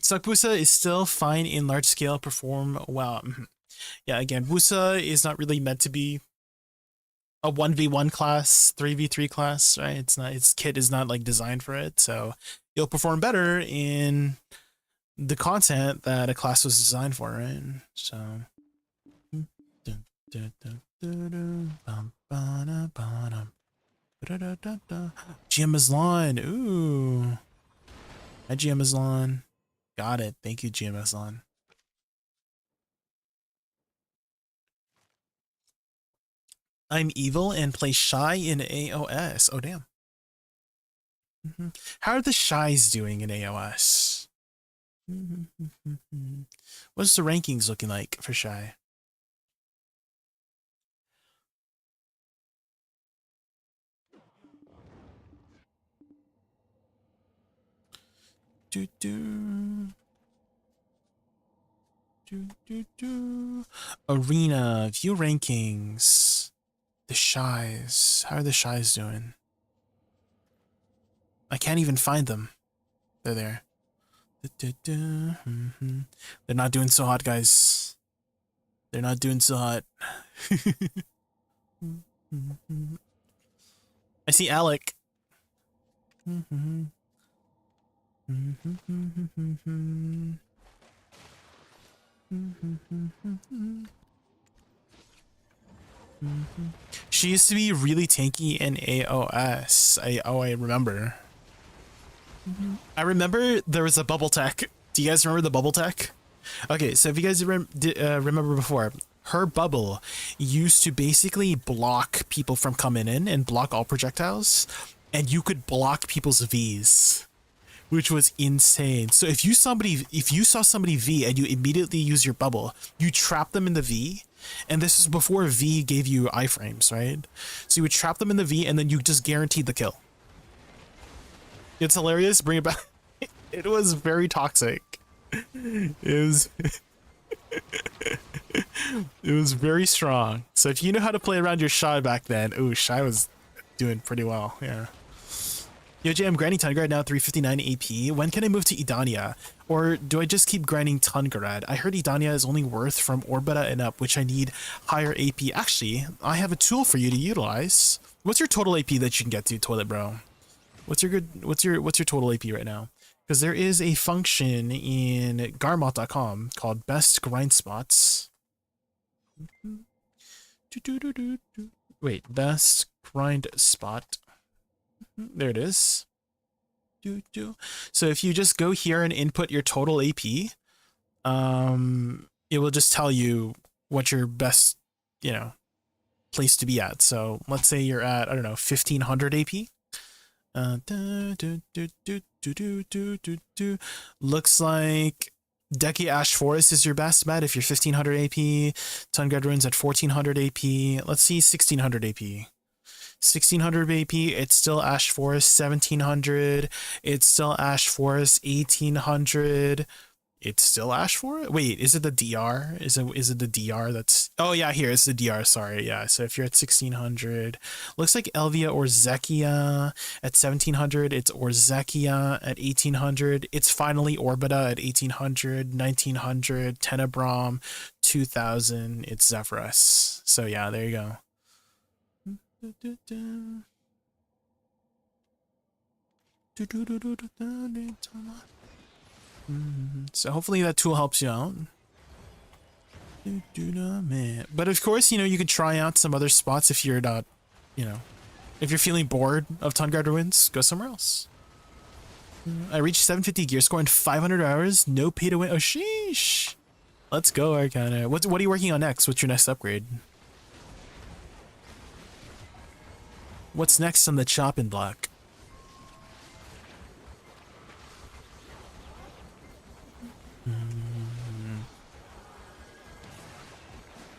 Suck Woosa is still fine in large scale, perform well. Yeah, again, Woosa is not really meant to be a 1v1 class, 3v3 class, right? It's not, its kit is not like designed for it, so you'll perform better in the content that a class was designed for, right? So GM Aslan. Ooh. Hi, GM Aslan. Got it. Thank you, GM Aslan. I'm evil and play shy in AOS. Oh, damn. How are the shies doing in AOS? What's the rankings looking like for shy? Arena view rankings. The shies. How are the shies doing? I can't even find them. They're there. They're not doing so hot, guys. They're not doing so hot. I see Alec. She used to be really tanky in AOS. I remember. I remember there was a bubble tech. Do you guys remember the bubble tech? Okay, so if you guys remember before, her bubble used to basically block people from coming in and block all projectiles, and you could block people's Vs, which was insane. So if you saw somebody V and you immediately use your bubble, you trap them in the V, and this is before V gave you iframes, right? So you would trap them in the V and then you just guaranteed the kill. It's hilarious. Bring it back. It was very toxic. It was it was very strong. So if you know how to play around your Shy back then, ooh, Shy was doing pretty well. Yeah. Yo, Jay, I'm grinding Tungarad now, 359 AP. When can I move to Idania? Or do I just keep grinding Tungarad? I heard Idania is only worth from Orbita and up, which I need higher AP. Actually, I have a tool for you to utilize. What's your total AP that you can get to, Toilet Bro? What's your total AP right now? Because there is a function in Garmot.com called Best Grind Spots. Wait, Best Grind Spot. There it is. So if you just go here and input your total AP, it will just tell you what your best, place to be at. So let's say you're at, I don't know, 1500 AP. Looks like Deki Ash Forest is your best bet if you're 1500 AP. Tungarad Ruins at 1400 AP. Let's see 1600 AP. 1600 AP, it's still Ash Forest. 1700, it's still Ash Forest. 1800, it's still Ash Forest. Wait, is it the DR? Is it the DR that's... Oh yeah, here, it's the DR, sorry. Yeah, so if you're at 1600, looks like Elvia or Zekia at 1700, it's Orzekia at 1800, it's finally Orbita at 1800, 1900, Tenebrom, 2000, it's Zephyrus. So yeah, there you go. So hopefully that tool helps you out. But of course, you can try out some other spots if you're not, if you're feeling bored of Tungarad Ruins, go somewhere else. I reached 750 gear score in 500 hours, no pay to win. Oh, sheesh. Let's go, Arcana. What are you working on next? What's your next upgrade? What's next on the chopping block?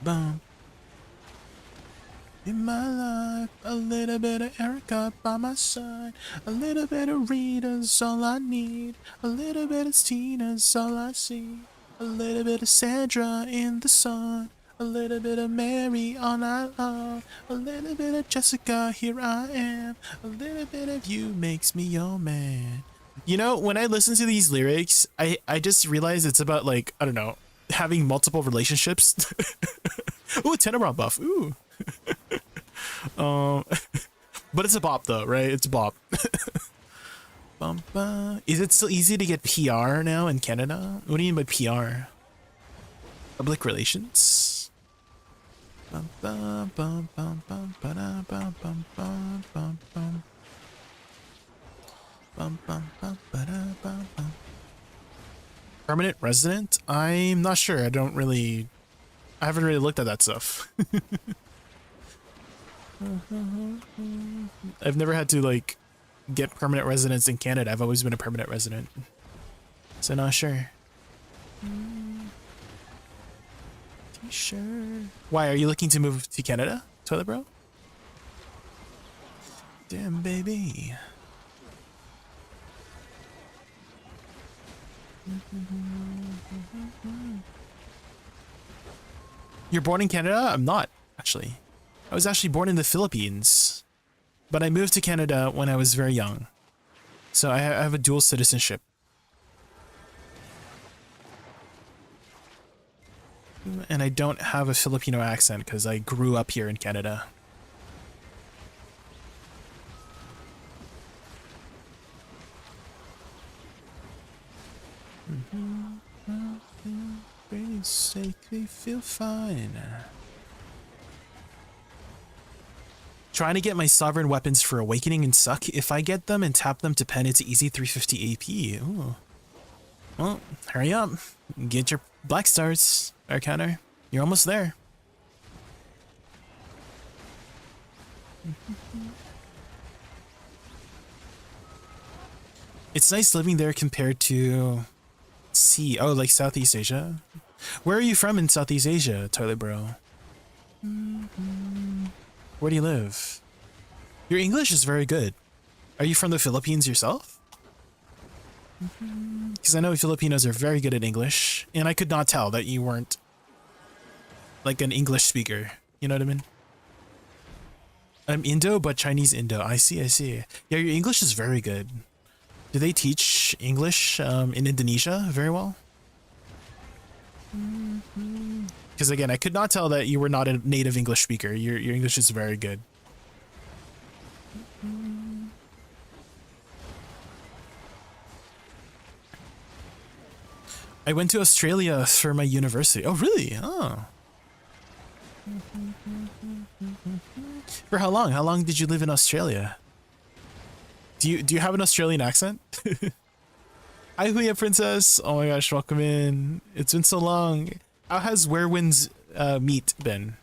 Boom. In my life, a little bit of Erica by my side, a little bit of Rita's all I need, a little bit of Tina's all I see, a little bit of Sandra in the sun, a little bit of Mary all night long, a little bit of Jessica, here I am, a little bit of you makes me your man. When I listen to these lyrics, I just realize it's about, like, I don't know, having multiple relationships. Ooh, Tenebron buff. Ooh. But it's a bop though, right? It's a bop. Is it still easy to get PR now in Canada? What do you mean by PR? Public relations? Permanent resident? I'm not sure. I haven't really looked at that stuff. I've never had to, like, get permanent residence in Canada. I've always been a permanent resident. So not sure. Sure. Why, are you looking to move to Canada, Toilet Bro? Damn, baby. You're born in Canada? I'm not, actually. I was actually born in the Philippines, but I moved to Canada when I was very young. So I have a dual citizenship. And I don't have a Filipino accent because I grew up here in Canada. They feel fine. Trying to get my sovereign weapons for awakening and suck. If I get them and tap them to pen, it's easy 350 AP. Ooh. Well, hurry up. Get your black stars, Arcana. You're almost there. It's nice living there compared to sea. Oh, like Southeast Asia? Where are you from in Southeast Asia, Toilet Bro? Where do you live? Your English is very good. Are you from the Philippines yourself? Because I know Filipinos are very good at English, and I could not tell that you weren't like an English speaker. You know what I mean? I'm Indo, but Chinese Indo. I see, I see. Yeah, your English is very good. Do they teach English in Indonesia very well? Because again, I could not tell that you were not a native English speaker. Your English is very good. I went to Australia for my university. Oh, really? Oh. For how long? How long did you live in Australia? Do you have an Australian accent? Hi, Huya Princess. Oh my gosh, welcome in. It's been so long. How has Werewind's meet been?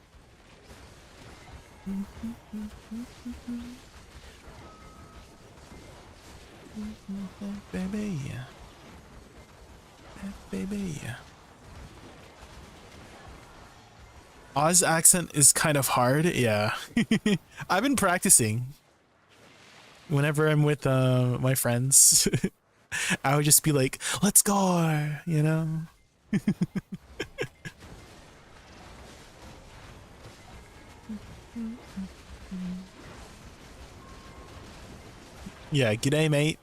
Baby. Baby. Oz accent is kind of hard. Yeah. I've been practicing. Whenever I'm with my friends, I would just be like, let's go, you know? Yeah, g'day, mate.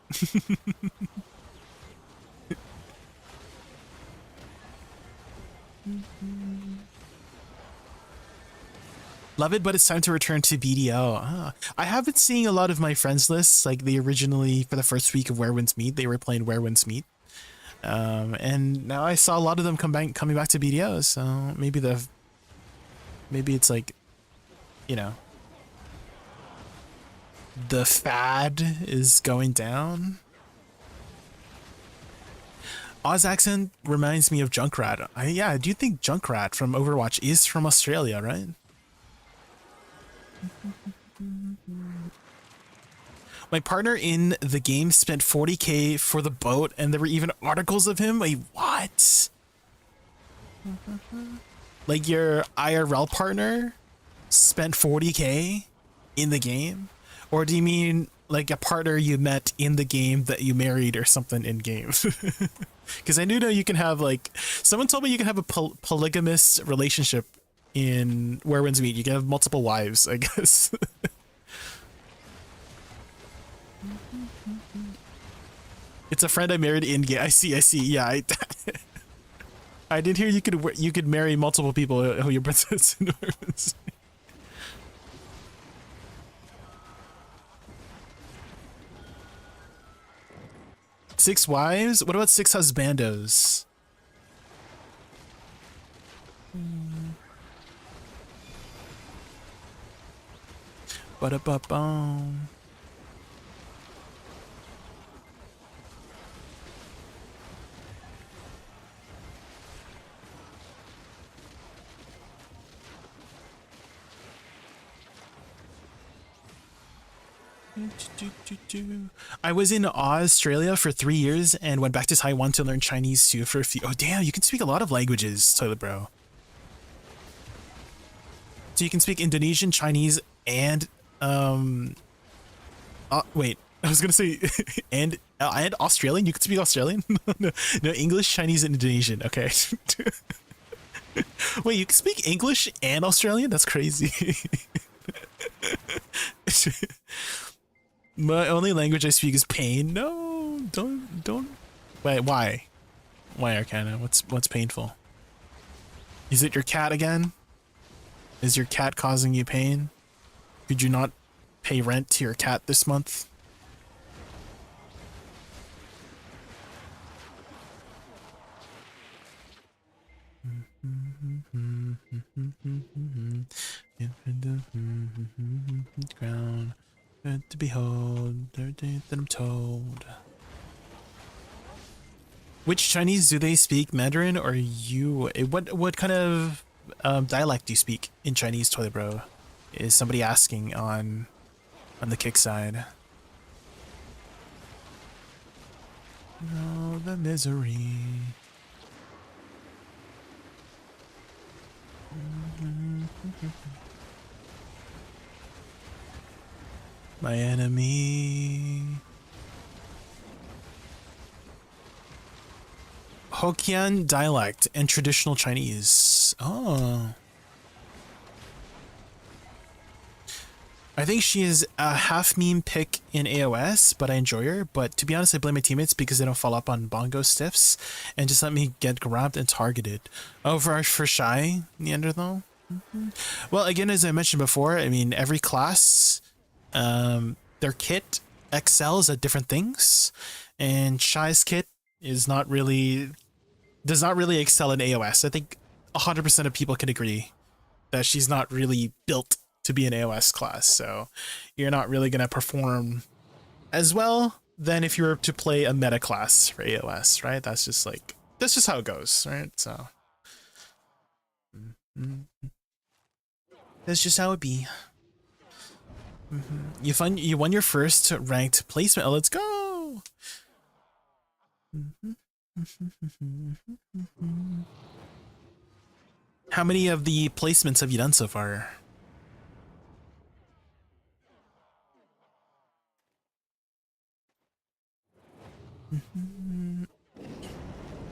Love it, but it's time to return to BDO. Ah, I have been seeing a lot of my friends lists. Like they originally, for the first week of Where Winds Meet, they were playing Where Winds Meet. And now I saw a lot of them coming back to BDO. So maybe it's like, you know, the fad is going down. Oz accent reminds me of Junkrat. Yeah, I do think Junkrat from Overwatch is from Australia, right? My partner in the game spent 40k for the boat, and there were even articles of him. Wait, what? Like your IRL partner spent 40k in the game? Or do you mean like a partner you met in the game that you married or something in game? Because I do know you can have like, someone told me you can have a polygamous relationship in Where Winds Meet. You can have multiple wives, I guess. It's a friend I married in game. I see. Yeah, I did hear you could marry multiple people who your princess in Where Winds Meet. 6 wives? What about 6 husbandos? Ba-da-ba-bum. I was in Australia for 3 years and went back to Taiwan to learn Chinese too for a few. Oh damn, you can speak a lot of languages, Toilet Bro. So you can speak Indonesian, Chinese, and wait, I was gonna say and Australian. You can speak Australian. No, English, Chinese, and Indonesian. Okay. Wait, you can speak English and Australian? That's crazy. My only language I speak is pain. No, don't. Wait, why? Why, Arcana? What's painful? Is it your cat again? Is your cat causing you pain? Could you not pay rent to your cat this month? ground. Good to behold, everything that I'm told. Which Chinese do they speak? Mandarin or you? What kind of dialect do you speak in Chinese, Toilet Bro? Is somebody asking on the kick side? Oh, the misery. My enemy. Hokkien dialect and traditional Chinese. Oh. I think she is a half meme pick in AOS, but I enjoy her. But to be honest, I blame my teammates because they don't follow up on bongo stiffs and just let me get grabbed and targeted. Oh, for shy Neanderthal? Well, again, as I mentioned before, I mean, every class, their kit excels at different things, and Shy's kit does not really excel in AOS. I think 100% of people can agree that she's not really built to be an AOS class, so you're not really going to perform as well than if you were to play a meta class for AOS, right? That's just how it goes, right? So that's just how it be. You won your first ranked placement. Oh, let's go. How many of the placements have you done so far?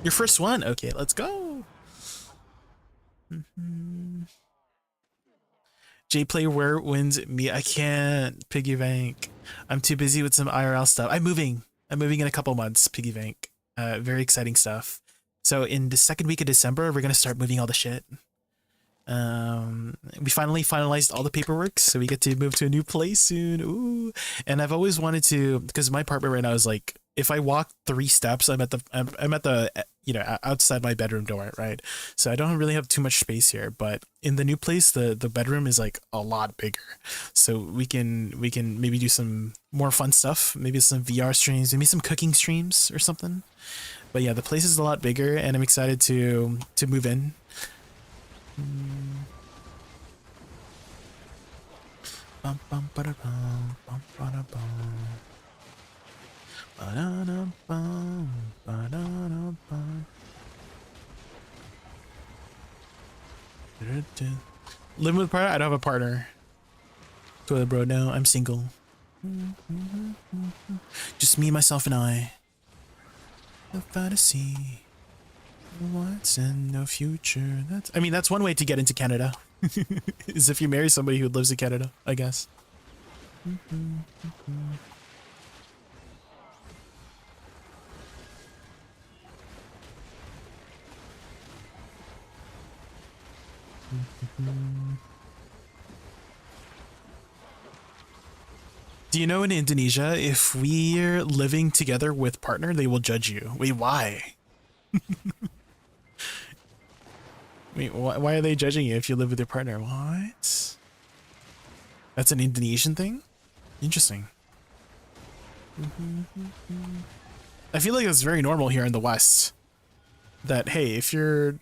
Your first one? Okay, let's go. J play where wins me. I can't piggy bank. I'm too busy with some IRL stuff. I'm moving in a couple months, piggy bank. Very exciting stuff. So in the second week of December, we're gonna start moving all the shit. We finally finalized all the paperwork, so we get to move to a new place soon. Ooh. And I've always wanted to, because my apartment right now is like, if I walk 3 steps, I'm at the outside my bedroom door, right? So I don't really have too much space here, but in the new place, the bedroom is like a lot bigger. So we can maybe do some more fun stuff, maybe some VR streams, maybe some cooking streams or something. But yeah, the place is a lot bigger, and I'm excited to move in. Bum, bum, ba-da-bum, bum, ba-da-bum. Ba-da-da-bum, ba-da-da-bum. Living with a partner? I don't have a partner. Toilet Bro, no, I'm single. Just me, myself, and I. The fantasy. What's in the future? That's one way to get into Canada. Is if you marry somebody who lives in Canada, I guess. Do you know in Indonesia, if we're living together with partner, they will judge you? Wait, why? Wait, why are they judging you if you live with your partner? What? That's an Indonesian thing? Interesting. I feel like that's very normal here in the West. That, hey, if you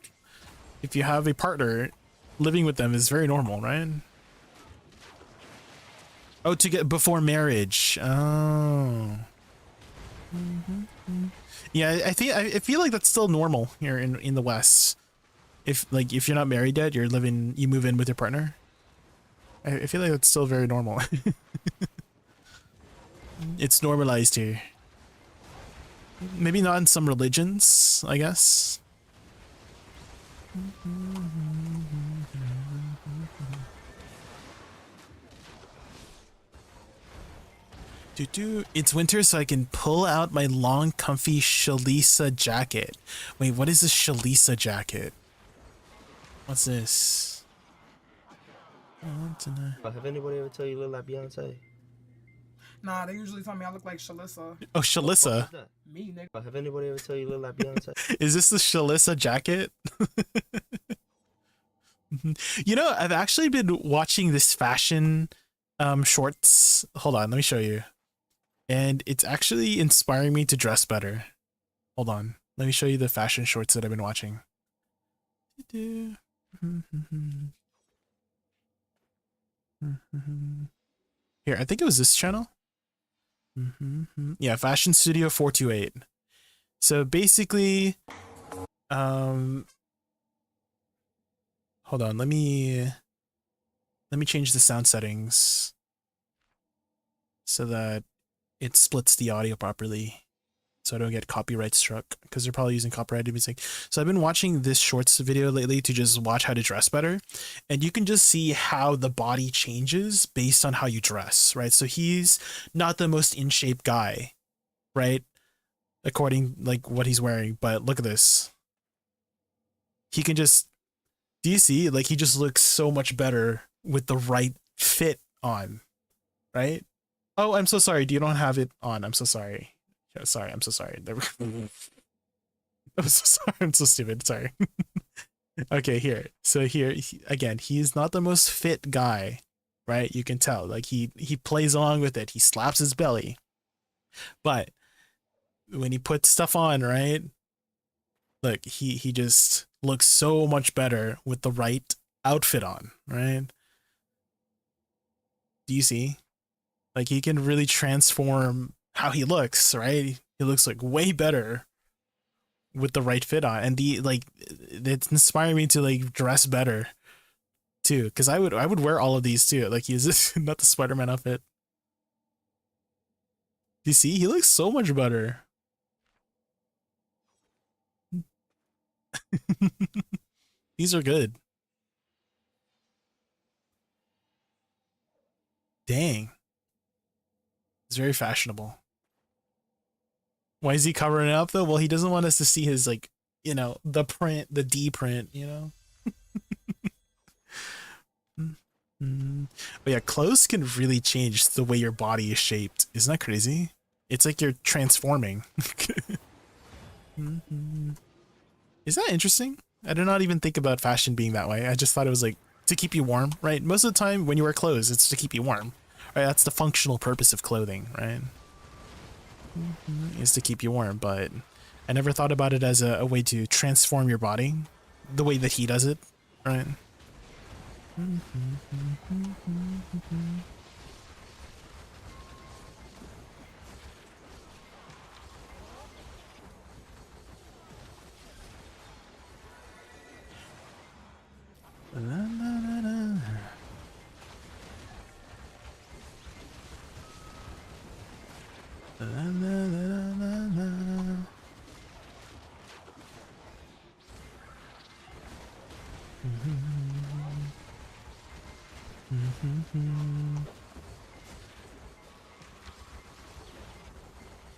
have a partner, living with them is very normal, right? Oh, to get before marriage. Oh. Yeah, I feel like that's still normal here in the West. If you're not married yet, you move in with your partner. I feel like that's still very normal. It's normalized here. Maybe not in some religions, I guess. It's winter, so I can pull out my long, comfy Shalisa jacket. Wait, what is this Shalisa jacket? What's this? Have anybody ever tell you you look like Beyonce? Nah, they usually tell me I look like Shalissa. Oh, Shalissa. Me, nigga. Have anybody ever tell you you look like Beyonce? Is this the Shalissa jacket? You know, I've actually been watching this fashion shorts. Hold on, let me show you. And it's actually inspiring me to dress better. Hold on, let me show you the fashion shorts that I've been watching. Here, I think it was this channel. Yeah, Fashion Studio 428. So basically, hold on, let me change the sound settings so that it splits the audio properly, so I don't get copyright struck, because they're probably using copyrighted music. So I've been watching this shorts video lately to just watch how to dress better, and you can just see how the body changes based on how you dress, right? So he's not the most in shape guy, right? According like what he's wearing, but look at this. He can just, do you see? Like he just looks so much better with the right fit on, right? Oh, I'm so sorry. You don't have it on. I'm so sorry. Yeah, sorry. I'm so sorry. I'm so sorry. I'm so stupid. Sorry. Okay, here. So here again, he's not the most fit guy, right? You can tell. Like he plays along with it. He slaps his belly, but when he puts stuff on, right? Look, he just looks so much better with the right outfit on, right? Do you see? Like he can really transform how he looks, right? He looks like way better with the right fit on, and the like it's inspiring me to like dress better too, because I would wear all of these too. Like he's this not the Spider-Man outfit. Do you see? He looks so much better. These are good. Dang. It's very fashionable. Why is he covering it up though? Well, he doesn't want us to see his, like, you know, the print, the D print, you know? But yeah, clothes can really change the way your body is shaped. Isn't that crazy? It's like you're transforming. Is that interesting? I did not even think about fashion being that way. I just thought it was like to keep you warm, right? Most of the time when you wear clothes, it's to keep you warm. Right? That's the functional purpose of clothing, right? Is to keep you warm, but I never thought about it as a way to transform your body the way that he does it, right?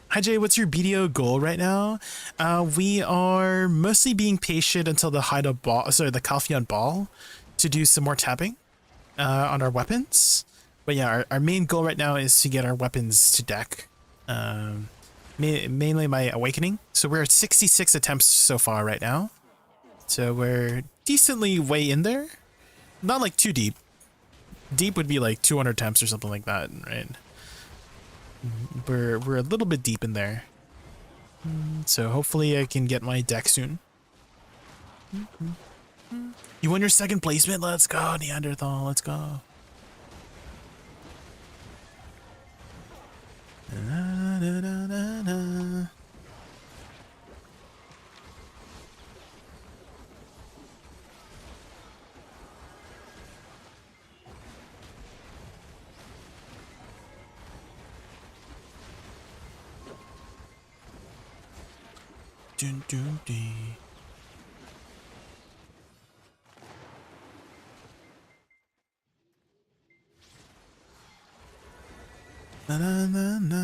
Hi Jay, what's your BDO goal right now? We are mostly being patient until the Haida ball, sorry, the Calpheon ball, to do some more tapping on our weapons. But yeah, our main goal right now is to get our weapons to deck. Mainly my awakening. So we're at 66 attempts so far right now. So we're decently way in there. Not like too deep. Deep would be like 200 attempts or something like that, right? We're a little bit deep in there. So hopefully I can get my deck soon. You won your second placement? Let's go, Neanderthal. Let's go. Dun, dun, dun. Na, na, na, na.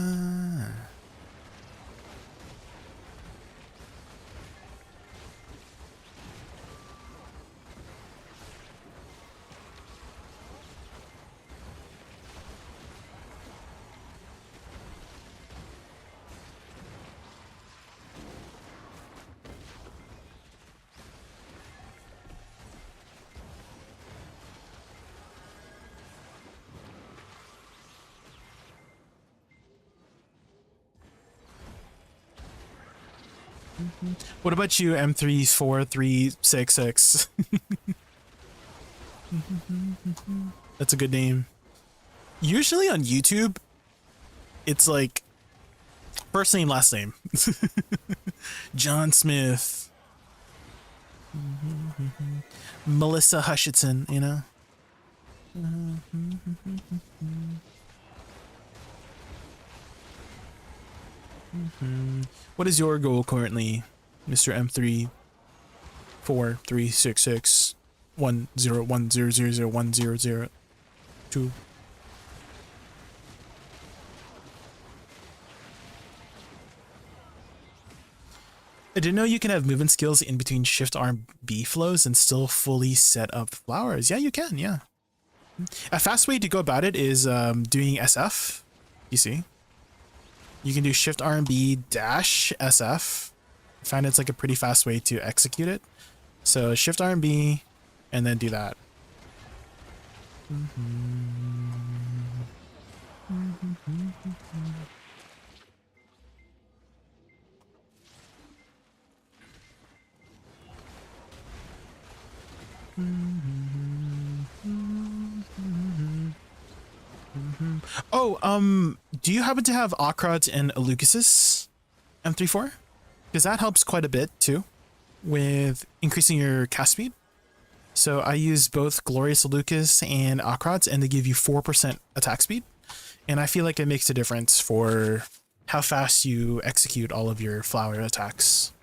What about you, M34366? That's a good name. Usually on YouTube, it's like first name, last name. John Smith. Melissa Hutchinson, you know? What is your goal currently, Mr. M343661010001002? I didn't know you can have movement skills in between Shift Arm B flows and still fully set up flowers. Yeah, you can, yeah. A fast way to go about it is doing SF, you see. You can do Shift RB dash SF. I find it's like a pretty fast way to execute it. So Shift RB and then do that. Oh, do you happen to have Ocrods and Alucuses, M34? Because that helps quite a bit too with increasing your cast speed. So I use both Glorious Alucus and Ocrods, and they give you 4% attack speed. And I feel like it makes a difference for how fast you execute all of your flower attacks.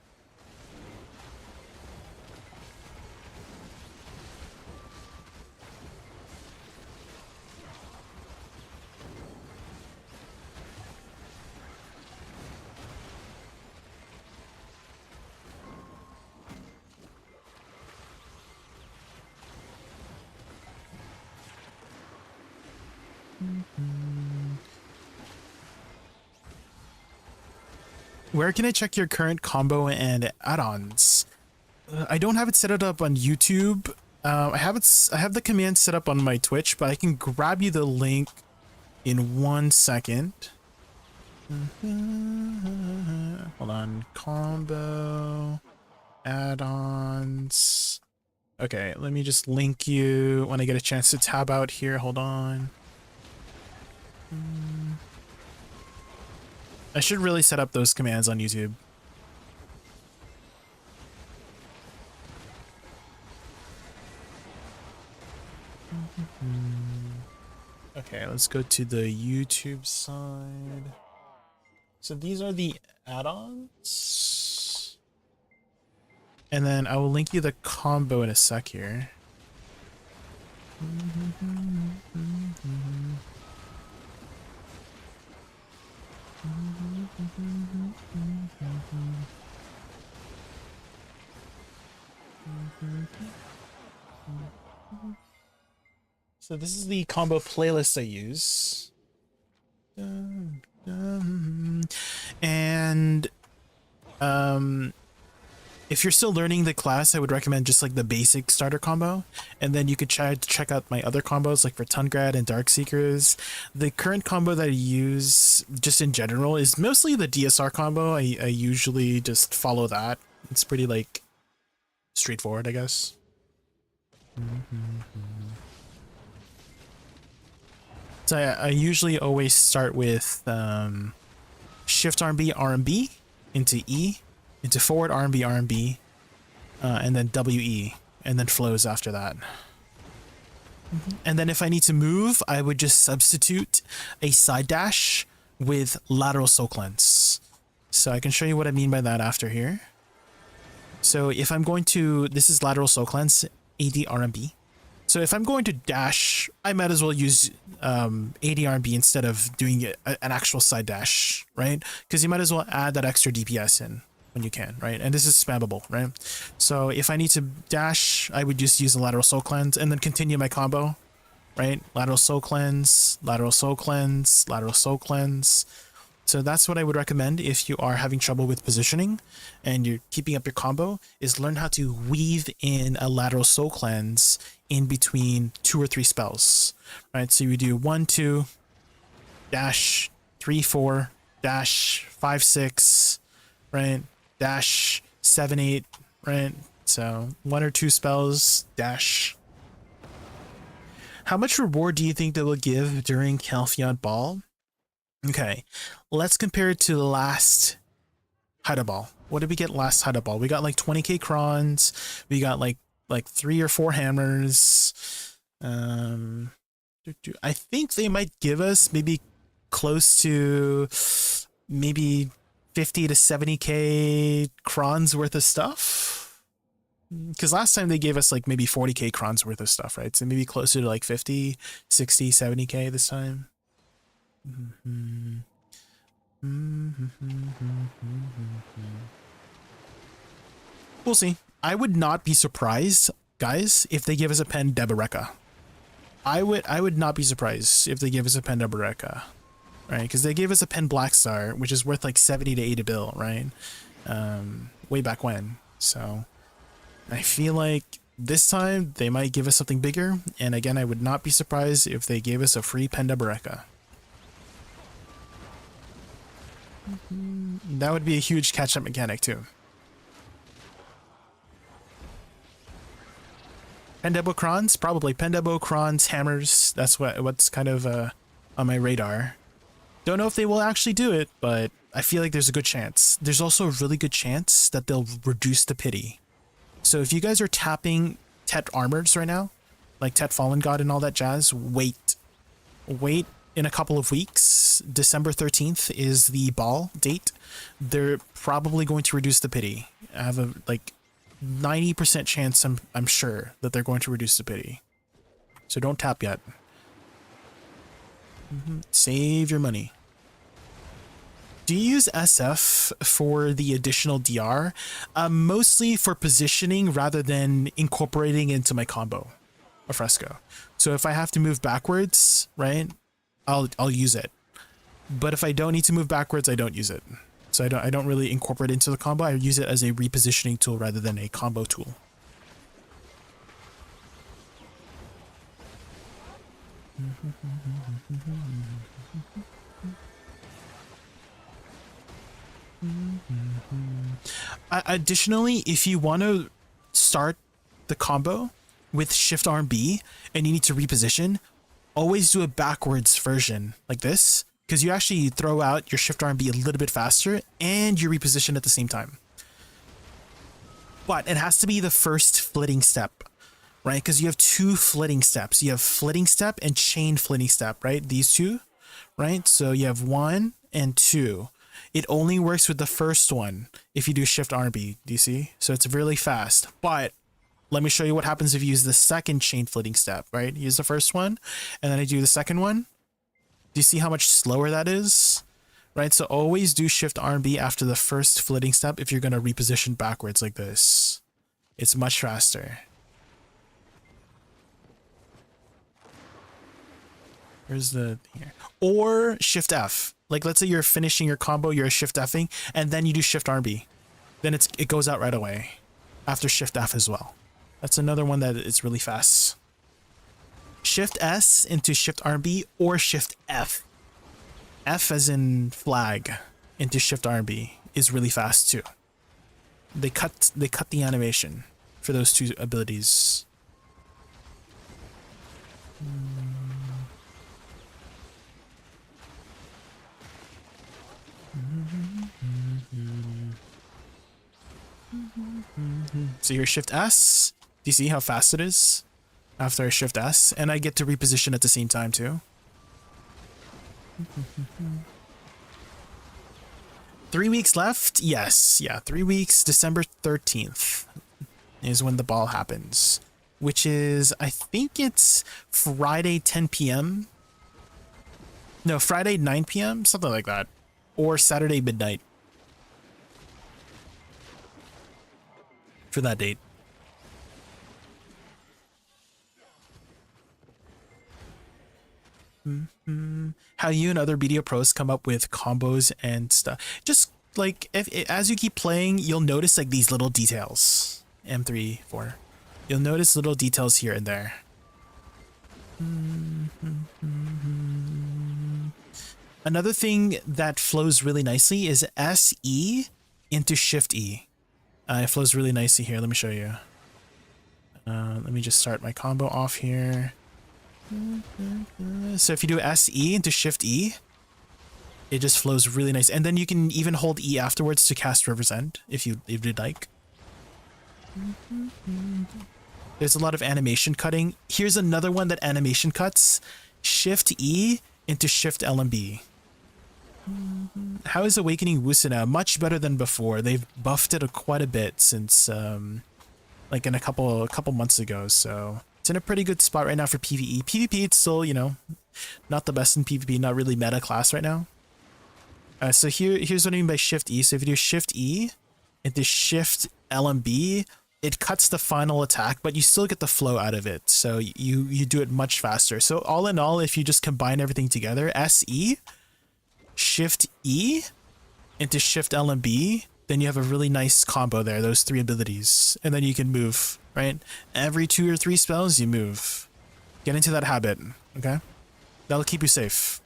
Where can I check your current combo and add-ons? I don't have it set up on YouTube. I have the command set up on my Twitch, but I can grab you the link in 1 second. Hold on, combo, add-ons. Okay, let me just link you when I get a chance to tab out here. Hold on. I should really set up those commands on YouTube. Okay, let's go to the YouTube side. So these are the add-ons. And then I will link you the combo in a sec here. So this is the combo playlist I use. And if you're still learning the class, I would recommend just like the basic starter combo, and then you could try to check out my other combos like for Tungrad and Darkseekers. The current combo that I use just in general is mostly the DSR combo. I usually just follow that. It's pretty like straightforward, I guess. So I usually always start with Shift RB RB into E, into forward RB RB, and then WE, and then flows after that. And then if I need to move, I would just substitute a side dash with lateral soul cleanse. So I can show you what I mean by that after here. So if I'm going to, this is lateral soul cleanse, AD RB. So if I'm going to dash, I might as well use ADRB instead of doing an actual side dash, right? Because you might as well add that extra DPS in when you can, right? And this is spammable, right? So if I need to dash, I would just use a lateral soul cleanse and then continue my combo, right? Lateral soul cleanse, lateral soul cleanse, lateral soul cleanse. So that's what I would recommend if you are having trouble with positioning and you're keeping up your combo, is learn how to weave in a lateral soul cleanse in between 2 or 3 spells, right? So you do 1, 2, dash, 3, 4, dash, 5, 6, right? dash 7, 8, right? So 1 or 2 spells, dash. How much reward do you think they will give during Calpheon Ball? Okay, let's compare it to the last Haida Ball. What did we get last Haida Ball? We got like 20k crons. We got like 3 or 4 hammers. I think they might give us maybe close to maybe 50 to 70k crons worth of stuff. Because last time they gave us like maybe 40k crons worth of stuff, right? So maybe closer to like 50, 60, 70k this time. We'll see. I would not be surprised, guys, if they give us a pen Deboreka. I would not be surprised if they give us a pen Deboreka, right? Because they gave us a pen Blackstar, which is worth like 70 to 80 bill, right? Way back when. So I feel like this time they might give us something bigger. And again, I would not be surprised if they gave us a free pen Deboreka. That would be a huge catch-up mechanic too. Pendebo crons, probably Pendebo crons, hammers. That's what's kind of on my radar. Don't know if they will actually do it, but I feel like there's a good chance. There's also a really good chance that they'll reduce the pity. So if you guys are tapping Tet armors right now, like Tet Fallen God and all that jazz, wait in a couple of weeks. December 13th is the ball date. They're probably going to reduce the pity. I have a like 90% chance I'm sure that they're going to reduce the pity. So don't tap yet. Save your money. Do you use SF for the additional DR? Mostly for positioning rather than incorporating into my combo, a fresco. So if I have to move backwards, right, I'll use it. But if I don't need to move backwards, I don't use it. So I don't really incorporate it into the combo. I use it as a repositioning tool rather than a combo tool. Additionally, if you want to start the combo with Shift Arm B and you need to reposition, always do a backwards version like this, because you actually throw out your Shift Arm B a little bit faster and you reposition at the same time. But it has to be the first flitting step, right? Because you have 2 flitting steps. You have flitting step and chain flitting step, right? These 2, right? So you have 1 and 2. It only works with the first one if you do Shift RB, do you see? So it's really fast. But let me show you what happens if you use the second chain flitting step, right? Use the first one, and then I do the second one. Do you see how much slower that is? Right, so always do Shift RB after the first flitting step if you're going to reposition backwards like this. It's much faster. Where's the here? Or Shift F. Like let's say you're finishing your combo, you're Shift Fing, and then you do Shift RB. Then it goes out right away after Shift F as well. That's another one that is really fast. Shift S into Shift RB or Shift F. F as in flag into Shift RB is really fast too. They cut the animation for those 2 abilities. So your Shift S, do you see how fast it is after I Shift S? And I get to reposition at the same time too. 3 weeks left? Yes, yeah, 3 weeks. December 13th is when the ball happens, which is, I think it's Friday 10 p.m. No, Friday 9 p.m., something like that, or Saturday midnight for that date. How you and other BDO pros come up with combos and stuff. Just like as you keep playing, you'll notice like these little details. M3, 4. You'll notice little details here and there. Another thing that flows really nicely is SE into Shift E. It flows really nicely here. Let me show you. Let me just start my combo off here. So if you do SE into Shift E, it just flows really nice. And then you can even hold E afterwards to cast River's End if you'd like. There's a lot of animation cutting. Here's another one that animation cuts. Shift E into Shift LMB. How is Awakening Woosa now? Much better than before. They've buffed it quite a bit since like in a couple months ago. So it's in a pretty good spot right now for PvE. PvP, it's still, you know, not the best in PvP, not really meta class right now. So here's what I mean by Shift E. So if you do Shift E into Shift LMB, it cuts the final attack, but you still get the flow out of it. So you do it much faster. So all in all, if you just combine everything together, SE, Shift E into Shift LMB, then you have a really nice combo there, those three abilities. And then you can move, right? Every 2 or 3 spells, you move. Get into that habit, okay? That'll keep you safe.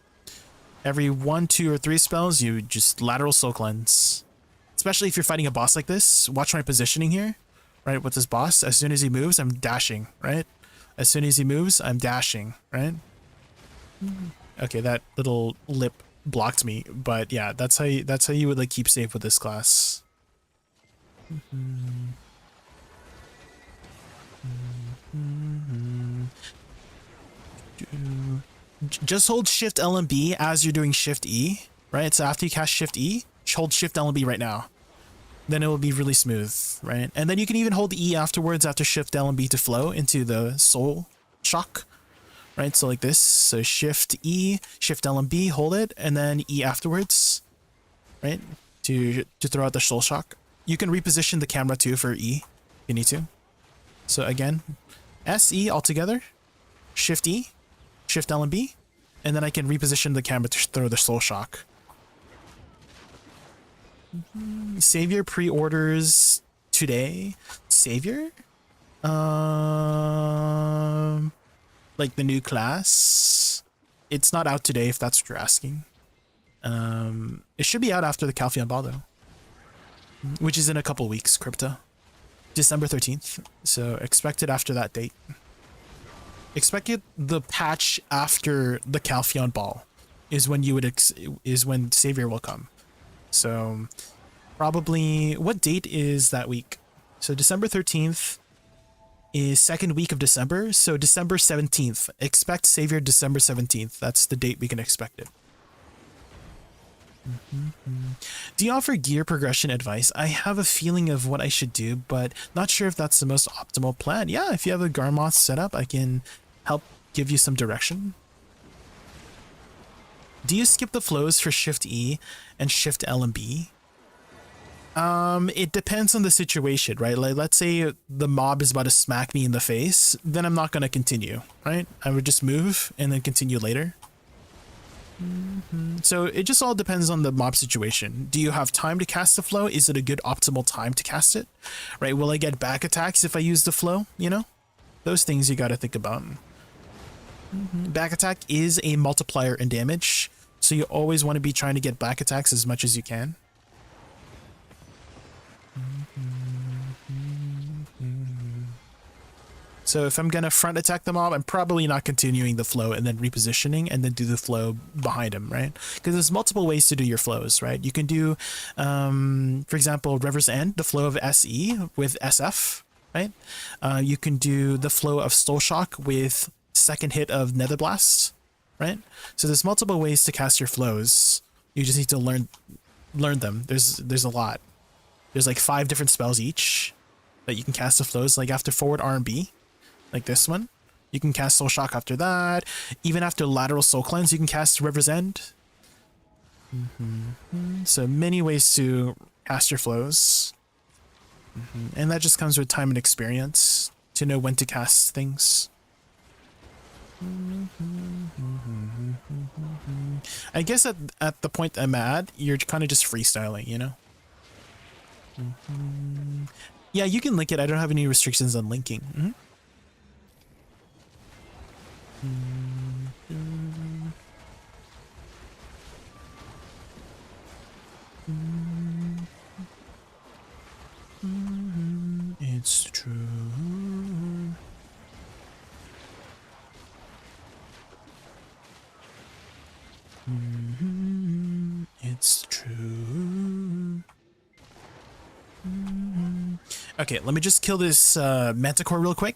Every 1, 2, or 3 spells, you just lateral soul cleanse. Especially if you're fighting a boss like this. Watch my positioning here, right? With this boss, as soon as he moves, I'm dashing, right? As soon as he moves, I'm dashing, right? Okay, that little lip blocked me, but yeah, that's how you would like keep safe with this class. Just hold Shift LMB as you're doing Shift E, right? So after you cast Shift E, hold Shift LMB right now. Then it will be really smooth, right? And then you can even hold E afterwards after Shift LMB to flow into the soul shock. Right, so like this, so Shift E, Shift LMB, hold it, and then E afterwards, right, to throw out the soul shock. You can reposition the camera too for E, if you need to. So again, SE altogether, Shift E, Shift LMB, and then I can reposition the camera to throw the soul shock. Savior pre-orders today. Savior? Like the new class, it's not out today if that's what you're asking. It should be out after the Calpheon Ball though, which is in a couple weeks. Crypto, December 13th. So expect it after that date. Expect it the patch after the Calpheon Ball is when you would is when Savior will come. So probably what date is that week? So December 13th. Is second week of December, so December 17th. Expect Savior December 17th. That's the date we can expect it. Do you offer gear progression advice? I have a feeling of what I should do, but not sure if that's the most optimal plan. Yeah, if you have a Garmoth setup, I can help give you some direction. Do you skip the flows for Shift E and Shift L and B? It depends on the situation, right? Like, let's say the mob is about to smack me in the face, then I'm not going to continue, right? I would just move and then continue later. So it just all depends on the mob situation. Do you have time to cast the flow? Is it a good optimal time to cast it, right? Will I get back attacks if I use the flow? You know, those things you got to think about. Back attack is a multiplier in damage, so you always want to be trying to get back attacks as much as you can. So if I'm going to front attack the mob, I'm probably not continuing the flow and then repositioning and then do the flow behind him, right? Because there's multiple ways to do your flows, right? You can do, for example, River's End, the flow of SE with SF, right? You can do the flow of Soul Shock with second hit of Nether Blast, right? So there's multiple ways to cast your flows. You just need to learn them. There's a lot. There's like 5 different spells each that you can cast the flows, like after forward R&B. Like this one, you can cast Soul Shock after that. Even after lateral Soul Cleanse, you can cast River's End. So many ways to cast your flows. And that just comes with time and experience to know when to cast things. I guess at the point I'm at, you're kind of just freestyling, you know? Yeah, you can link it. I don't have any restrictions on linking. It's true. It's true. Okay, let me just kill this manticore real quick,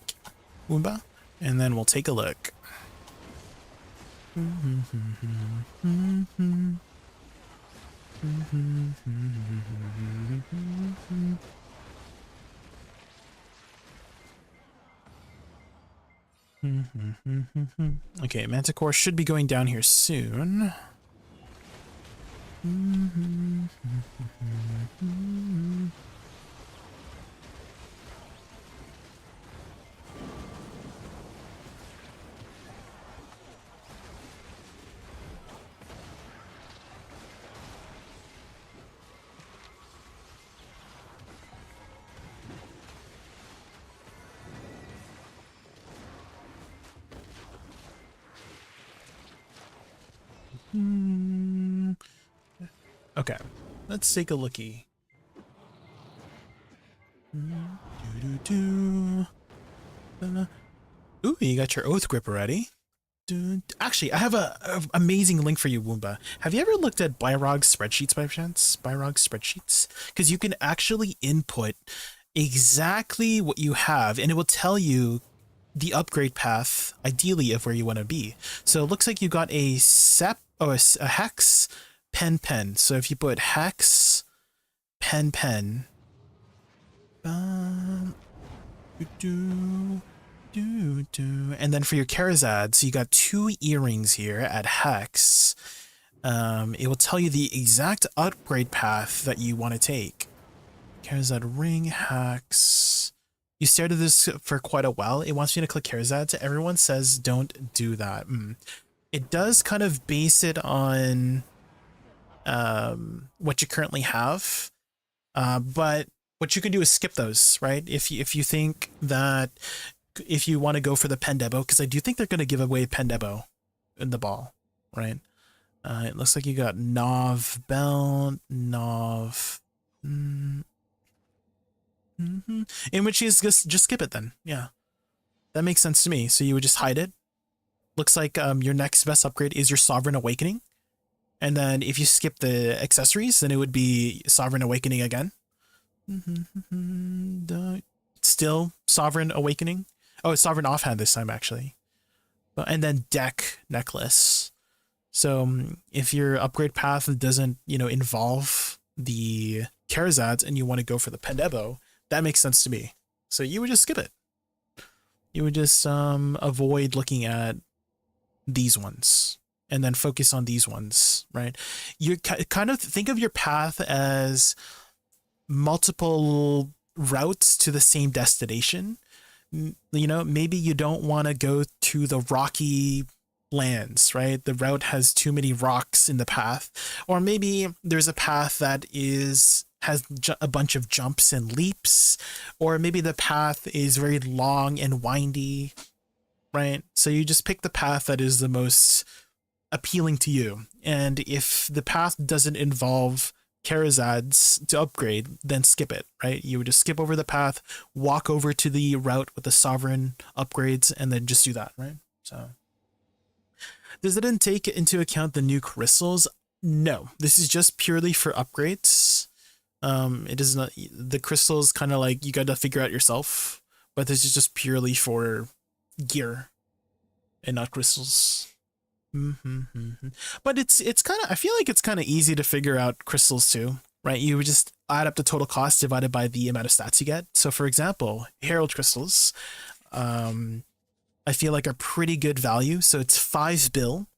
Woomba, and then we'll take a look. Okay, manticore should be going down here soon. Okay, let's take a lookie. Ooh, you got your oath grip already. Actually, I have a amazing link for you, Woomba. Have you ever looked at ADVgg spreadsheets by chance? ADVgg spreadsheets? Because you can actually input exactly what you have, and it will tell you the upgrade path, ideally, of where you want to be. So it looks like you got a a hex, pen. So if you put hex, pen, and then for your Kharazad, so you got 2 earrings here at hex. It will tell you the exact upgrade path that you want to take. Kharazad ring, hex. You stared at this for quite a while. It wants me to click Kharazad. So everyone says don't do that. It does kind of base it on what you currently have, but what you can do is skip those, right? If you think that if you want to go for the Pendebo, because I do think they're going to give away Pendebo in the ball, right? It looks like you got Nov Belt, Nov. In which case, just skip it then. Yeah, that makes sense to me. So you would just hide it. Looks like your next best upgrade is your Sovereign Awakening. And then if you skip the accessories, then it would be Sovereign Awakening again. Still Sovereign Awakening. Oh, it's Sovereign Offhand this time, actually. And then Deck Necklace. So if your upgrade path doesn't, involve the Kharazads and you want to go for the Pendebo, that makes sense to me. So you would just skip it. You would just avoid looking at these ones and then focus on these ones, right? You kind of think of your path as multiple routes to the same destination. Maybe you don't want to go to the rocky lands, right? The route has too many rocks in the path. Or maybe there's a path that has a bunch of jumps and leaps, or maybe the path is very long and windy, right? So you just pick the path that is the most appealing to you. And if the path doesn't involve Kharazads to upgrade, then skip it, right? You would just skip over the path, walk over to the route with the sovereign upgrades, and then just do that, right? So does it then take into account the new crystals? No, this is just purely for upgrades. It is not, the crystals kind of like you got to figure out yourself, but this is just purely for gear and not crystals. But it's kind of, I feel like it's kind of easy to figure out crystals too, right? You would just add up the total cost divided by the amount of stats you get. So for example, Herald crystals, I feel like are pretty good value. So it's 5 bill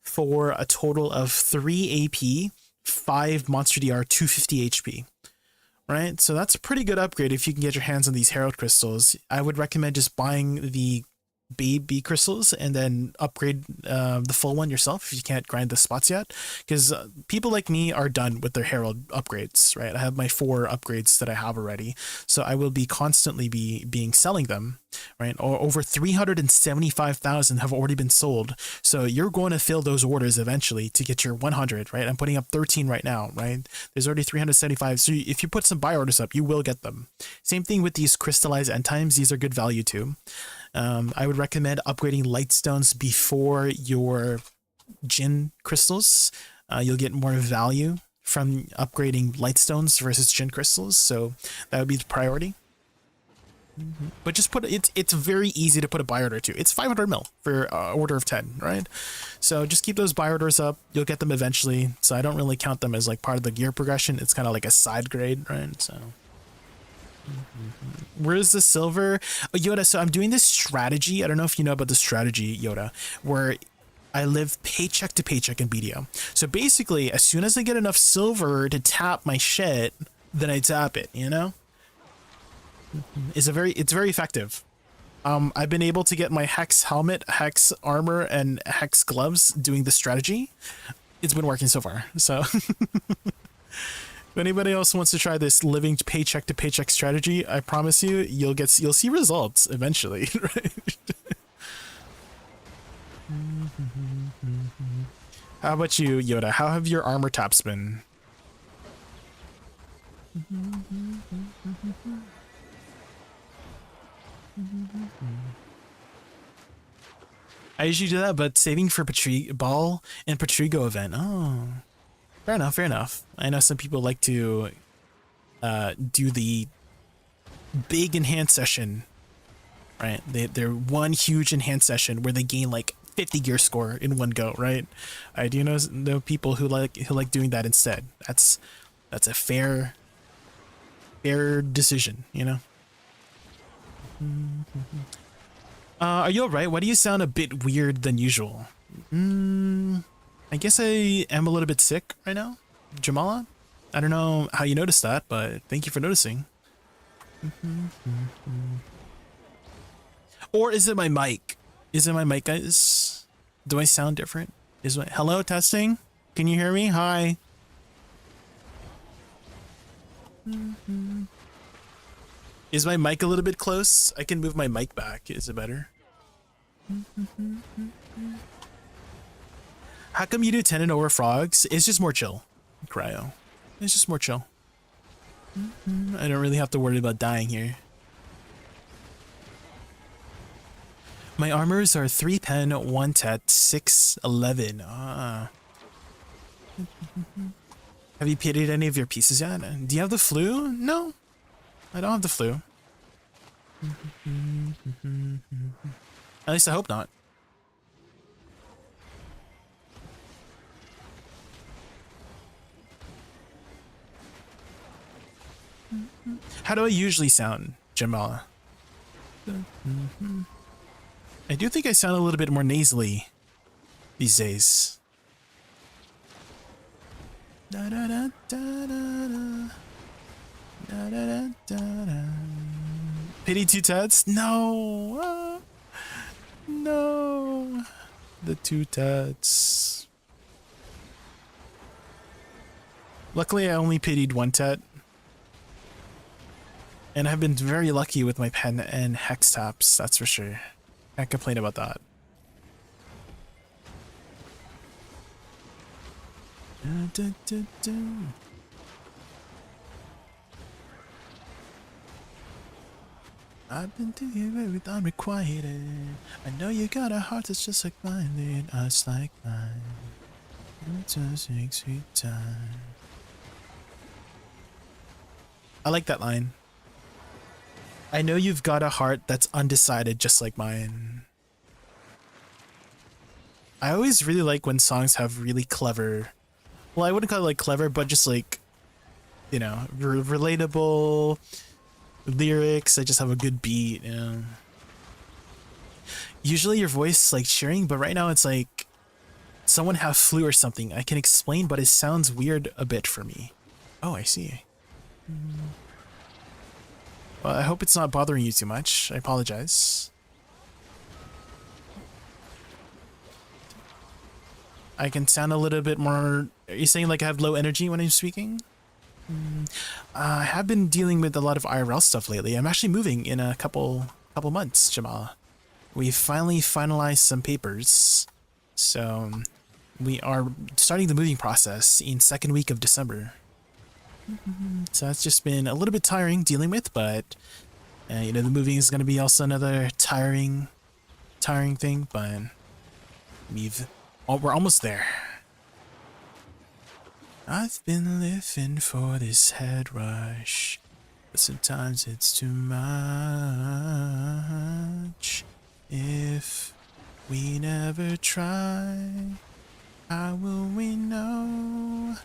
for a total of 3 AP, 5 monster DR, 250 HP, right? So that's a pretty good upgrade if you can get your hands on these Herald crystals. I would recommend just buying the baby crystals and then upgrade the full one yourself if you can't grind the spots yet, because people like me are done with their Herald upgrades, right? I have my 4 upgrades that I have already, so I will be constantly being selling them right? Or over 375,000 have already been sold. So you're going to fill those orders eventually to get your 100, right? I'm putting up 13 right now, right? There's already 375. So if you put some buy orders up, you will get them. Same thing with these crystallized end times. These are good value too. I would recommend upgrading lightstones before your Jinn crystals. You'll get more value from upgrading lightstones versus Jinn crystals, so that would be the priority. But just put it's very easy to put a buy order to. It's 500 mil for order of 10, right? So just keep those buy orders up. You'll get them eventually. So I don't really count them as like part of the gear progression. It's kind of like a side grade, right? So where's the silver? Oh, Yoda, so I'm doing this strategy. I don't know if you know about the strategy, Yoda, where I live paycheck to paycheck in BDO. So basically, as soon as I get enough silver to tap my shit, then I tap it, you know? It's very effective. I've been able to get my Hex helmet, Hex armor, and Hex gloves doing the strategy. It's been working so far. So if anybody else wants to try this living paycheck to paycheck strategy, I promise you, you'll see results eventually, right? How about you, Yoda? How have your armor taps been? I usually do that, but saving for Ball and Patrigo event. Oh, fair enough, fair enough. I know some people like to do the big enhanced session, right? They're one huge enhanced session where they gain like 50 gear score in one go, right? I do know people who like doing that instead. That's a fair decision, you know. Are you alright? Why do you sound a bit weird than usual? I guess I am a little bit sick right now, Jamala. I don't know how you noticed that, but thank you for noticing. Or is it my mic? Is it my mic, guys? Do I sound different? Hello, testing? Can you hear me? Hi. Is my mic a little bit close? I can move my mic back. Is it better? How come you do 10 and over frogs? It's just more chill, Cryo. It's just more chill. I don't really have to worry about dying here. My armors are 3 pen, 1 tet, 6, 11. Ah. Have you pitted any of your pieces yet? Do you have the flu? No, I don't have the flu. At least I hope not. How do I usually sound, Jamala? I do think I sound a little bit more nasally these days. Da da da da da da. Da da da da da. Pity 2 tats? No. No. The 2 tats. Luckily, I only pitied 1 tat. And I've been very lucky with my pen and hex taps, that's for sure. Can't complain about that. Da, da, da, da. I've been doing everything unrequited. I know you got a heart that's just like mine, and us like mine. It's a sweet time. I like that line. I know you've got a heart that's undecided just like mine. I always really like when songs have really clever, well, I wouldn't call it like clever, but just like, you know, relatable lyrics that just have a good beat, you know. Usually your voice is like cheering, but right now it's like someone have flu or something. I can explain, but it sounds weird a bit for me. Oh, I see. Well, I hope it's not bothering you too much. I apologize. I can sound a little bit more... Are you saying like I have low energy when I'm speaking? I have been dealing with a lot of IRL stuff lately. I'm actually moving in a couple couple months, Jamal. We finally finalized some papers. So we are starting the moving process in second week of December. So that's just been a little bit tiring dealing with, but you know, the moving is going to be also another tiring thing, but we're almost there. I've been living for this head rush, but sometimes it's too much. If we never try, how will we know,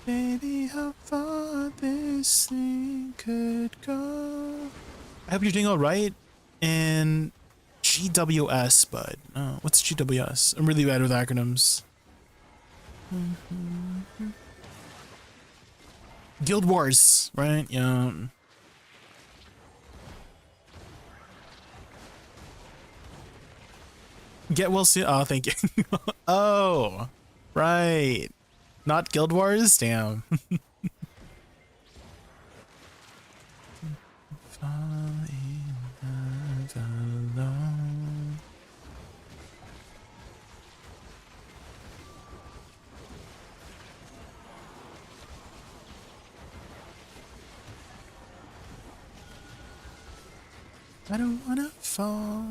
baby, how far this thing could go? I hope you're doing all right. And GWS, bud. What's GWS? I'm really bad with acronyms. Guild Wars, right? Yeah. Get well soon. Oh, thank you. Oh, right. Not Guild Wars? Damn. I don't wanna fall.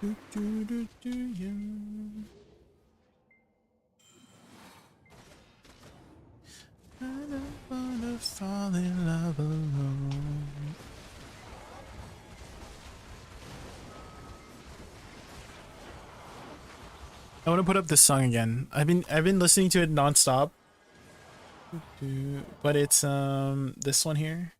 Do, do, do, do, yeah. I don't wanna fall in love alone. I want to put up this song again. I've been listening to it nonstop. But it's this one here.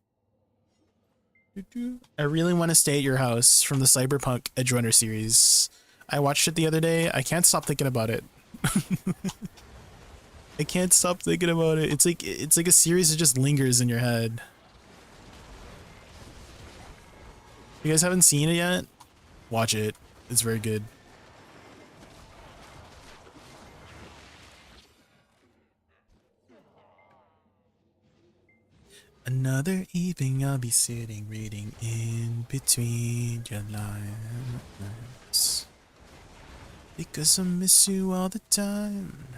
I really want to stay at your house from the Cyberpunk Edgerunner series. I watched it the other day. I can't stop thinking about it. I can't stop thinking about it. It's like a series that just lingers in your head. You guys haven't seen it yet? Watch it. It's very good. Another evening I'll be sitting reading in between your lines, because I miss you all the time.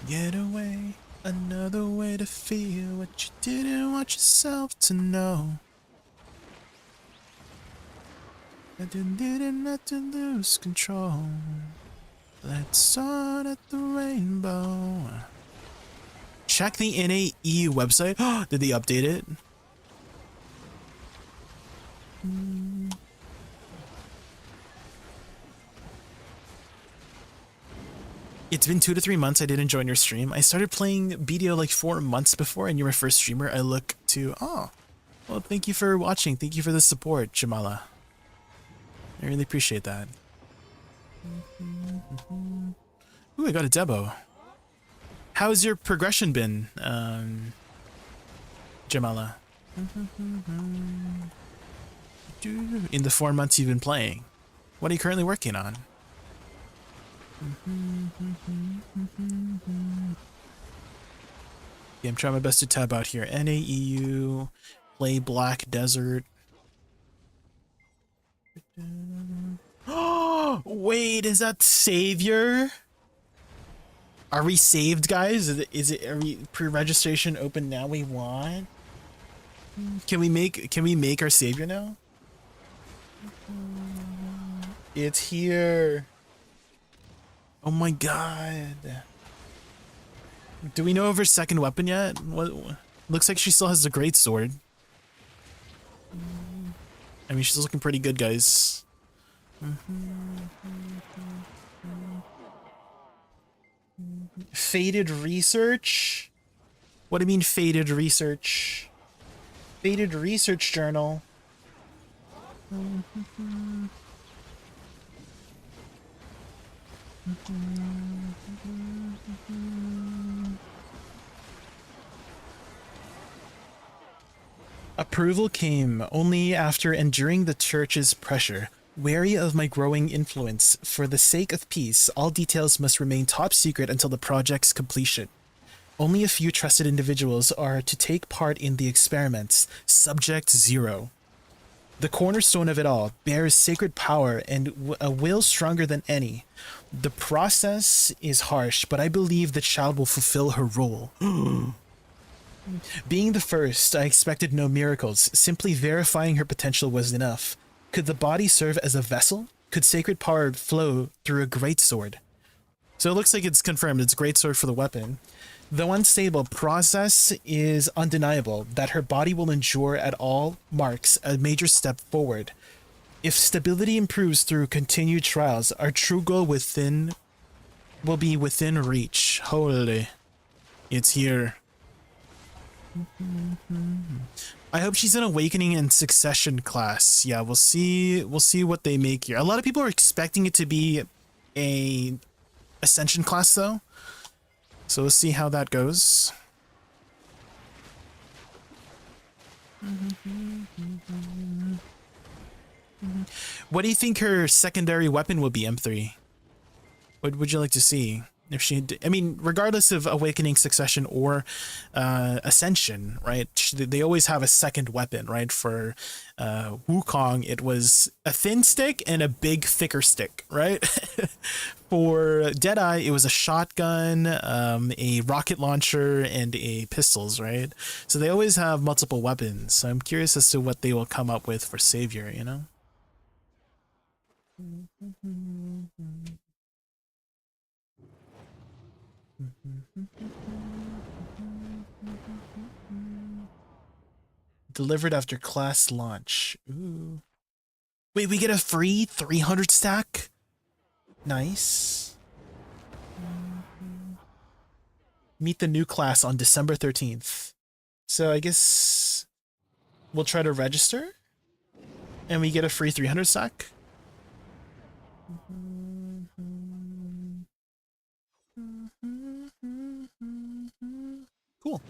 Get away, another way to feel what you didn't want yourself to know. I didn't have to lose control. Let's start at the rainbow. Check the NAEU website. Did they update it? It's been 2 to 3 months I didn't join your stream. I started playing BDO like 4 months before, and you're my first streamer I look to. Oh, well, thank you for watching. Thank you for the support, Jamala. I really appreciate that. Ooh, I got a Debo. How's your progression been, Jamala? In the 4 months you've been playing, what are you currently working on? Yeah, I'm trying my best to tab out here. NAEU, play Black Desert. Oh, wait, is that Savior? Are we saved, guys? Are we pre-registration open now? We want? Can we make our Savior now? It's here. Oh my god. Do we know of her second weapon yet? What looks like she still has the great sword. I mean, she's looking pretty good, guys. Faded research? What do you mean faded research? Faded research journal. Approval came only after enduring the church's pressure. Wary of my growing influence, for the sake of peace, all details must remain top secret until the project's completion. Only a few trusted individuals are to take part in the experiments. Subject 0. The cornerstone of it all bears sacred power and a will stronger than any. The process is harsh, but I believe the child will fulfill her role. Being the first, I expected no miracles. Simply verifying her potential was enough. Could the body serve as a vessel? Could sacred power flow through a greatsword? So it looks like it's confirmed. It's a greatsword for the weapon. Though unstable, process is undeniable that her body will endure at all marks a major step forward. If stability improves through continued trials, our true goal will be within reach. Holy. It's here. I hope she's an awakening and succession class. Yeah, we'll see what they make here. A lot of people are expecting it to be a ascension class though. So we'll see how that goes. What do you think her secondary weapon will be, M3? What would you like to see? If she, I mean, regardless of awakening, succession, or ascension, right? They always have a second weapon, right? For Wukong, it was a thin stick and a big, thicker stick, right? For Deadeye, it was a shotgun, a rocket launcher, and a pistols, right? So they always have multiple weapons. So I'm curious as to what they will come up with for Savior, you know? Delivered after class launch. Ooh. Wait, we get a free 300 stack? Nice. Meet the new class on December 13th. So I guess we'll try to register and we get a free 300 stack. Cool.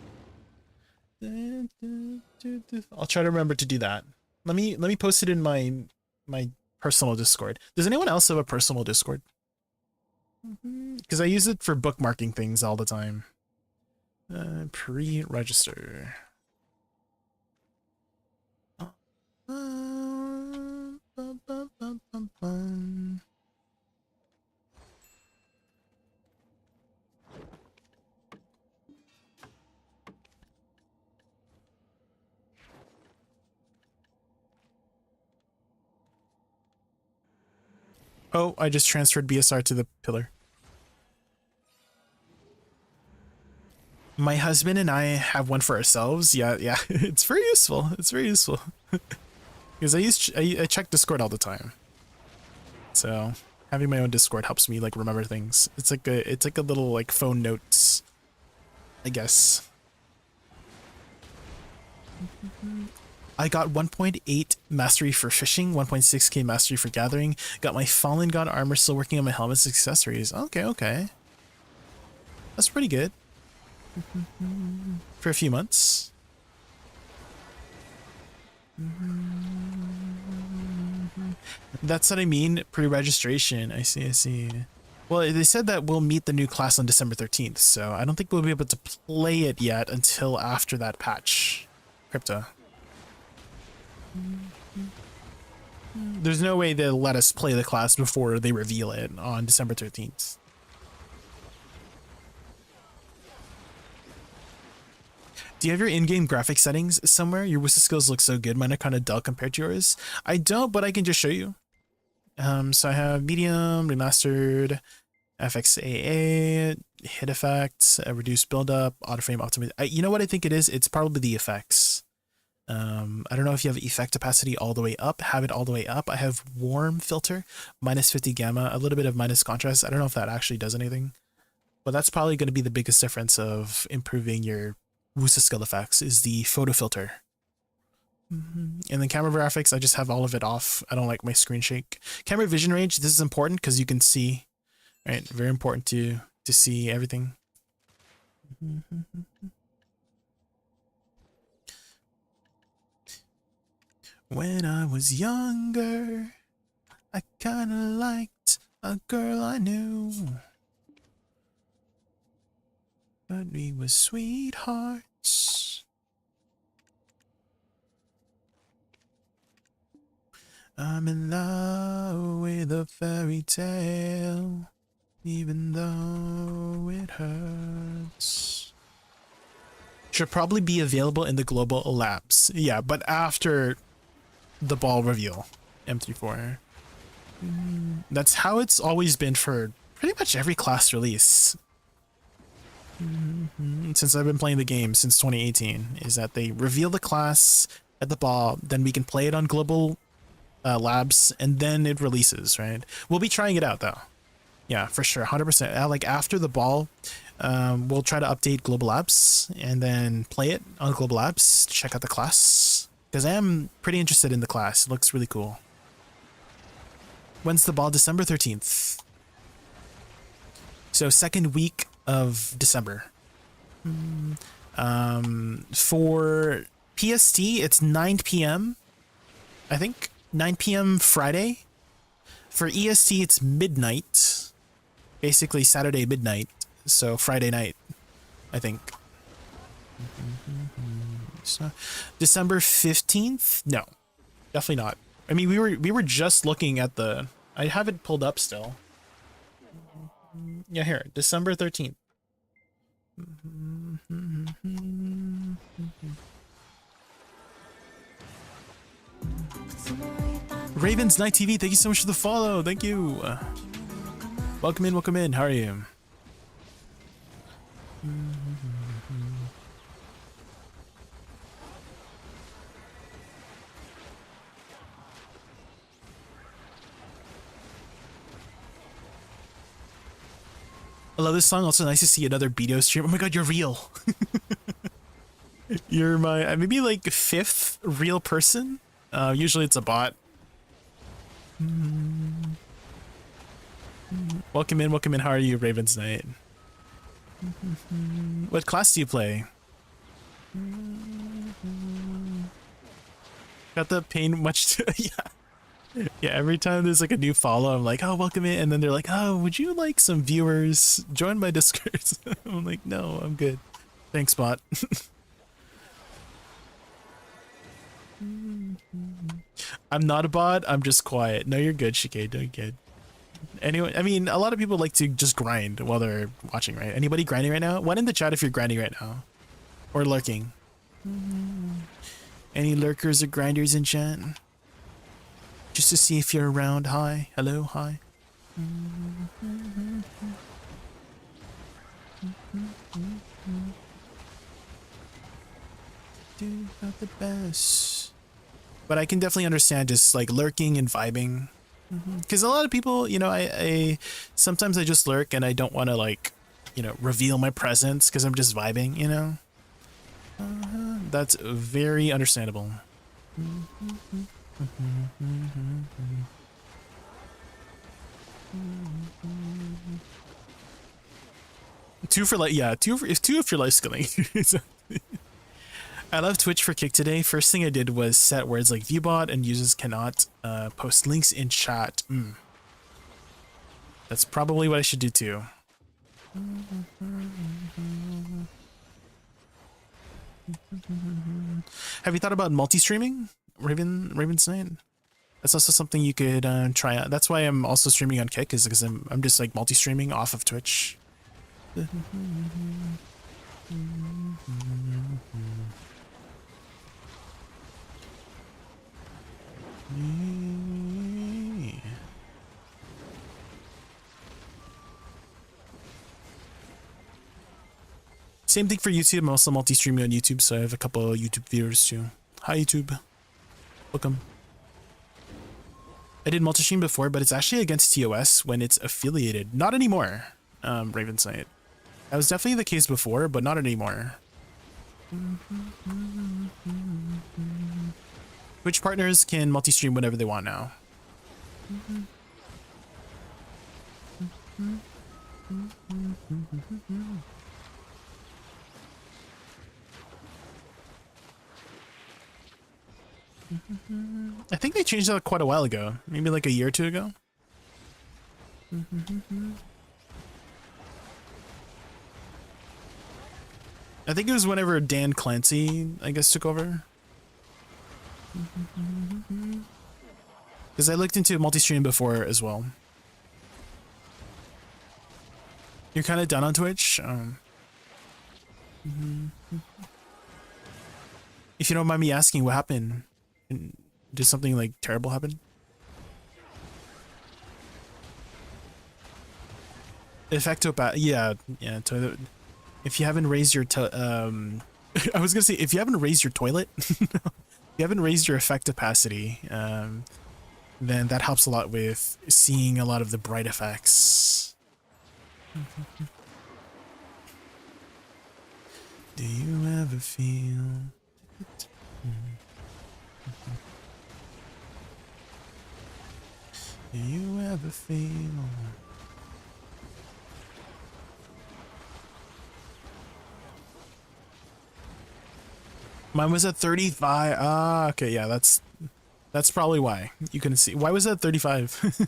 I'll try to remember to do that. Let me post it in my personal Discord. Does anyone else have a personal Discord? Because I use it for bookmarking things all the time. Pre-register. Oh, I just transferred BSR to the pillar. My husband and I have one for ourselves. Yeah, it's very useful. It's very useful. Because I check Discord all the time. So having my own Discord helps me like remember things. It's like a little like phone notes, I guess. I got 1.8 mastery for fishing, 1.6k mastery for gathering. Got my Fallen God armor, still working on my helmet's accessories. Okay. That's pretty good. For a few months. That's what I mean, pre-registration. I see. Well, they said that we'll meet the new class on December 13th, so I don't think we'll be able to play it yet until after that patch. Crypto. There's no way they'll let us play the class before they reveal it on December 13th. Do you have your in-game graphic settings somewhere? Your Woosa skills look so good. Mine are kind of dull compared to yours. I don't, but I can just show you. So I have medium, remastered, FXAA, hit effects, reduced buildup, auto frame optimization. You know what I think it is? It's probably the effects. I don't know if you have effect opacity all the way up. Have it all the way up. I have warm filter, minus 50 gamma, a little bit of minus contrast. I don't know if that actually does anything, but that's probably going to be the biggest difference of improving your Woosa skill effects is the photo filter. And then camera graphics, I just have all of it off. I don't like my screen shake. Camera vision range, this is important because you can see, right? Very important to see everything. When I was younger, I kinda liked a girl I knew, but we were sweethearts. I'm in love with a fairy tale, even though it hurts. Should probably be available in the global labs. Yeah, but after the ball reveal, M34. That's how it's always been for pretty much every class release. Since I've been playing the game since 2018, is that they reveal the class at the ball, then we can play it on global labs, and then it releases, right? We'll be trying it out though. Yeah, for sure, 100%. Like after the ball, we'll try to update global labs and then play it on global labs, check out the class, because I am pretty interested in the class. It looks really cool. When's the ball? December 13th. So second week of December. For PST, it's 9 p.m. I think 9 p.m. Friday. For EST, it's midnight. Basically Saturday midnight. So Friday night, I think. So December 15th? No, definitely not. I mean, we were just looking at the. I have it pulled up still. Yeah, here, December 13th. Ravens Night TV, thank you so much for the follow. Thank you. Welcome in, welcome in. How are you? I love this song. Also nice to see another Beto stream. Oh my god, you're real. You're my maybe like 5th real person. Usually it's a bot. Welcome in, welcome in. How are you, Ravens Night? What class do you play? Got the pain much to yeah. Yeah, every time there's like a new follow, I'm like, oh, welcome in. And then they're like, oh, would you like some viewers? Join my Discord. I'm like, no, I'm good. Thanks, bot. I'm not a bot. I'm just quiet. No, you're good, Shikade. No, you're good. Anyway, I mean, a lot of people like to just grind while they're watching, right? Anybody grinding right now? One in the chat if you're grinding right now. Or lurking. Any lurkers or grinders in chat? Just to see if you're around. Hi. Hello. Hi. Do not the best. But I can definitely understand just like lurking and vibing. Because a lot of people, you know, I sometimes I just lurk and I don't want to like, you know, reveal my presence because I'm just vibing, you know. That's very understandable. Two for like, yeah, two if you're life skilling. I love Twitch for Kick today. First thing I did was set words like viewbot and users cannot post links in chat. That's probably what I should do too. Have you thought about multi-streaming, Raven's Night? That's also something you could try out. That's why I'm also streaming on Kick, is because I'm just like multi-streaming off of Twitch. Same thing for YouTube. I'm also multi-streaming on YouTube, so I have a couple of YouTube viewers too. Hi YouTube. Welcome. I did multi-stream before, but it's actually against TOS when it's affiliated. Not anymore, Raven's Night. That was definitely the case before, but not anymore. Twitch partners can multi-stream whenever they want now. I think they changed that quite a while ago, maybe like a year or two ago. I think it was whenever Dan Clancy, I guess, took over. Because I looked into multi-stream before as well. You're kind of done on Twitch? If you don't mind me asking, what happened? Did something like terrible happen? Yeah. If you haven't raised your I was gonna say, if you haven't raised your toilet, if you haven't raised your effect opacity, then that helps a lot with seeing a lot of the bright effects. Do you ever feel it? Do you ever feel? Mine was at 35. Ah, okay, yeah, that's probably why. You couldn't see. Why was that 35?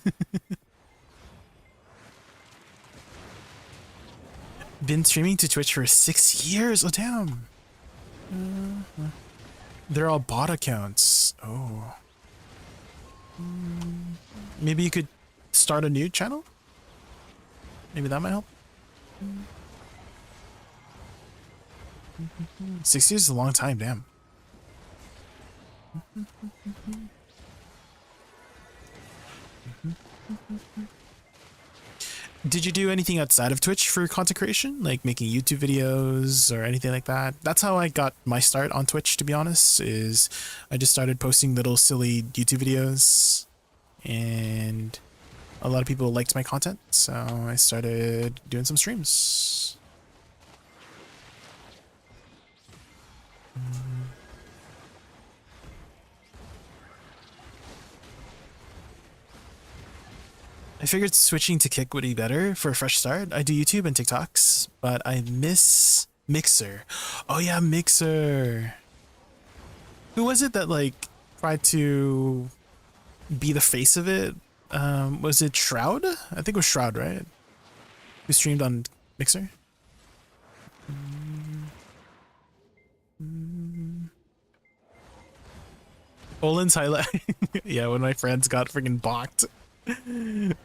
Been streaming to Twitch for 6 years. Oh, damn. They're all bot accounts. Oh. Maybe you could start a new channel? Maybe that might help. 6 years is a long time, damn. Did you do anything outside of Twitch for content creation? Like making YouTube videos or anything like that? That's how I got my start on Twitch, to be honest, is I just started posting little silly YouTube videos and a lot of people liked my content, so I started doing some streams. I figured switching to Kick would be better for a fresh start. I do YouTube and TikToks, but I miss Mixer. Oh yeah, Mixer. Who was it that like tried to be the face of it? Was it Shroud? I think it was Shroud, right? Who streamed on Mixer? Olin's highlight. Yeah, when my friends got freaking bonked.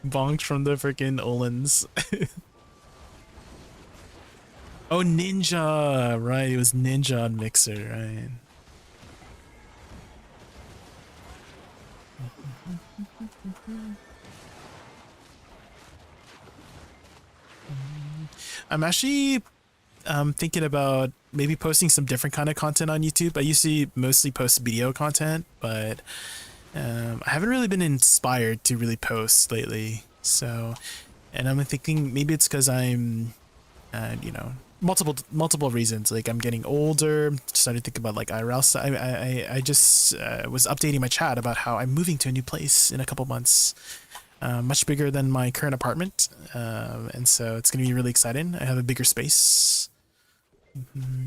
Bonked from the freaking Olins. Oh, Ninja! Right, it was Ninja on Mixer, right? I'm actually thinking about maybe posting some different kind of content on YouTube. I used to mostly post video content, but I haven't really been inspired to really post lately. So, and I'm thinking maybe it's because I'm, you know, multiple reasons. Like I'm getting older, started to think about like IRL stuff. I just was updating my chat about how I'm moving to a new place in a couple months. Much bigger than my current apartment, and so it's gonna be really exciting. I have a bigger space,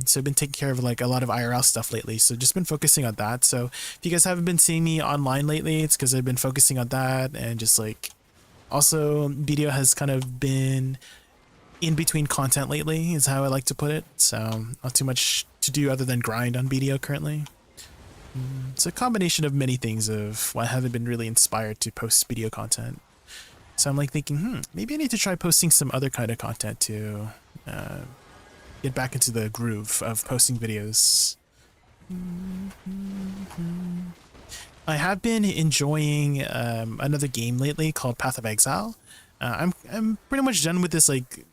so I've been taking care of like a lot of IRL stuff lately. So just been focusing on that. So if you guys haven't been seeing me online lately, it's because I've been focusing on that, and just like also video has kind of been in between content lately, is how I like to put it. So not too much to do other than grind on video currently. It's a combination of many things of why I haven't been really inspired to post video content. So I'm like thinking, maybe I need to try posting some other kind of content to get back into the groove of posting videos. I have been enjoying another game lately called Path of Exile. I'm pretty much done with this like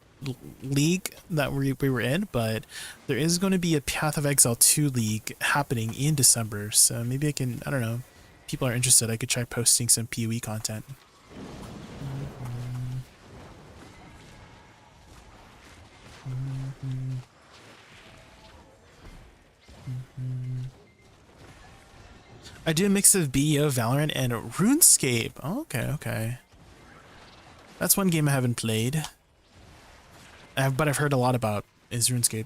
league that we were in, but there is going to be a Path of Exile 2 league happening in December, so maybe I can, I don't know, if people are interested, I could try posting some PoE content. I do a mix of BEO, Valorant, and RuneScape. Oh, okay. That's one game I haven't played. But I've heard a lot about is RuneScape.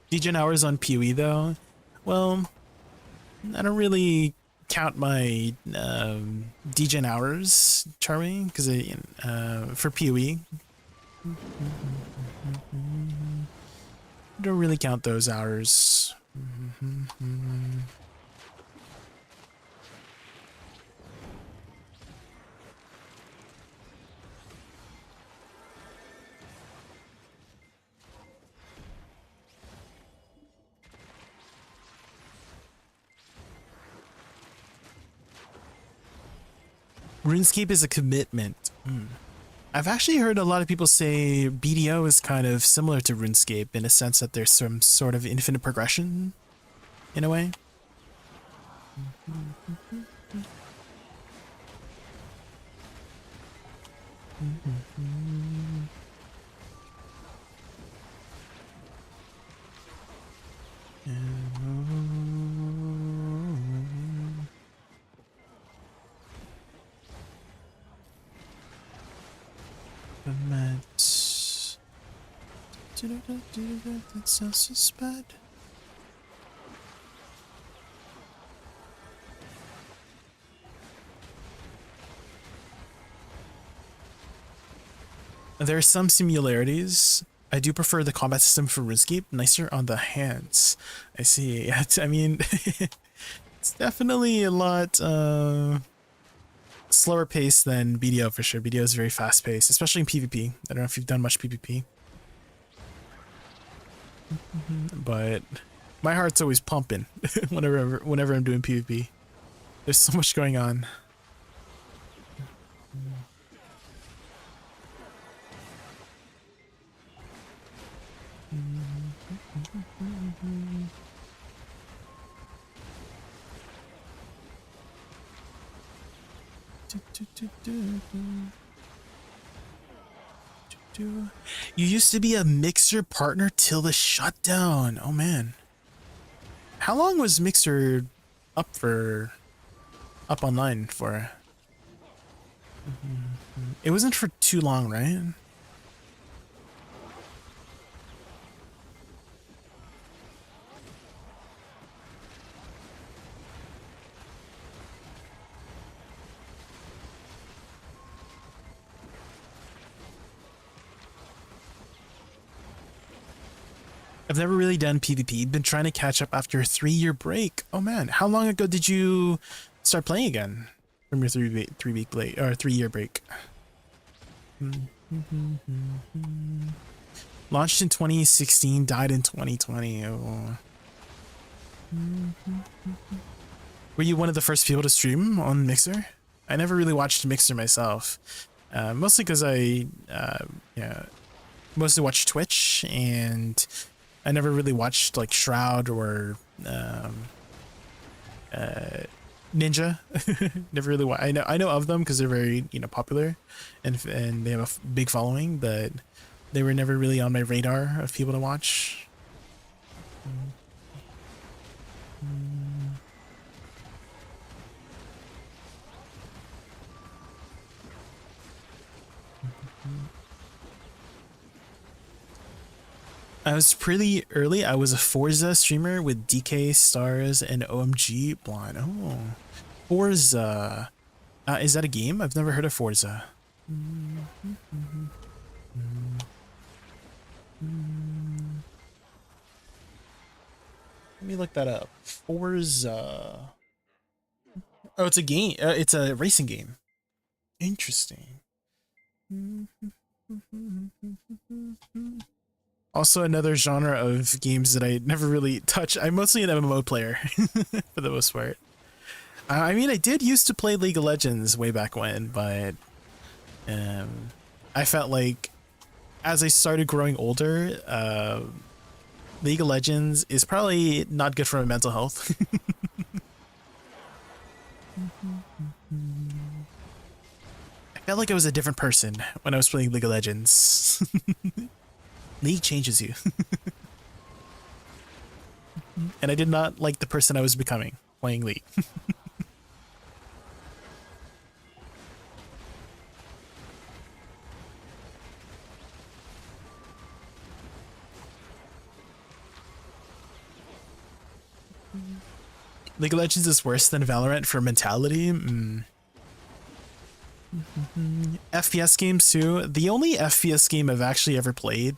Degen hours on PoE though? Well, I don't really count my degen hours, Charmy, because for PoE, don't really count those hours. RuneScape is a commitment. I've actually heard a lot of people say BDO is kind of similar to RuneScape in a sense that there's some sort of infinite progression in a way. That sounds bad. There are some similarities. I do prefer the combat system for RuneScape, nicer on the hands. I see. I mean, it's definitely a lot slower paced than BDO for sure. BDO is very fast paced, especially in PvP. I don't know if you've done much PvP. But my heart's always pumping whenever I'm doing PvP. There's so much going on. You used to be a Mixer partner till the shutdown. Oh man. How long was Mixer up online for? It wasn't for too long, right? I've never really done PvP. Been trying to catch up after a 3-year break. Oh man, how long ago did you start playing again from your 3-year break? Launched in 2016, died in 2020. Oh. Were you one of the first people to stream on Mixer? I never really watched Mixer myself, mostly because I mostly watch Twitch, and I never really watched like Shroud or Ninja. Never really I know of them because they're very popular, and they have a big following, but they were never really on my radar of people to watch. I was pretty early. I was a Forza streamer with DK, Stars, and OMG Blind. Oh, Forza. Is that a game? I've never heard of Forza. Let me look that up. Forza. Oh, it's a game. It's a racing game. Interesting. Also another genre of games that I never really touch. I'm mostly an MMO player for the most part. I mean, I did used to play League of Legends way back when, but I felt like as I started growing older, League of Legends is probably not good for my mental health. I felt like I was a different person when I was playing League of Legends. League changes you. And I did not like the person I was becoming playing League. League of Legends is worse than Valorant for mentality. FPS games too. The only FPS game I've actually ever played,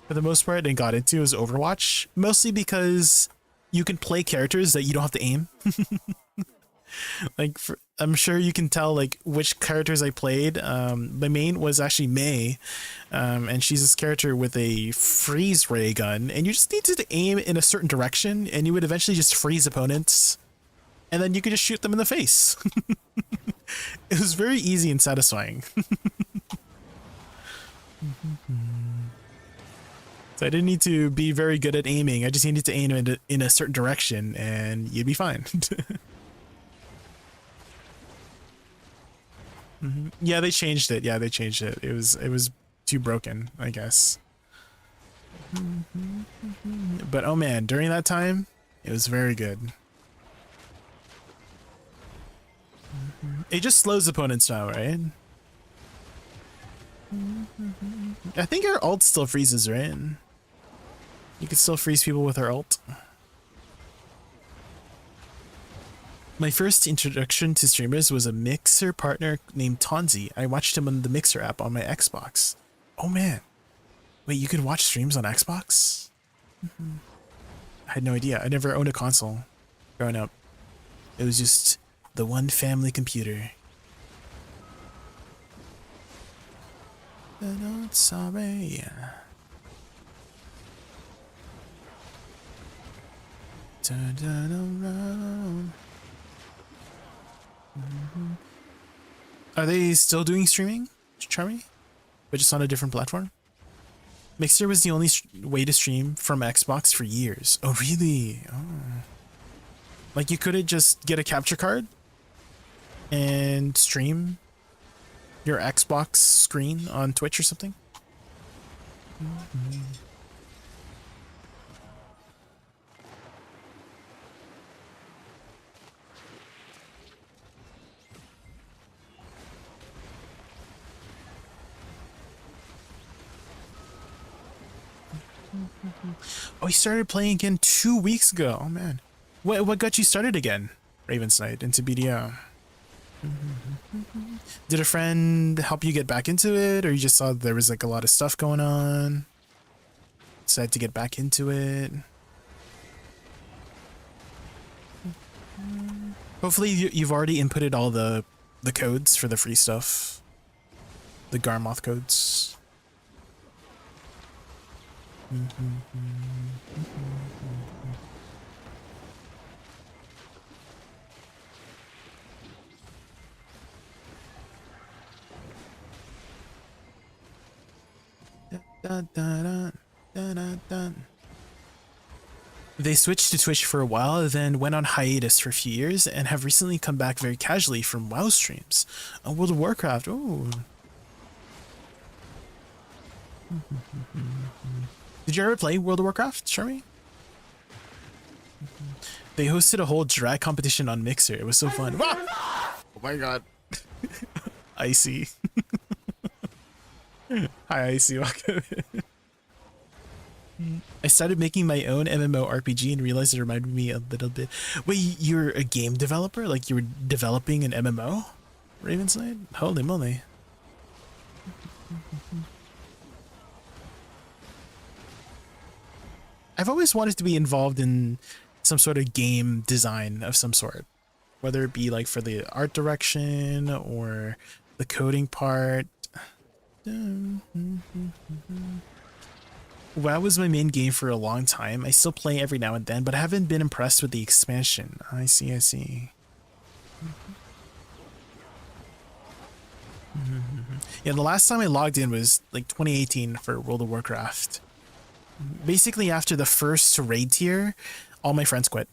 for the most part, and got into is Overwatch. Mostly because you can play characters that you don't have to aim. Like, I'm sure you can tell like which characters I played. My main was actually Mei, and she's this character with a freeze ray gun, and you just need to aim in a certain direction, and you would eventually just freeze opponents, and then you could just shoot them in the face. It was very easy and satisfying. So I didn't need to be very good at aiming. I just needed to aim in a certain direction, and you'd be fine. Yeah, they changed it. It was too broken, I guess. But oh man, during that time, it was very good. It just slows opponents now, right? I think her ult still freezes, right? You can still freeze people with her ult. My first introduction to streamers was a Mixer partner named Tonzi. I watched him on the Mixer app on my Xbox. Oh man. Wait, you could watch streams on Xbox? I had no idea. I never owned a console growing up. It was just the one family computer. Not sorry. Turn around. Are they still doing streaming, Charmy? But just on a different platform? Mixer was the only way to stream from Xbox for years. Oh, really? Oh. Like you couldn't just get a capture card and stream your Xbox screen on Twitch or something? Oh, he started playing again 2 weeks ago. Oh man, what got you started again, Ravensnight, into BDO? Did a friend help you get back into it, or you just saw there was like a lot of stuff going on, decided to get back into it? Hopefully you've already inputted all the codes for the free stuff, the Garmoth codes. They switched to Twitch for a while, then went on hiatus for a few years, and have recently come back very casually from WoW streams. World of Warcraft, ooh. Did you ever play World of Warcraft, Charmy? They hosted a whole drag competition on Mixer. It was so fun. Oh my god. Icy. Hi, Icy. Welcome. I started making my own MMORPG and realized it reminded me a little bit. Wait, you're a game developer? Like you were developing an MMO? Ravensnight? Holy moly. I've always wanted to be involved in some sort of game design of some sort, whether it be like for the art direction or the coding part. WoW was my main game for a long time. I still play every now and then, but I haven't been impressed with the expansion. I see, I see. Yeah, the last time I logged in was like 2018 for World of Warcraft. Basically, after the first raid tier, all my friends quit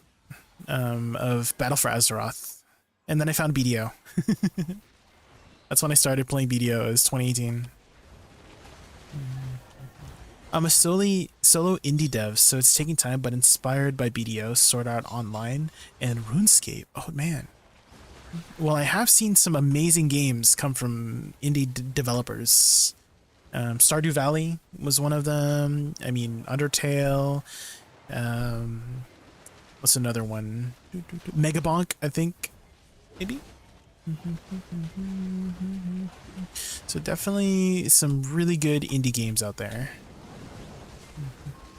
of Battle for Azeroth. And then I found BDO. That's when I started playing BDO. It was 2018. I'm a solo indie dev, so it's taking time, but inspired by BDO, Sword Art Online, and RuneScape. Oh man. Well, I have seen some amazing games come from indie developers. Stardew Valley was one of them. I mean, Undertale. What's another one? Megabonk, I think, maybe. So definitely some really good indie games out there.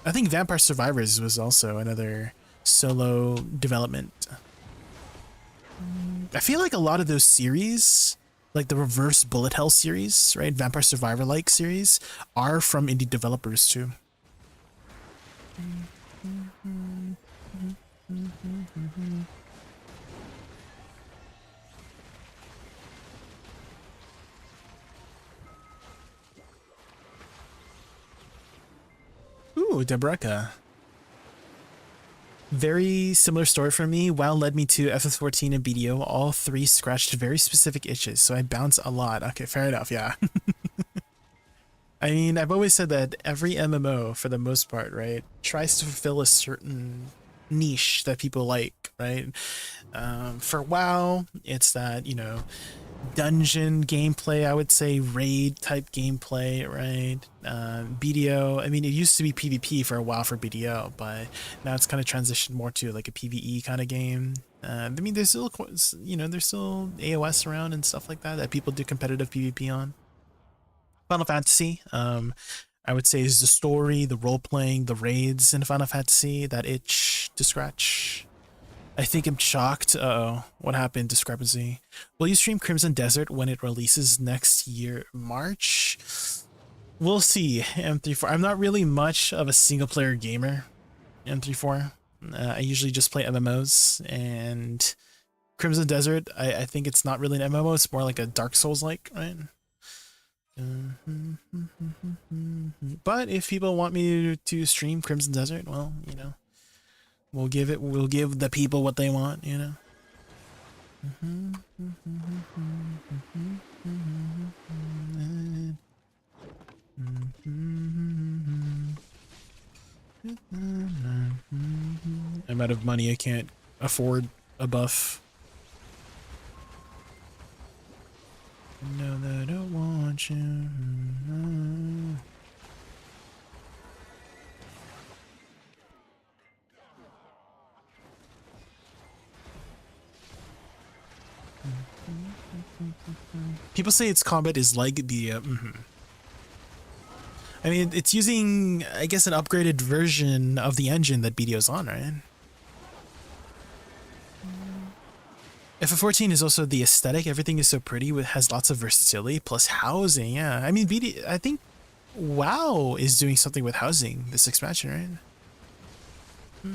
I think Vampire Survivors was also another solo development. I feel like a lot of those series, like the Reverse Bullet Hell series, right, Vampire Survivor-like series, are from indie developers too. Ooh, Debreka. Very similar story for me. WoW led me to FF14 and BDO. All three scratched very specific itches, so I bounce a lot. Okay, fair enough, yeah. I mean, I've always said that every MMO, for the most part, right, tries to fulfill a certain niche that people like, right? For WoW, it's that, you know, dungeon gameplay, I would say raid type gameplay, right? BDO, I mean, it used to be PvP for a while for BDO, but now it's kind of transitioned more to like a PvE kind of game. I mean, there's still, you know, there's still AOS around and stuff like that that people do competitive PvP on. Final Fantasy, I would say, is the story, the role-playing, the raids in Final Fantasy that itch to scratch. I think I'm shocked. Uh-oh, what happened? Discrepancy. Will you stream Crimson Desert when it releases next year, March? We'll see, M34. I'm not really much of a single-player gamer, M34. I usually just play MMOs, and Crimson Desert, I think it's not really an MMO, it's more like a Dark Souls-like, right? But if people want me to stream Crimson Desert, well, you know, we'll give the people what they want, you know. I'm out of money, I can't afford a buff. I know that I want you. People say its combat is like the I mean, it's using, I guess, an upgraded version of the engine that BDO's on, right? FF14 is also the aesthetic. Everything is so pretty, has lots of versatility, plus housing. Yeah, I mean, I think WoW is doing something with housing this expansion, right?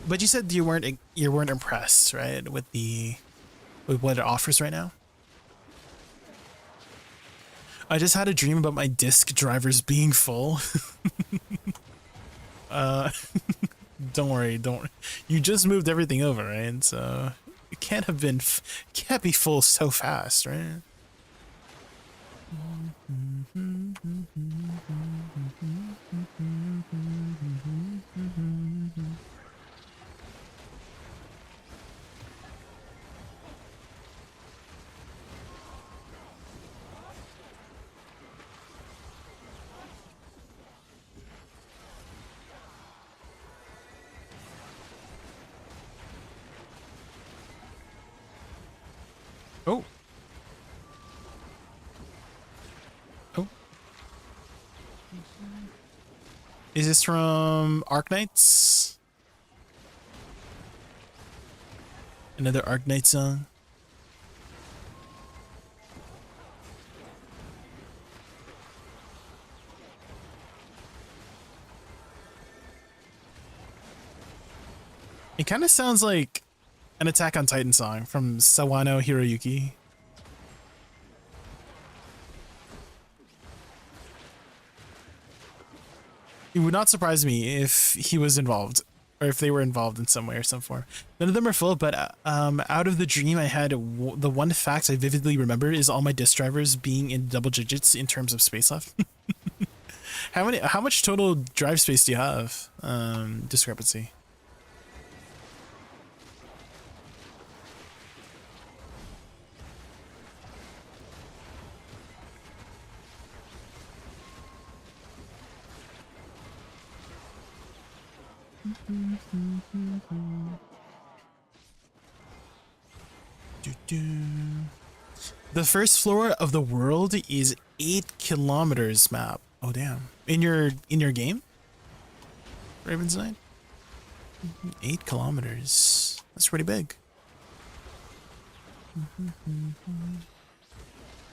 But you said you weren't impressed, right, with what it offers right now. I just had a dream about my disk drivers being full. Don't worry, you just moved everything over, right? So it can't be full so fast, right? Oh. Oh. Is this from Arknights? Another Arknight song? It kind of sounds like an Attack on Titan song from Sawano Hiroyuki. It would not surprise me if he was involved, or if they were involved in some way or some form. None of them are full, but out of the dream I had, the one fact I vividly remember is all my disk drivers being in double digits in terms of space left. How much total drive space do you have? Discrepancy. The first floor of the world is 8 kilometers map. Oh damn. In your game? Raven's Night? 8 kilometers. That's pretty big.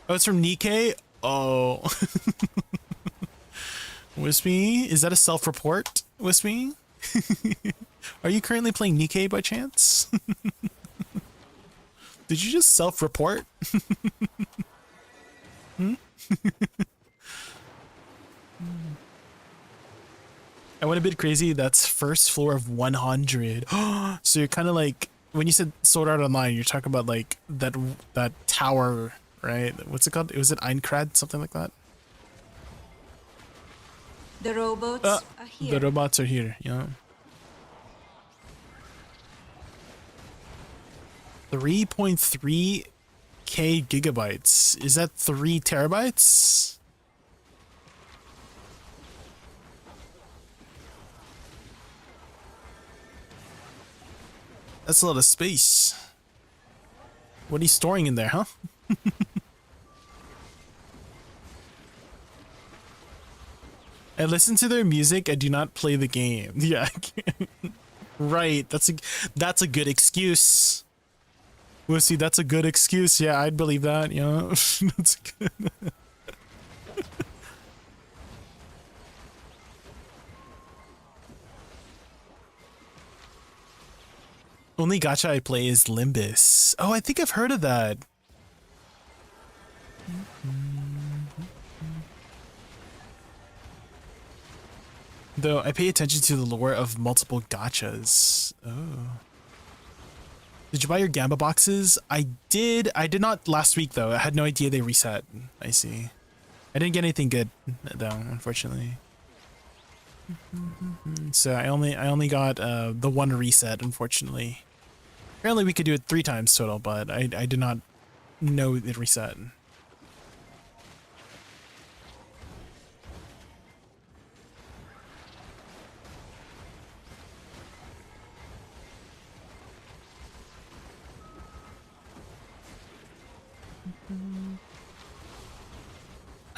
Oh, it's from Nikkei? Oh. Wispy? Is that a self-report, Wispy? Are you currently playing Nikkei by chance? Did you just self-report? Hmm? I went a bit crazy. That's first floor of 100. So you're kind of like, when you said Sword Art Online, you're talking about like that tower, right? What's it called? Was it Eincrad? Something like that? The robots are here. The robots are here, yeah. 3.3k gigabytes. Is that 3 terabytes? That's a lot of space. What are you storing in there, huh? I listen to their music. I do not play the game. Yeah. Right. That's a good excuse. We'll see. That's a good excuse. Yeah, I'd believe that. Yeah. That's good. Only gacha I play is Limbus. Oh, I think I've heard of that. Though I pay attention to the lore of multiple gachas. Oh. Did you buy your Gamba boxes? I did. I did not last week though. I had no idea they reset. I see. I didn't get anything good though, unfortunately. So I only got the one reset, unfortunately. Apparently we could do it 3 times total, but I did not know it reset.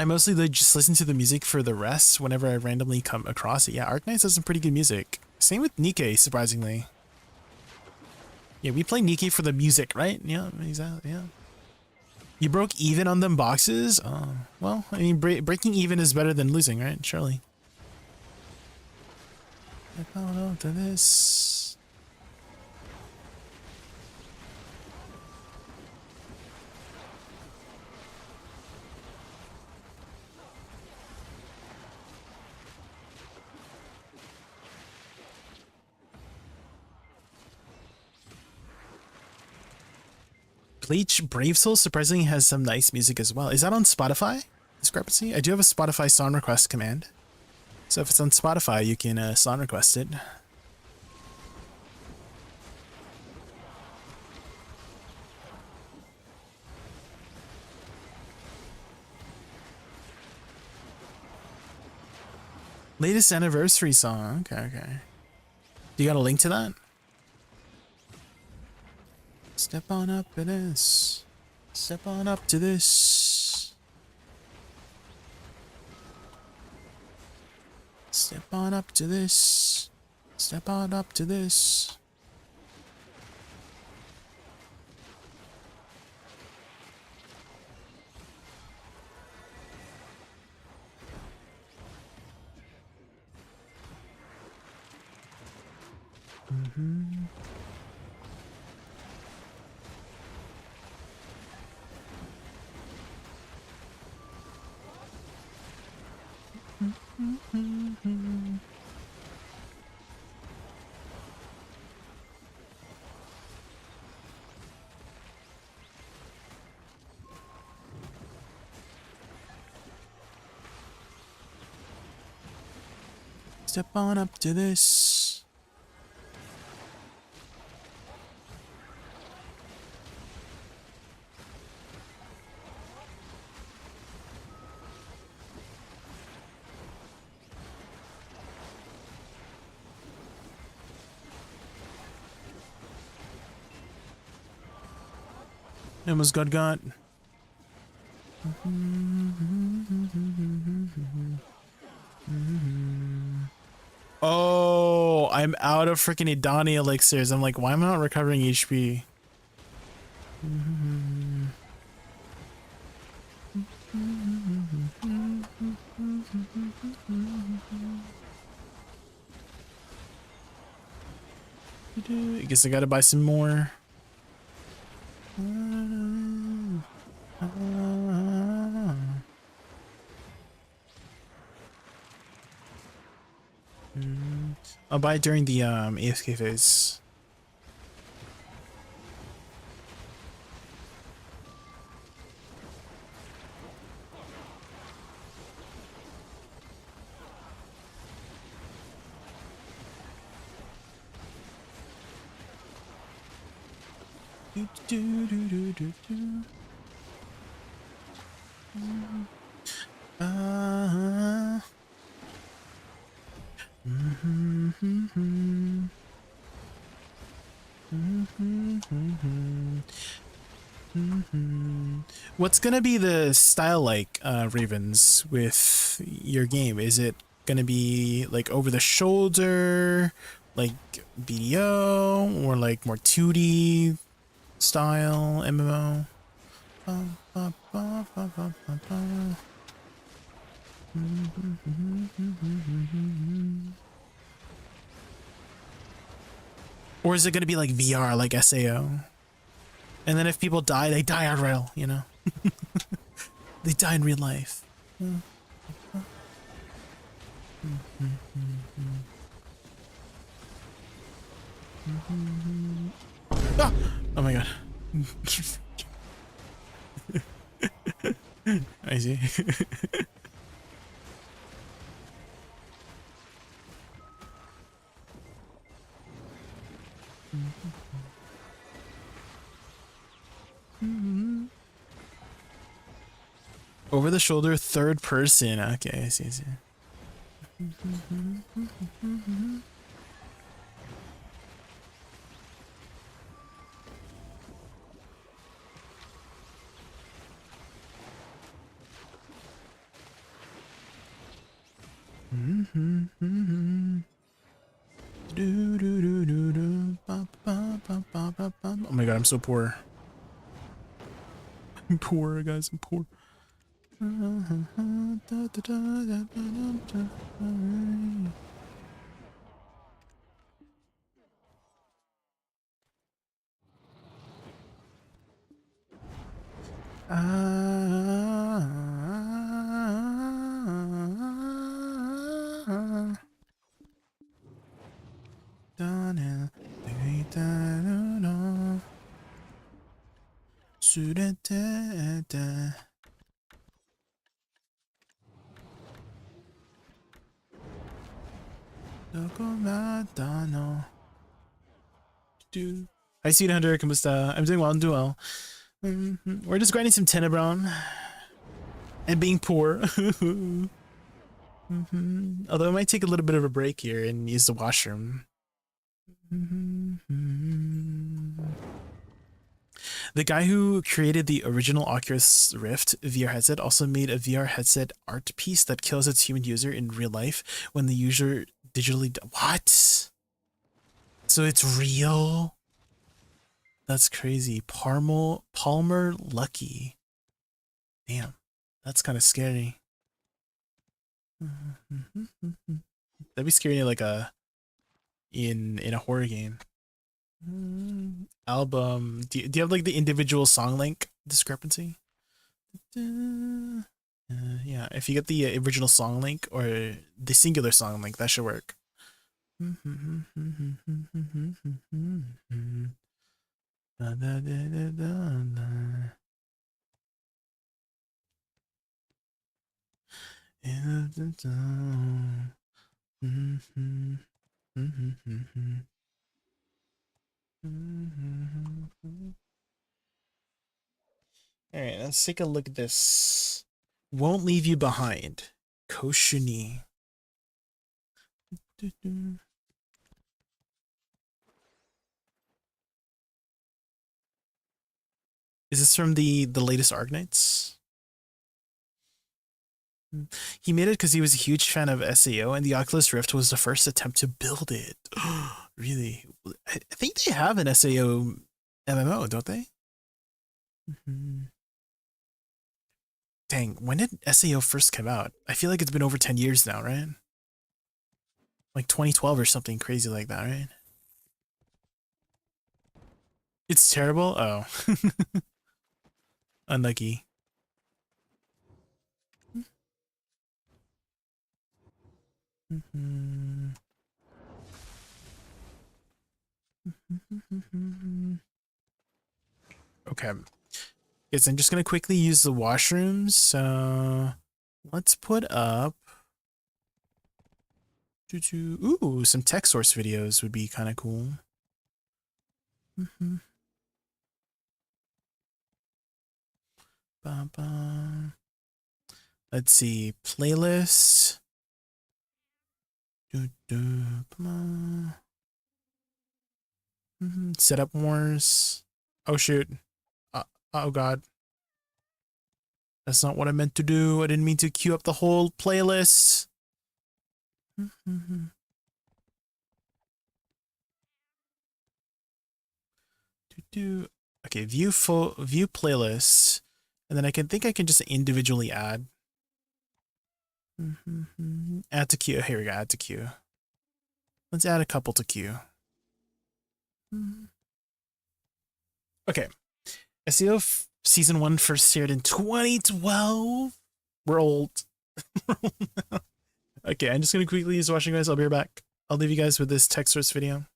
I mostly just listen to the music for the rest whenever I randomly come across it. Yeah, Arknights has some pretty good music. Same with Nikkei, surprisingly. Yeah, we play Nikkei for the music, right? Yeah, exactly, yeah. You broke even on them boxes? Oh, well, I mean, breaking even is better than losing, right? Surely. I found out to this. Bleach Brave Soul surprisingly has some nice music as well. Is that on Spotify? Discrepancy? I do have a Spotify song request command. So if it's on Spotify, you can song request it. Latest anniversary song. Okay, okay. Do you got a link to that? Step on up to this. Step on up to this. Step on up to this. Step on up to this. Step on up to this. almost got. Oh, I'm out of freaking Idani elixirs. I'm like, why am I not recovering HP? I guess I gotta buy some more. I'll buy it during the AFK phase. What's gonna be the style like, Ravens, with your game? Is it gonna be like over the shoulder, like BDO, or like more 2D style MMO? Or is it gonna be like VR, like SAO? And then if people die, they die on rail, you know? They die in real life. Ah! Oh my god. I see. Over the shoulder, third person. Okay, I see, I see. Oh my god, I'm so poor. I'm poor, guys, I'm poor. I see it, Hunter. Kamusta. I'm doing well. I'm doing well. We're just grinding some Tenebron and being poor. Although I might take a little bit of a break here and use the washroom. The guy who created the original Oculus Rift VR headset also made a VR headset art piece that kills its human user in real life when the user digitally... What? So it's real? That's crazy. Palmer Lucky. Damn, that's kind of scary. That'd be scary like in a horror game. Album. Do you have like the individual song link discrepancy? Yeah, if you get the original song link or the singular song link, that should work. All right, let's take a look at this. Won't leave you behind. Koshuni. Is this from the latest Arknights? He made it because he was a huge fan of SAO, and the Oculus Rift was the first attempt to build it. Really? I think they have an SAO MMO, don't they? Dang, when did SAO first come out? I feel like it's been over 10 years now, right? Like 2012 or something crazy like that, right? It's terrible? Oh. Unlucky. Okay. Guys, I'm just gonna quickly use the washrooms. So let's put up ooh, some tech source videos would be kind of cool. Let's see, playlist. Setup wars. Oh shoot. Oh god. That's not what I meant to do. I didn't mean to queue up the whole playlist. Okay, view playlist, and then I think I can just individually add. Add to queue. Here we go. Add to queue. Let's add a couple to queue. Okay. SEO season 1 first aired in 2012. We're old. Okay, I'm just gonna quickly use watching, guys. I'll be right back. I'll leave you guys with this tech source video.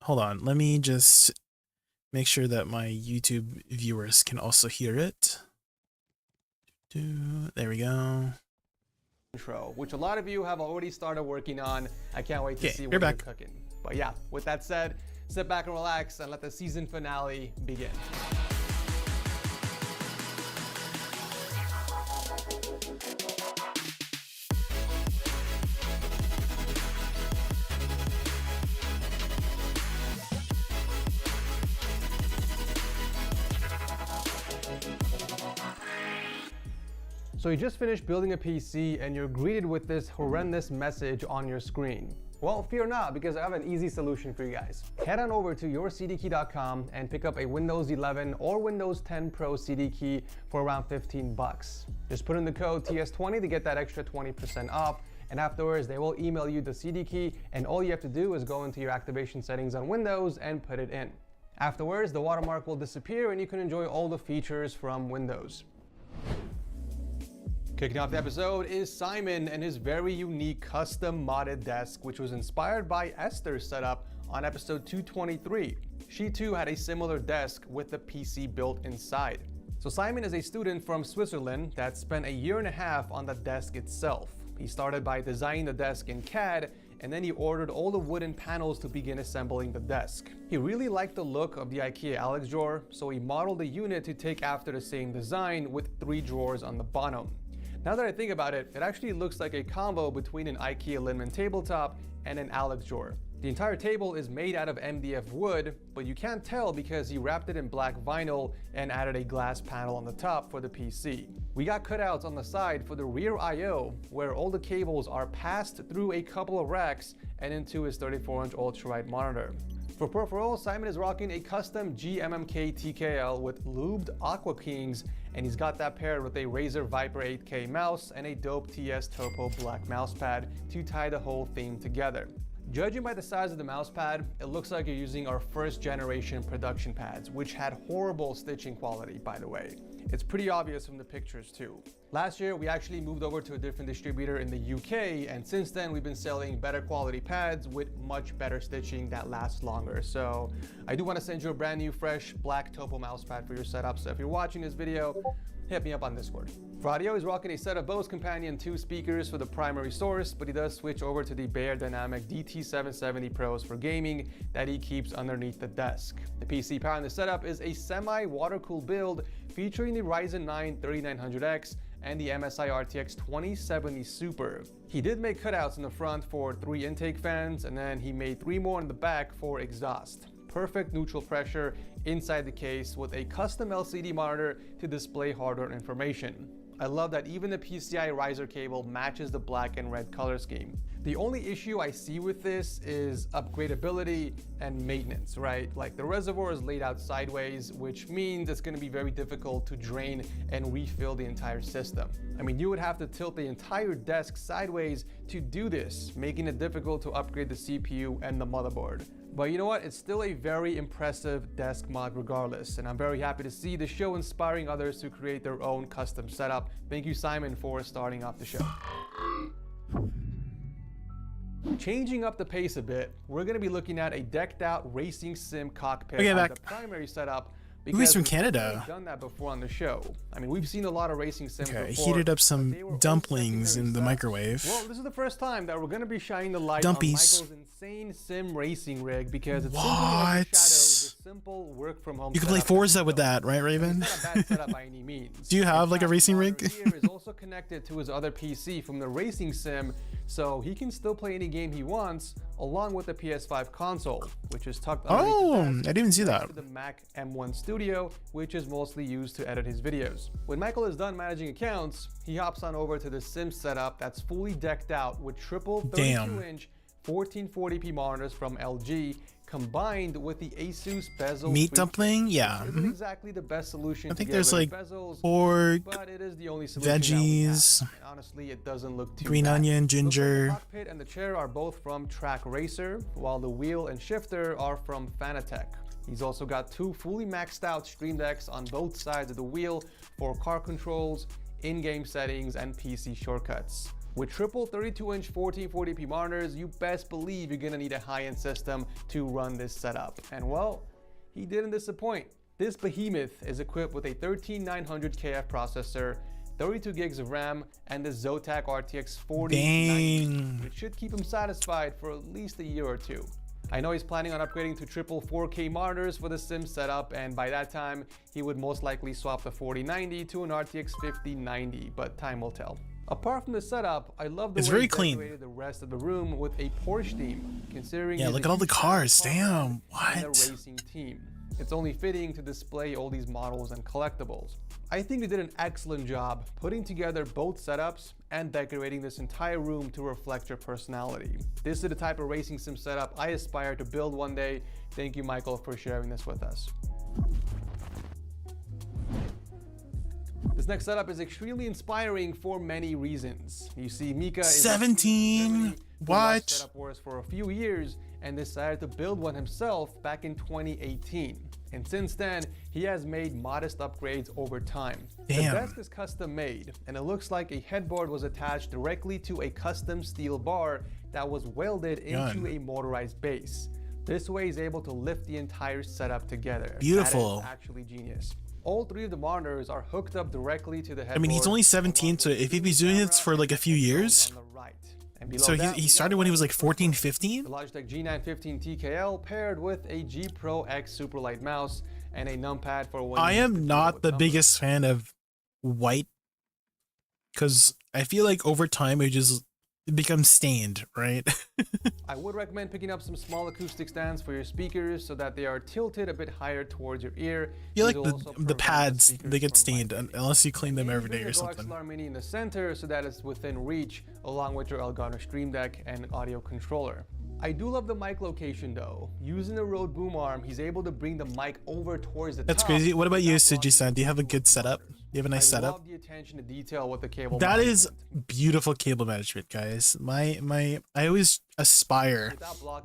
Hold on, let me just make sure that my YouTube viewers can also hear it. There we go. Intro, which a lot of you have already started working on. I can't wait to see what you're cooking. But yeah, with that said, sit back and relax and let the season finale begin. So you just finished building a PC and you're greeted with this horrendous message on your screen. Well, fear not, because I have an easy solution for you guys. Head on over to yourcdkey.com and pick up a Windows 11 or Windows 10 Pro CD key for around 15 bucks. Just put in the code TS20 to get that extra 20% off, and afterwards they will email you the CD key, and all you have to do is go into your activation settings on Windows and put it in. Afterwards, the watermark will disappear and you can enjoy all the features from Windows. Kicking off the episode is Simon and his very unique custom modded desk, which was inspired by Esther's setup on episode 223. She too had a similar desk with the PC built inside. So Simon is a student from Switzerland that spent a year and a half on the desk itself. He started by designing the desk in CAD, and then he ordered all the wooden panels to begin assembling the desk. He really liked the look of the IKEA Alex drawer, so he modeled the unit to take after the same design with 3 drawers on the bottom. Now that I think about it, it actually looks like a combo between an IKEA Linman tabletop and an Alex drawer. The entire table is made out of MDF wood, but you can't tell because he wrapped it in black vinyl and added a glass panel on the top for the PC. We got cutouts on the side for the rear I/O, where all the cables are passed through a couple of racks and into his 34-inch ultralight monitor. For peripherals, Simon is rocking a custom GMMK TKL with lubed Aqua Kings, and he's got that paired with a Razer Viper 8K mouse and a dope TS Topo black mousepad to tie the whole thing together. Judging by the size of the mousepad, it looks like you're using our first generation production pads, which had horrible stitching quality, by the way. It's pretty obvious from the pictures too. Last year, we actually moved over to a different distributor in the UK, and since then we've been selling better quality pads with much better stitching that lasts longer. So I do want to send you a brand new fresh black Topo mouse pad for your setup. So if you're watching this video, hit me up on Discord. For audio, he's rocking a set of Bose Companion 2 speakers for the primary source, but he does switch over to the Beyerdynamic DT770 Pros for gaming that he keeps underneath the desk. The PC power in the setup is a semi-water-cooled build featuring the Ryzen 9 3900X and the MSI RTX 2070 Super. He did make cutouts in the front for 3 intake fans, and then he made 3 more in the back for exhaust. Perfect neutral pressure inside the case with a custom LCD monitor to display hardware information. I love that even the PCI riser cable matches the black and red color scheme. The only issue I see with this is upgradability and maintenance, right? Like the reservoir is laid out sideways, which means it's going to be very difficult to drain and refill the entire system. I mean, you would have to tilt the entire desk sideways to do this, making it difficult to upgrade the CPU and the motherboard. But you know what? It's still a very impressive desk mod regardless, and I'm very happy to see the show inspiring others to create their own custom setup. Thank you, Simon, for starting off the show. Changing up the pace a bit, we're going to be looking at a decked out racing sim cockpit as the primary setup. Ooh, he's from Canada. We've done that before on the show. I mean, we've seen a lot of racing sims before. Heated up some dumplings in the microwave. Well, this is the first time that we're going to be shining the light on Michael's insane sim racing rig because it's simply overshadows the simple work from home. You can play Forza with that, right, Raven? It's not a bad setup by any means. Do you have like a racing rig? Here is also connected to his other PC from the racing sim, so he can still play any game he wants along with the PS5 console, which is tucked underneath I didn't even see that. to the Mac M1 Studio, which is mostly used to edit his videos. When Michael is done managing accounts, he hops on over to the sim setup that's fully decked out with triple 32-inch 1440p monitors from LG, combined with the Asus bezel meat dumpling. Yeah, isn't exactly the best solution. I think to there's like bezels, pork, but it is the only solution veggies, and honestly, it doesn't look too green bad. onion, ginger. The cockpit and the chair are both from Track Racer, while the wheel and shifter are from Fanatec. He's also got 2 fully maxed out Stream Decks on both sides of the wheel for car controls, in-game settings, and PC shortcuts. With triple 32-inch 1440p monitors, you best believe you're gonna need a high-end system to run this setup. And well, he didn't disappoint. This behemoth is equipped with a 13900KF processor, 32 gigs of RAM, and the Zotac RTX 4090, which should keep him satisfied for at least a year or 2. I know he's planning on upgrading to triple 4K monitors for the sim setup, and by that time, he would most likely swap the 4090 to an RTX 5090, but time will tell. Apart from the setup, I love the way he decorated the rest of the room with a Porsche theme, considering look at all the cars. Damn, what? The racing team. It's only fitting to display all these models and collectibles. I think they did an excellent job putting together both setups and decorating this entire room to reflect your personality. This is the type of racing sim setup I aspire to build one day. Thank you, Michael, for sharing this with us. This next setup is extremely inspiring for many reasons. You see, Mika is 17. What? Setup wars for a few years and decided to build one himself back in 2018. And since then, he has made modest upgrades over time. Damn. The desk is custom made, and it looks like a headboard was attached directly to a custom steel bar that was welded into a motorized base. This way he's able to lift the entire setup together. Beautiful. That is actually genius. All 3 of the monitors are hooked up directly to the headboard. I mean, he's only 17, so if he's been doing this for like a few years, so he started when he was like 14, 15? The Logitech G915 TKL paired with a G Pro X Superlight mouse and a numpad for when I am not the biggest fan of white, because I feel like over time it just becomes stained, right? I would recommend picking up some small acoustic stands for your speakers so that they are tilted a bit higher towards your ear. I feel like the pads, they get stained unless you clean them every day or something. XLR Mini in the center so that it's within reach, along with your Elgato Stream Deck and audio controller. I do love the mic location though. Using the Rode boom arm, he's able to bring the mic over towards the top. That's crazy. What about you, Suji-san? Do you have a good setup? You have a nice I setup. love the attention to detail with the cable. That is management. beautiful cable management, guys. I always aspire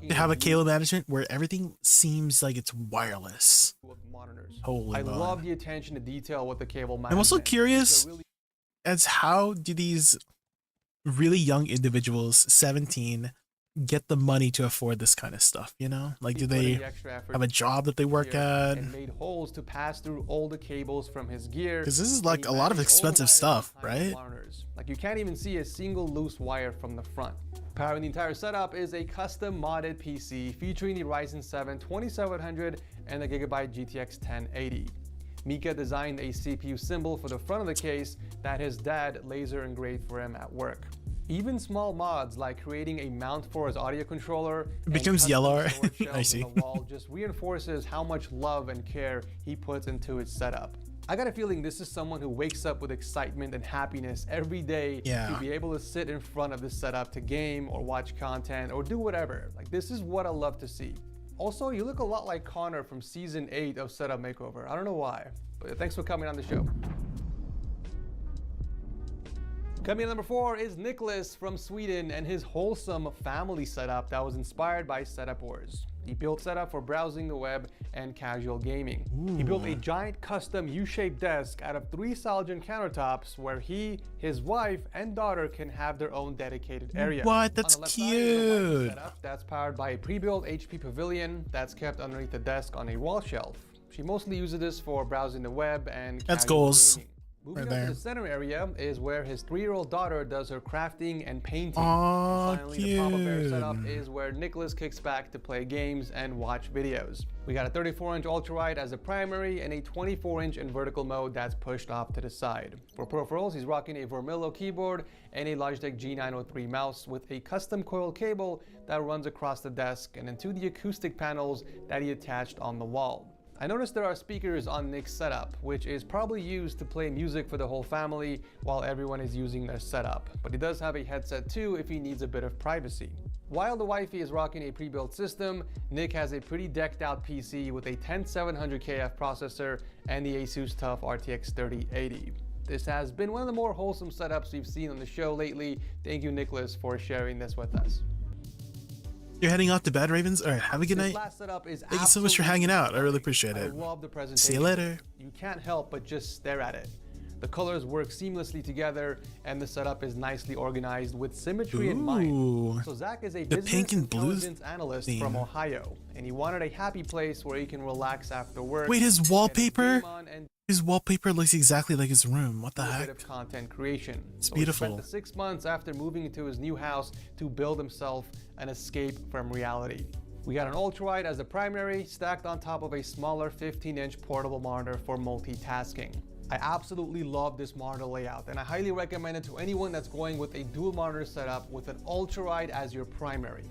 to have a cable management where everything seems like it's wireless. Holy I moly. love the attention to detail with the cable management. I'm also curious as how do these really young individuals, 17, get the money to afford this kind of stuff, you know? Like, do they have a job that they work at? And made holes to pass through all the cables from his gear. Because this is like a lot of expensive stuff, right? Like, you can't even see a single loose wire from the front. Powering the entire setup is a custom modded PC featuring the Ryzen 7 2700 and the Gigabyte GTX 1080. Mika designed a CPU symbol for the front of the case that his dad laser engraved for him at work. Even small mods like creating a mount for his audio controller it becomes yellow. I see. On the wall just reinforces how much love and care he puts into his setup. I got a feeling this is someone who wakes up with excitement and happiness every day to be able to sit in front of this setup to game or watch content or do whatever. Like, this is what I love to see. Also, you look a lot like Connor from season 8 of Setup Makeover. I don't know why, but thanks for coming on the show. Coming in number 4 is Nicholas from Sweden and his wholesome family setup that was inspired by Setup Wars. He built setup for browsing the web and casual gaming. He built a giant custom U-shaped desk out of 3 Salgen countertops where he, his wife, and daughter can have their own dedicated area. What? That's cute. That's powered by a pre-built HP pavilion that's kept underneath the desk on a wall shelf. She mostly uses this for browsing the web and that's casual goals. gaming. Moving on to the center area is where his 3-year-old daughter does her crafting and painting. Finally, cute. the Papa Bear setup is where Nicholas kicks back to play games and watch videos. We got a 34-inch ultrawide as a primary and a 24-inch in vertical mode that's pushed off to the side. For peripherals, he's rocking a Vermillo keyboard and a Logitech G903 mouse with a custom coil cable that runs across the desk and into the acoustic panels that he attached on the wall. I noticed there are speakers on Nick's setup, which is probably used to play music for the whole family while everyone is using their setup, but he does have a headset too if he needs a bit of privacy. While the wifey is rocking a pre-built system, Nick has a pretty decked out PC with a 10700KF processor and the Asus TUF RTX 3080. This has been one of the more wholesome setups we've seen on the show lately. Thank you, Nicholas, for sharing this with us. You're heading off to bed, Ravens? All right, have a good night. Thank you so much for hanging out. I really appreciate it. I love the presentation. See you later. You can't help but just stare at it. The colors work seamlessly together, and the setup is nicely organized with symmetry in mind. So Zach is a business intelligence analyst from Ohio, and he wanted a happy place where he can relax after work. Wait, his wallpaper? His wallpaper looks exactly like his room. What the heck? Bit of content creation. It's beautiful. He spent the 6 months after moving into his new house to build himself an escape from reality. We got an ultrawide as a primary, stacked on top of a smaller 15-inch portable monitor for multitasking. I absolutely love this monitor layout, and I highly recommend it to anyone that's going with a dual monitor setup with an ultrawide as your primary.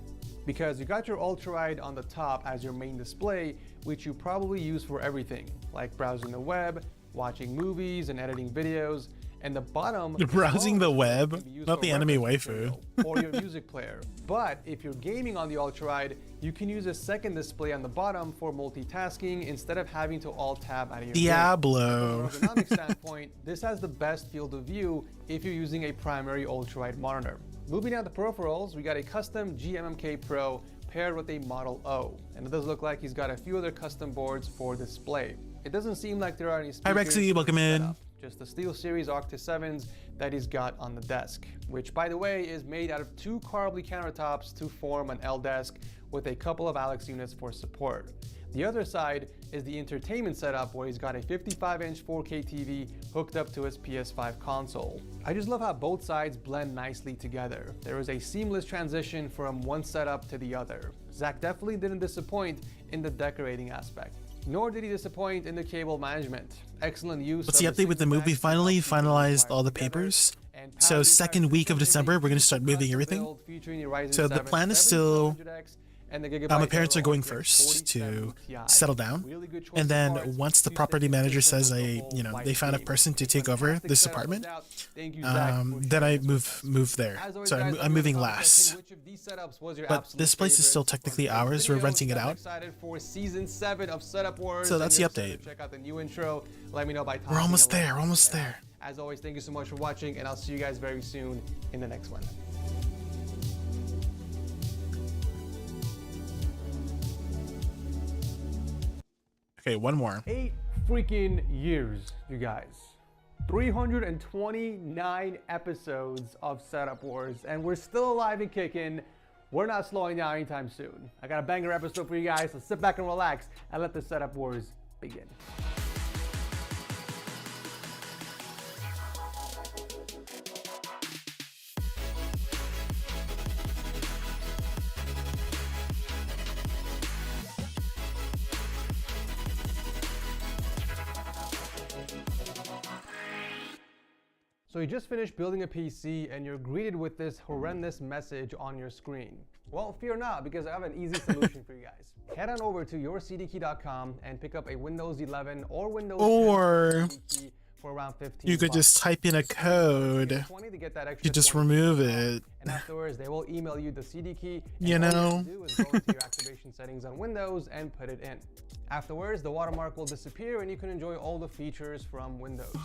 Because you got your ultrawide on the top as your main display, which you probably use for everything, like browsing the web, watching movies and editing videos, and the bottom— You're browsing the web, not the anime waifu. Or your music player. But if you're gaming on the ultrawide, you can use a second display on the bottom for multitasking instead of having to alt-tab out of your Diablo. From an ergonomic standpoint, this has the best field of view if you're using a primary ultrawide monitor. Moving on to peripherals, we got a custom GMMK Pro paired with a Model O, and it does look like he's got a few other custom boards for display. It doesn't seem like there are any speakers. Hi Rexy, welcome in. Just the SteelSeries Arctis 7s that he's got on the desk, which by the way is made out of 2 Carbly countertops to form an L desk with a couple of Alex units for support. The other side is the entertainment setup where he's got a 55-inch 4K TV hooked up to his PS5 console. I just love how both sides blend nicely together. There is a seamless transition from one setup to the other. Zach definitely didn't disappoint in the decorating aspect. Nor did he disappoint in the cable management. Excellent use. What's the update with the movie? Finally finalized all the papers. So second week of December, we're going to start moving everything. So the plan is still and the Gigabyte my parents are Aero going RTX first to 4070 Ti. settle down, Really good choice and of then parts once the to property set the manager system says with the whole they light found a theme. person to take over Fantastic this setup, no apartment, doubt. Thank you, Zach, for then sharing I this with us. move there. As always, So guys, I'm let me know in moving the comment section last. which of these setups was your But absolute this place is still favorite technically from today's ours. We're video. renting it I'm out. excited for season 7 of Setup Wars. So that's the and you're excited update. to check out the new intro. Let me know by We're almost there. We're almost there. As always, thank you so much for watching, and I'll see you guys very soon in the next one. Okay, one more. 8 freaking years, you guys. 329 episodes of Setup Wars, and we're still alive and kicking. We're not slowing down anytime soon. I got a banger episode for you guys, so sit back and relax and let the Setup Wars begin. So you just finished building a PC and you're greeted with this horrendous message on your screen. Well, fear not, because I have an easy solution for you guys. Head on over to yourcdkey.com and pick up a Windows 11 or Windows 10 CD key for around 15 You could just type in a code. 20 to get that extra You just 20 remove it. And afterwards, they will email you the CD key. You and all know. you have to do is go into your activation settings on Windows and put it in. Afterwards, the watermark will disappear and you can enjoy all the features from Windows.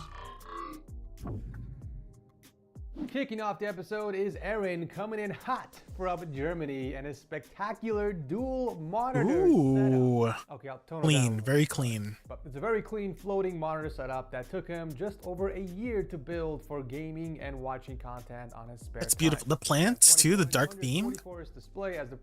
Kicking off the episode is Aaron coming in hot from Germany and a spectacular dual monitor setup. Okay, I'll tone it Clean, down. very clean. But it's a very clean floating monitor setup that took him just over a year to build for gaming and watching content on his spare It's beautiful. The plants too, the dark theme.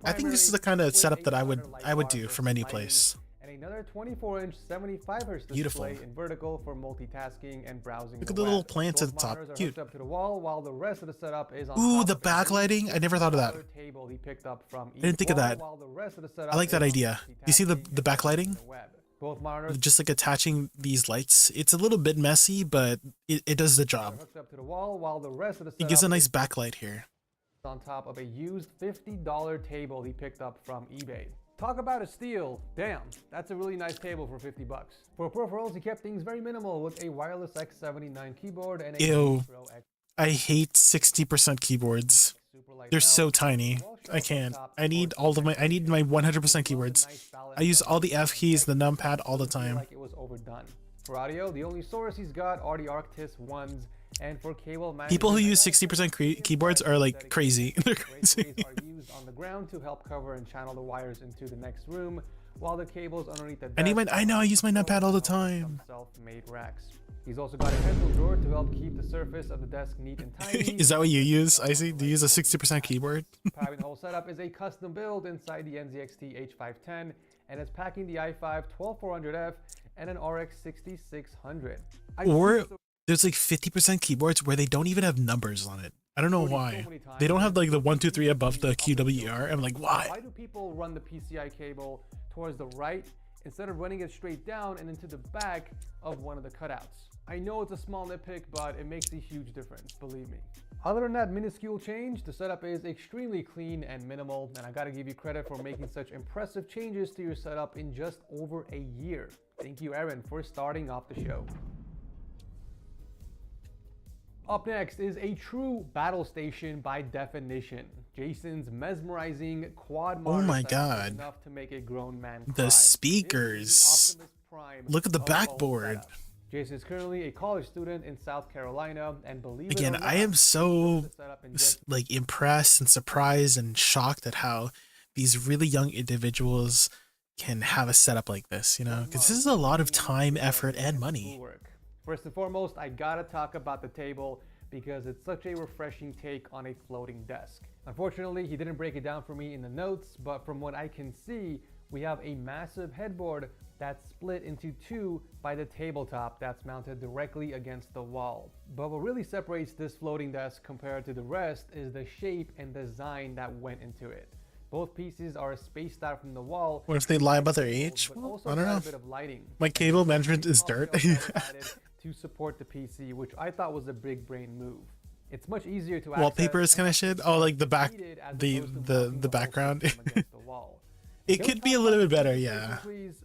I think this is the kind of setup that I would do from any place. And another 24-inch 75Hz display in vertical for multitasking and browsing. Look at the little plants at the top. Monitors are Cute. hooked up to the wall, while the rest of the setup is on Ooh, top the of a backlighting. I never thought of that. table he picked up from I didn't think of each that. wall, while the rest of the setup I like that is on idea. You see the backlighting? the web. Both monitors Just like attaching these lights. It's a little bit messy, but it does the job. hooked up to the wall, while the rest of the It setup gives a nice is backlight here. on top of a used $50 table he picked up from eBay. Talk about a steal. Damn, that's a really nice table for 50 bucks. For peripherals, he kept things very minimal with a wireless X79 keyboard and a Ew. Pro X I hate 60% keyboards. They're so tiny. I can't. I need my 100% keyboards. I use all the F keys, the numpad all the time. like it was overdone. For audio, the only source he's got are the Arctis ones, and for cable management, People who use 60% keyboards are like crazy. They're raceways crazy. are used on the ground to help cover and channel the wires into the next room, while the cables underneath the I know I use my numpad all the time. Self-made racks. He's also got a pencil drawer to help keep the surface of the desk neat and tiny. Is that what you use, Icy? Do you use a 60% keyboard? Powering the whole setup is a custom build inside the NZXT H510, and it's packing the i5 12400F and an RX 6600. Or there's like 50% keyboards where they don't even have numbers on it. I don't know why. They don't have like the 1, 2, 3 above the QWER. I'm like, why? Why do people run the PCI cable towards the right instead of running it straight down and into the back of one of the cutouts? I know it's a small nitpick, but it makes a huge difference, believe me. Other than that minuscule change, the setup is extremely clean and minimal, and I gotta give you credit for making such impressive changes to your setup in just over a year. Thank you, Aaron, for starting off the show. Up next is a true battle station by definition. Jason's mesmerizing quad monitor my setup is God. enough to make a grown man The cry. speakers. This is the Optimus Prime Look at the of all backboard. setups. Jason is currently a college student in South Carolina, and believe it Again, or not, I am so the setup in just like impressed and surprised and shocked at how these really young individuals can have a setup like this, you know, because this is a lot of time, effort, and money. First and foremost, I gotta talk about the table because it's such a refreshing take on a floating desk. Unfortunately, he didn't break it down for me in the notes, but from what I can see, we have a massive headboard that's split into two by the tabletop that's mounted directly against the wall. But what really separates this floating desk compared to the rest is the shape and design that went into it. Both pieces are spaced out from the wall. What if they lie about their age? Well, I don't know. A bit of lighting. My cable management is dirt. To support the PC, which I thought was a big brain move. It's much easier to Wallpaper access is kind of shit. Oh, like the back, as the opposed to mounting whole background. system against the wall. It could be a little bit better, yeah. Please.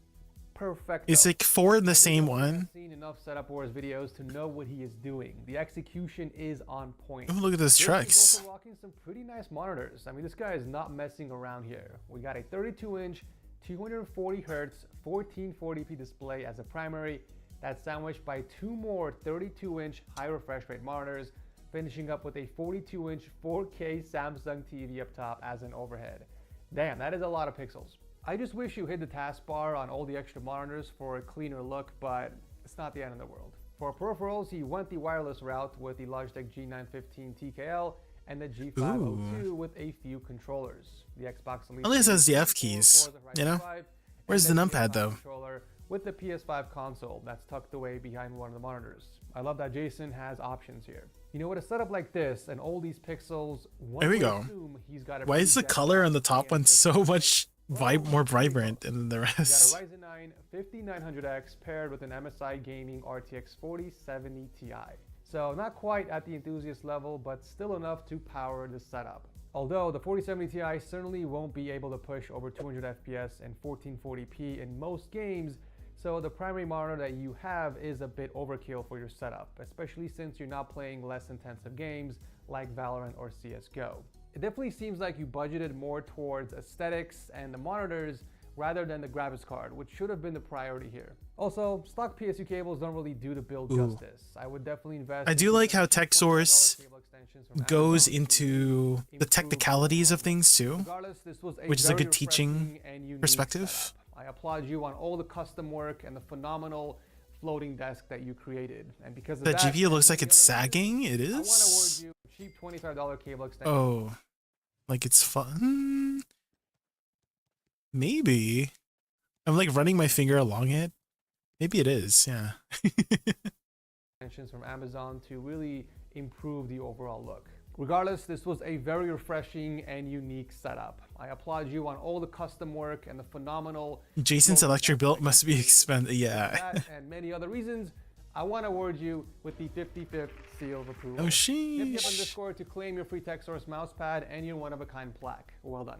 Perfect. It's like 4 in the same one. Seen enough setup wars videos to know what he is doing. The execution is on point. Oh, look at those trucks. He's also rocking some pretty nice monitors. I mean, this guy is not messing around here. We got a 32-inch, 240 hertz, 1440p display as a primary. That's sandwiched by 2 more 32-inch high refresh rate monitors, finishing up with a 42-inch 4K Samsung TV up top as an overhead. Damn, that is a lot of pixels. I just wish you hit the taskbar on all the extra monitors for a cleaner look, but it's not the end of the world. For peripherals, he went the wireless route with the Logitech G915 TKL and the G502 with a few controllers. The Xbox Elite at least has the F keys, you know? Where's the numpad though? With the PS5 console that's tucked away behind one of the monitors. I love that Jason has options here. You know, with a setup like this and all these pixels, there we go. Why is the color on the top one so much more vibrant than the rest? Got a Ryzen 9 5900X paired with an MSI Gaming RTX 4070 Ti. So not quite at the enthusiast level, but still enough to power the setup. Although the 4070 Ti certainly won't be able to push over 200 FPS and 1440p in most games, so the primary monitor that you have is a bit overkill for your setup, especially since you're not playing less intensive games like Valorant or CSGO. It definitely seems like you budgeted more towards aesthetics and the monitors rather than the graphics card, which should have been the priority here. Also, stock PSU cables don't really do the build justice. I would definitely invest. I do like how TechSource goes into the technicalities of things too, which is a good teaching perspective. I applaud you on all the custom work and the phenomenal floating desk that you created. And because of that GPU looks like it's sagging. It is. I want to award you cheap $25 cable extension. Oh, like it's fun. Maybe. I'm like running my finger along it. Maybe it is. Yeah. Extensions from Amazon to really improve the overall look. Regardless, this was a very refreshing and unique setup. I applaud you on all the custom work and the phenomenal. Jason's electric bill must be expensive. Yeah. That and many other reasons, I want to award you with the 55th seal of approval. Oh, sheesh. Hit me up on Discord to claim your free TechSource mousepad and your one-of-a-kind plaque. Well done.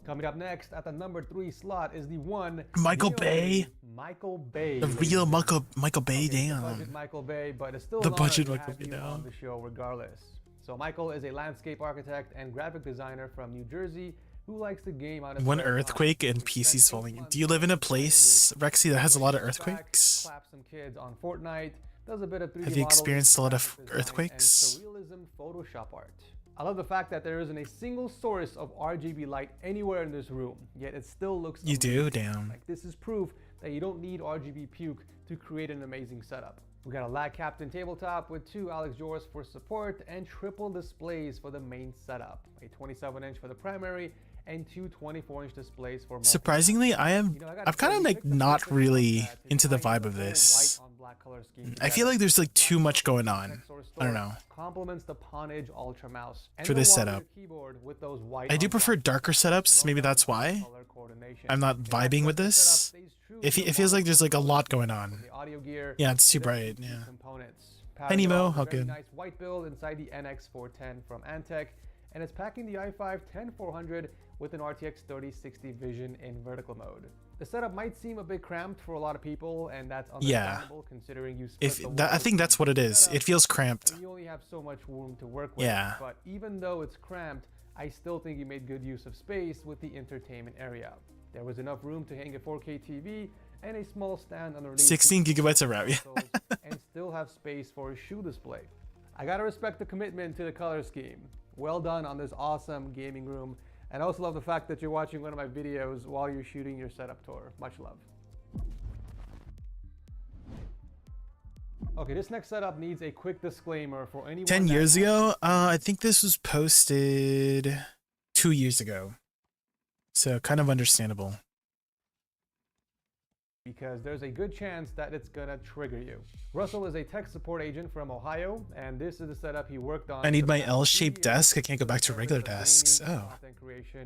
Coming up next at the number 3 slot is the one Michael Bay. Michael Bay. The real Michael Bay, damn. The budget Michael Bay, but it's still the an honor budget to Michael have Bay you now on the show regardless. So Michael is a landscape architect and graphic designer from New Jersey who likes to game out of one earthquake and PCs falling. Do you live in a place, Rexy, that has a lot of earthquakes? Clap some kids on Fortnite. Does a bit of 3D have you experienced a lot of earthquakes? Surrealism Photoshop art. I love the fact that there isn't a single source of RGB light anywhere in this room, yet it still looks amazing. You do? Damn. Like, this is proof that you don't need RGB puke to create an amazing setup. We got a Lag Captain tabletop with 2 Alex Jors for support and triple displays for the main setup. A 27-inch for the primary and 2 24-inch displays for multiple. Surprisingly, I'm kind of like not really into the vibe of this. I feel like there's like too much going on. I don't know. Complements the Ponage Ultra mouse for this setup. I do prefer darker setups. Maybe that's why I'm not vibing with this. It feels like there's like a lot going on. Yeah, it's too bright. Yeah. Hi Nemo, how good. Nice white build inside the NX410 from Antec, and it's packing the i5 10400 with an RTX 3060 Vision in vertical mode. The setup might seem a bit cramped for a lot of people, and that's understandable considering you split I think that's what it is. It feels cramped. You only have so much room to work with. Yeah. But even though it's cramped, I still think you made good use of space with the entertainment area. There was enough room to hang a 4K TV and a small stand underneath. 16 gigabytes of RAM. And still have space for a shoe display. I gotta respect the commitment to the color scheme. Well done on this awesome gaming room. And I also love the fact that you're watching one of my videos while you're shooting your setup tour. Much love. Okay, this next setup needs a quick disclaimer for anyone. 10 years ago? I think this was posted 2 years ago. So kind of understandable. Because there's a good chance that it's gonna trigger you. Russell is a tech support agent from Ohio, and this is the setup he worked on. I need my L-shaped desk. I can't go back to regular desks. Oh.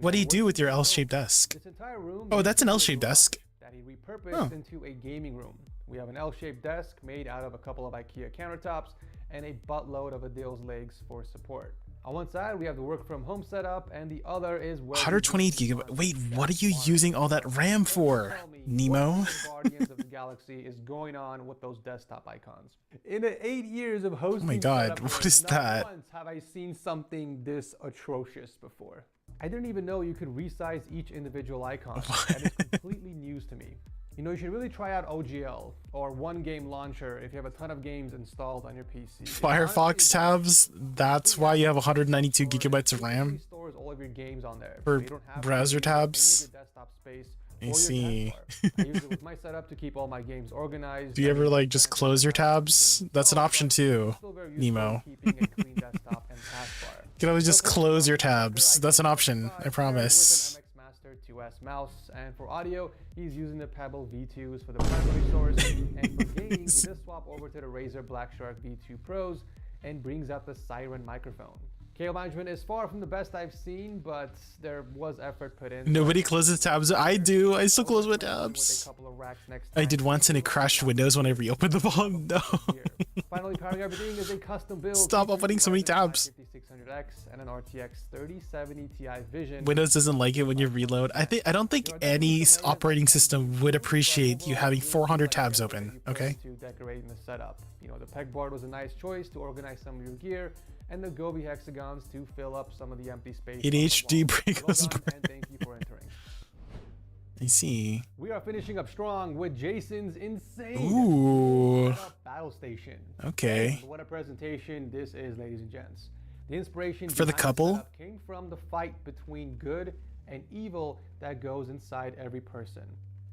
What do you do with your L-shaped desk? This entire room oh, that's an L-shaped desk. That he repurposed into a gaming room. We have an L-shaped desk made out of a couple of IKEA countertops and a buttload of Adil's legs for support. On one side, we have the work from home setup, and the other is where 128 gigabyte. Wait, what are you using all that RAM for, Nemo? Guardians of the Galaxy is going on with those desktop icons. In the 8 years of hosting, Oh my God, setup what here, is not that? once have I seen something this atrocious before. I didn't even know you could resize each individual icon. That is completely news to me. You know, you should really try out OGL or One Game Launcher if you have a ton of games installed on your PC. Firefox tabs, that's why you have 192 gigabytes of RAM Stores all of your games on there. for You don't have to browser use any of tabs. your desktop space I or your see. taskbar. I use it with my setup to keep all my games organized. Do you ever like just close your tabs? That's an option too, Nemo. Keeping a clean desktop and taskbar. You can always just close your tabs. That's an option, I promise. With an MX Master 2S mouse, and for audio, he's using the Pebble V2s for the primary source, and for gaming, he does swap over to the Razer Black Shark V2 Pros and brings out the Siren microphone. Cable management is far from the best I've seen, but there was effort put in. Nobody closes tabs. I do. I still close my tabs. I did once and it crashed Windows when I reopened the ball. No. Finally, powering everything is a custom build. Stop opening so many tabs. 5600X and an RTX 3070 Ti Vision. Windows doesn't like it when you reload. I don't think any operating system would appreciate you having 400 tabs open. Okay. To decorating the setup. You know, the pegboard was a nice choice to organize some of your gear, and the Gobi hexagons to fill up some of the empty space. ADHD breakers. And thank you for entering. I see. We are finishing up strong with Jason's insane Ooh. battle station. Okay. And what a presentation this is, ladies and gents. The inspiration for the behind couple setup came from the fight between good and evil that goes inside every person.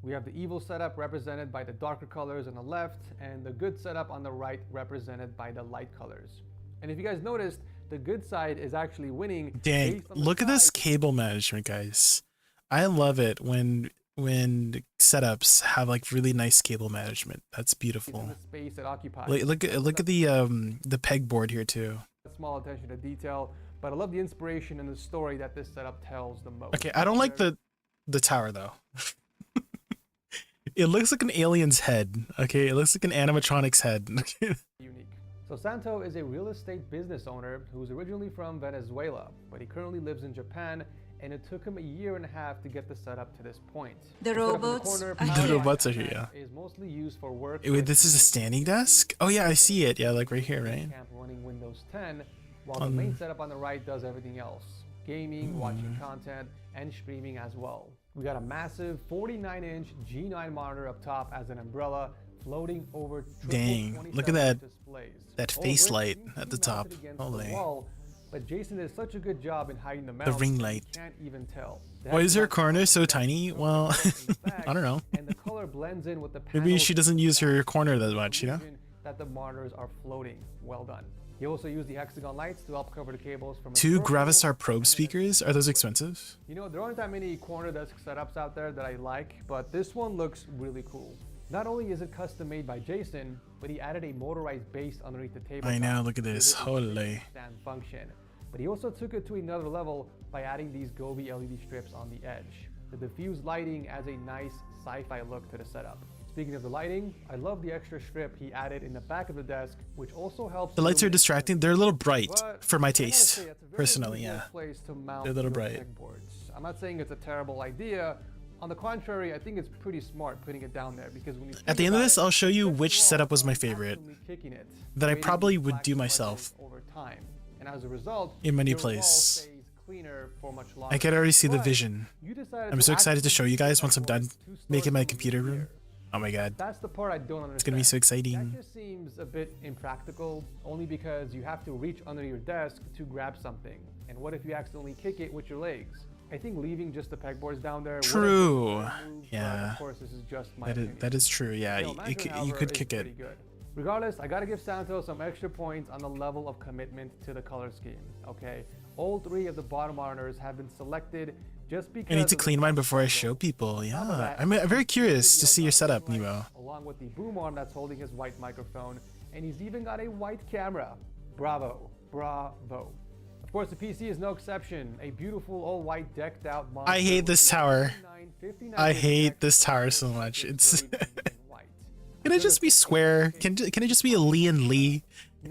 We have the evil setup represented by the darker colors on the left, and the good setup on the right represented by the light colors. And if you guys noticed, the good side is actually winning. Dang, look at this cable management, guys. I love it when setups have like really nice cable management. That's beautiful. Space it occupies. Look at the pegboard here too. Small attention to detail, but I love the inspiration and the story that this setup tells the most. Okay, I don't like the tower though. It looks like an alien's head. Okay, it looks like an animatronic's head. Unique. So Santo is a real estate business owner who's originally from Venezuela, but he currently lives in Japan, and it took him a year and a half to get the setup to this point. The robots are here. The robots are here, yeah. Is mostly used for work. Wait, this is a standing desk? Oh yeah, I see it. Yeah, like right here, right? Camp running Windows 10, while the main setup on the right does everything else. Gaming, watching content, and streaming as well. We got a massive 49-inch G9 monitor up top as an umbrella, floating over. Dang, look at that displays. face light at the top. Holy. But Jason did such a good job in hiding the mouse. The ring light. You can't even tell. Why is her corner so tiny? Well, I don't know. And the color blends in with the maybe she doesn't use her corner that much, you know? That the monitors are floating. Well done. He also used the hexagon lights to help cover the cables from 2 Gravistar probe speakers. Are those expensive? You know, there aren't that many corner desk setups out there that I like, but this one looks really cool. Not only is it custom made by Jason, but he added a motorized base underneath the table. I know, look at this. Holy. Stand function. But he also took it to another level by adding these Gobi LED strips on the edge. The diffused lighting adds a nice sci-fi look to the setup. Speaking of the lighting, I love the extra strip he added in the back of the desk, which also helps. The lights are distracting. They're a little bright for my taste, personally. Yeah, they're a little bright. I'm not saying it's a terrible idea. On the contrary, I think it's pretty smart putting it down there because when you at the end of this, I'll show you which setup was my favorite that I probably would do myself over time, and as a result, in my new place. I can already see the vision. I'm so excited to show you guys once I'm done making my computer room. Oh my god. That's the part I don't understand. It's gonna be so exciting. That just seems a bit impractical, only because you have to reach under your desk to grab something. And what if you accidentally kick it with your legs? I think leaving just the pegboards down there. True. Move, yeah. Of course, this is just my opinion. That is true. Yeah, you could kick it. Good. Regardless, I gotta give Santo some extra points on the level of commitment to the color scheme. Okay, all 3 of the bottom monitors have been selected. Just because I need to clean mine before I show people. Yeah, I'm very curious to see your setup, Nemo. Along with the boom arm that's holding his white microphone, and he's even got a white camera. Bravo, bravo. Of course, the PC is no exception. A beautiful all-white decked out monitor. I hate this tower. I hate this tower so much. It's Can it just be square? Can it just be a Lee and Lee?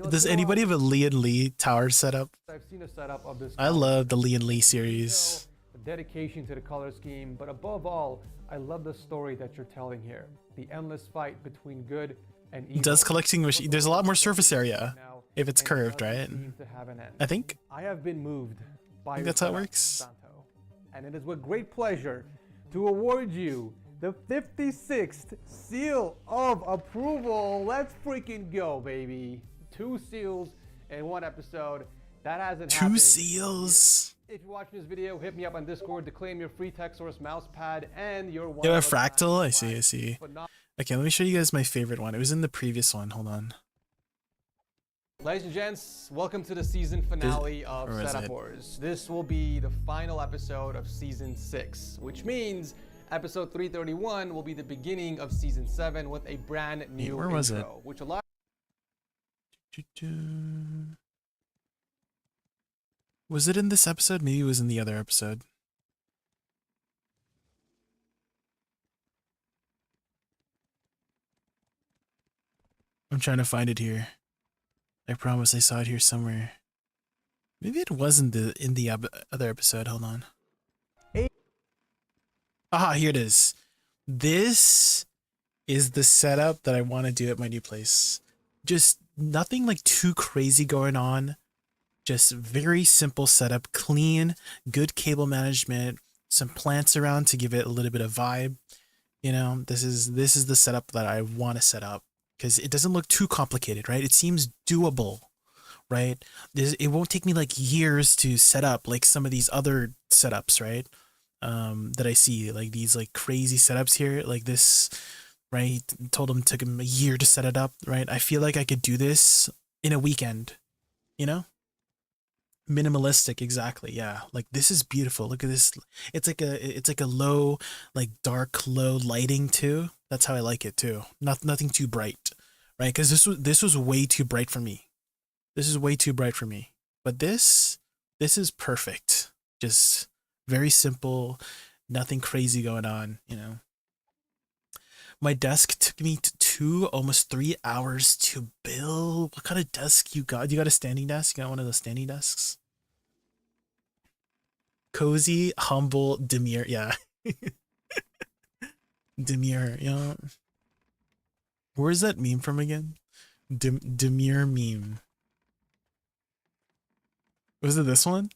Does anybody have a Lee and Lee tower setup? I've seen a setup of this. I love the Lee and Lee series. The dedication to the color scheme, but above all, I love the story that you're telling here. The endless fight between good and evil. Does collecting machine? There's a lot more surface area if it's curved, right? I think. I have been moved by. I think that's how it works. And it is with great pleasure to award you the 56th seal of approval. Let's freaking go, baby. 2 seals in 1 episode. That hasn't happened. 2 seals. If you're watching this video, hit me up on Discord to claim your free TechSource mouse pad and your one. You have a fractal? I see. Okay, let me show you guys my favorite one. It was in the previous one. Hold on. Ladies and gents, welcome to the season finale of Setup Wars. This will be the final episode of season 6, which means episode 331 will be the beginning of season 7 with a brand new Where was intro, which a lot. Was it in this episode? Maybe it was in the other episode. I'm trying to find it here. I promise I saw it here somewhere. Maybe it wasn't in the other episode. Hold on. Aha, here it is. This is the setup that I want to do at my new place. Just nothing like too crazy going on. Just very simple setup, clean, good cable management, some plants around to give it a little bit of vibe. You know, this is the setup that I want to set up because it doesn't look too complicated, right? It seems doable, right? It won't take me like years to set up like some of these other setups, right? That I see, like these like crazy setups here, like this, right? Told him took him a year to set it up, right? I feel like I could do this in a weekend, you know? Minimalistic, exactly. Yeah, like this is beautiful. Look at this. It's like a low, like dark low lighting too. That's how I like it too. Nothing too bright, right? Because this was way too bright for me. This is way too bright for me. But this is perfect. Just very simple, nothing crazy going on. You know. My desk took me almost 3 hours to build. What kind of desk you got? You got a standing desk? You got one of those standing desks? Cozy, humble, demure. Yeah. Demure, you know. Where's that meme from again? Demure meme. Was it this one?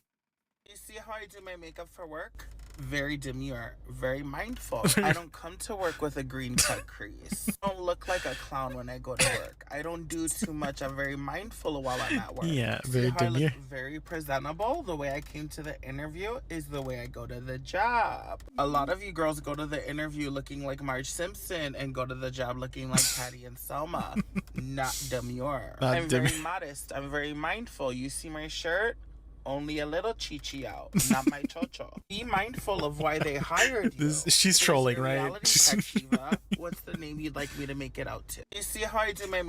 You see how I do my makeup for work? Very demure, very mindful. I don't come to work with a green cut crease. I don't look like a clown when I go to work. I don't do too much. I'm very mindful while I'm at work. Yeah, very demure. I look very presentable. The way I came to the interview is the way I go to the job. A lot of you girls go to the interview looking like Marge Simpson and go to the job looking like Patty and Selma. Not demure. I'm very modest. I'm very mindful. You see my shirt? Only a little chichi out, not my chocho. Be mindful of why they hired you. She's trolling, right? What's the name you'd like me to make it out to? You see how I do my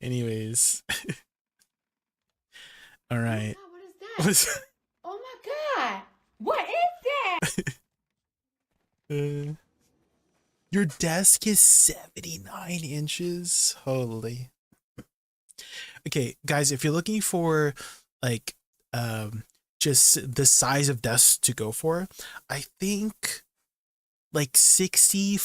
Anyways. All right. Oh my God, what is that? Oh my God. What is that? Your desk is 79 inches. Holy. Okay, guys, if you're looking for like just the size of desks to go for, I think like 60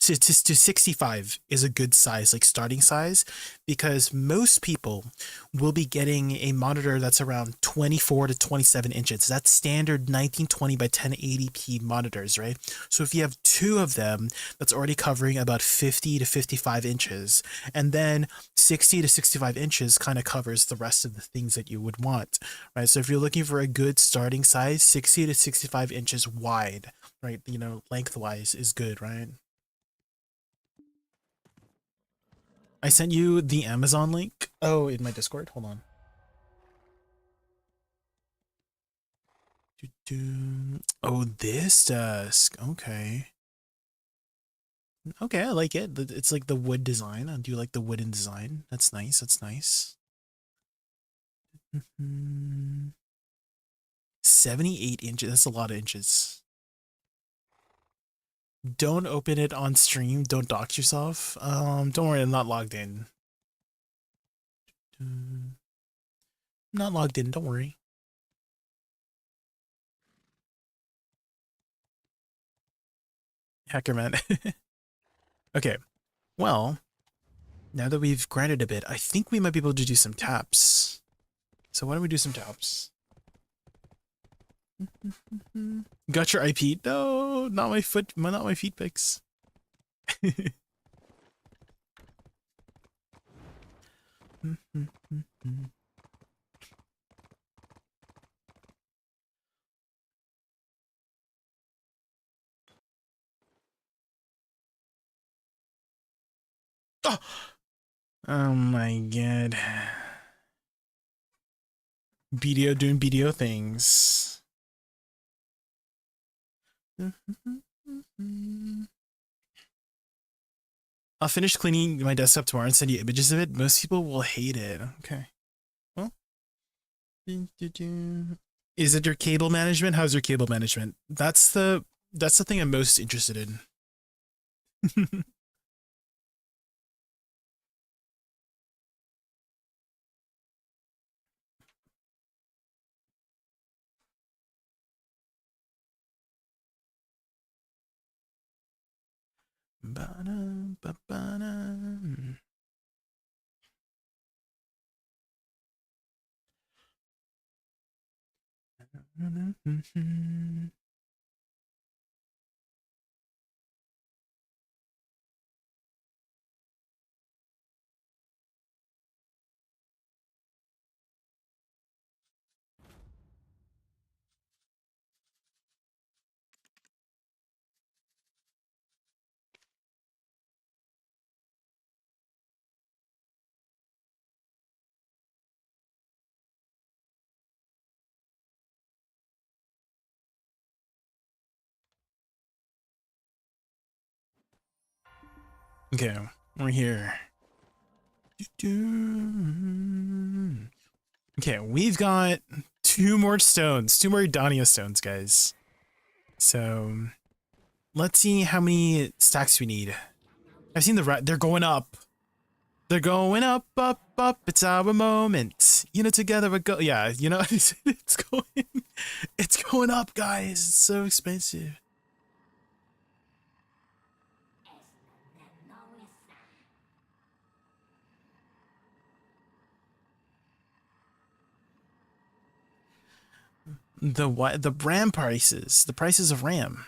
to 65 is a good size, like starting size, because most people will be getting a monitor that's around 24 to 27 inches. That's standard 1920 by 1080p monitors, right? So if you have 2 of them, that's already covering about 50 to 55 inches. And then 60 to 65 inches kind of covers the rest of the things that you would want, right? So if you're looking for a good starting size, 60 to 65 inches wide, right? You know, lengthwise is good, right? I sent you the Amazon link. Oh, in my Discord. Hold on. Oh, this desk. Okay. Okay, I like it. It's like the wood design. I do like the wooden design. That's nice. That's nice. 78 inches. That's a lot of inches. Don't open it on stream. Don't dox yourself. Don't worry, I'm not logged in. Not logged in, don't worry. Hacker man. Okay, well, now that we've grinded a bit, I think we might be able to do some taps. So why don't we do some taps? Got your IP? No, not my foot, not my feet pics. Oh! Oh my god. BDO doing BDO things. I'll finish cleaning my desktop tomorrow and send you images of it. Most people will hate it. Okay. Well. Is it your cable management? How's your cable management? That's the thing I'm most interested in. Okay, we're here. Okay, we've got two more Dania stones, guys. So let's see how many stacks we need. I've seen they're going up. They're going up, up, up. It's our moment. You know, together we go. Yeah, you know, it's going up, guys. It's so expensive. The RAM prices, the prices of RAM.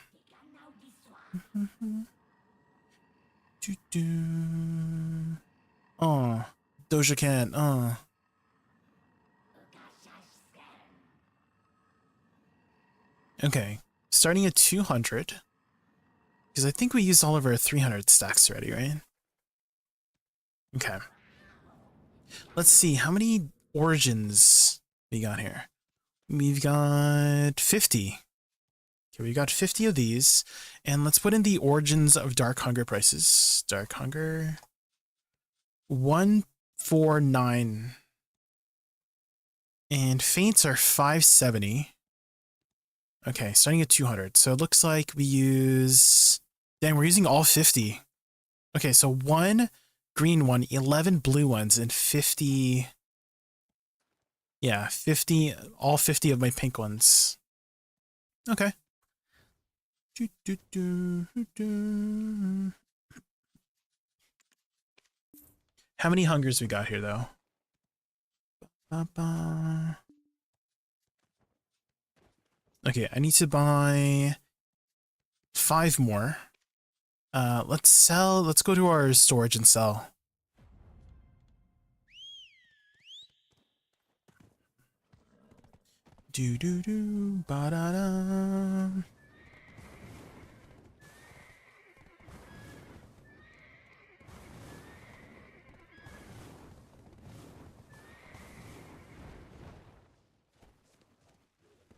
Oh, Doja Cat. Oh. Okay, starting at 200. Because I think we used all of our 300 stacks already, right? Okay. Let's see, how many origins we got here? We've got 50. Okay, we got 50 of these. And let's put in the origins of Dark Hunger prices. Dark Hunger. 149. And Faints are 570. Okay, starting at 200. So it looks like we use... Dang, we're using all 50. Okay, so 1 green one, 11 blue ones, and 50... Yeah, 50, all 50 of my pink ones. Okay. How many hungers we got here, though? Okay, I need to buy 5 more. Let's go to our storage and sell. Ba-da-da.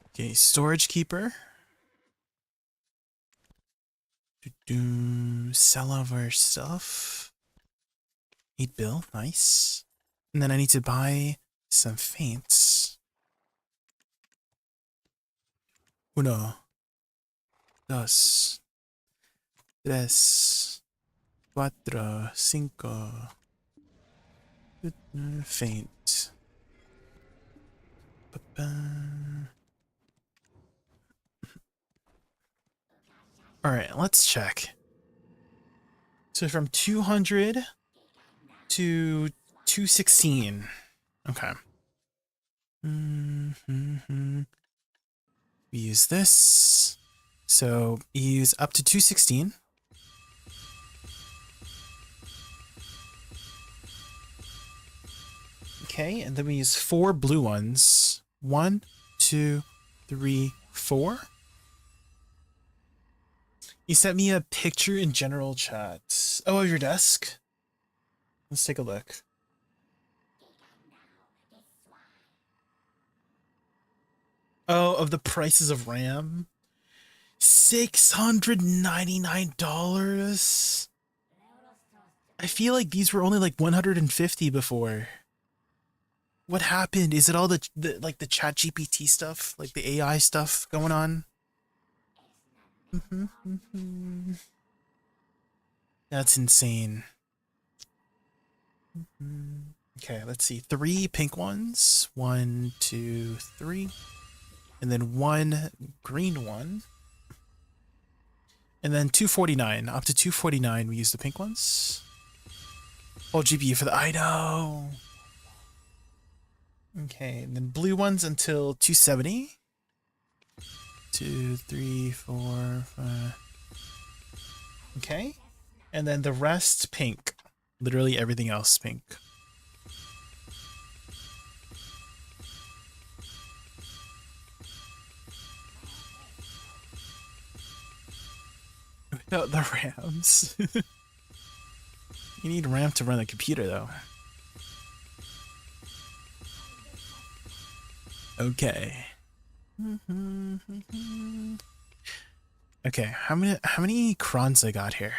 Okay, storage keeper. Sell all of our stuff. 8 bill, nice. And then I need to buy some faints. Uno. Dos. tres, cuatro, cinco. Faint. All right, let's check. So from 200 to 216. Okay. We use this. So we use up to 216. Okay, and then we use 4 blue ones. 1, 2, 3, 4. You sent me a picture in general chat. Oh, of your desk? Let's take a look. Oh, of the prices of RAM? $699? I feel like these were only like 150 before. What happened? Is it all the like the chat GPT stuff? Like the AI stuff going on? That's insane. Okay, let's see. 3 pink ones. 1, 2, 3. And then 1 green one. And then 249. Up to 249, we use the pink ones. Oh, GPU for the... I know! Okay, and then blue ones until 270. 2, 3, 4, 5. Okay. And then the rest pink. Literally everything else pink. Without the RAMs. You need RAM to run the computer though. Okay. Okay, how many crons I got here?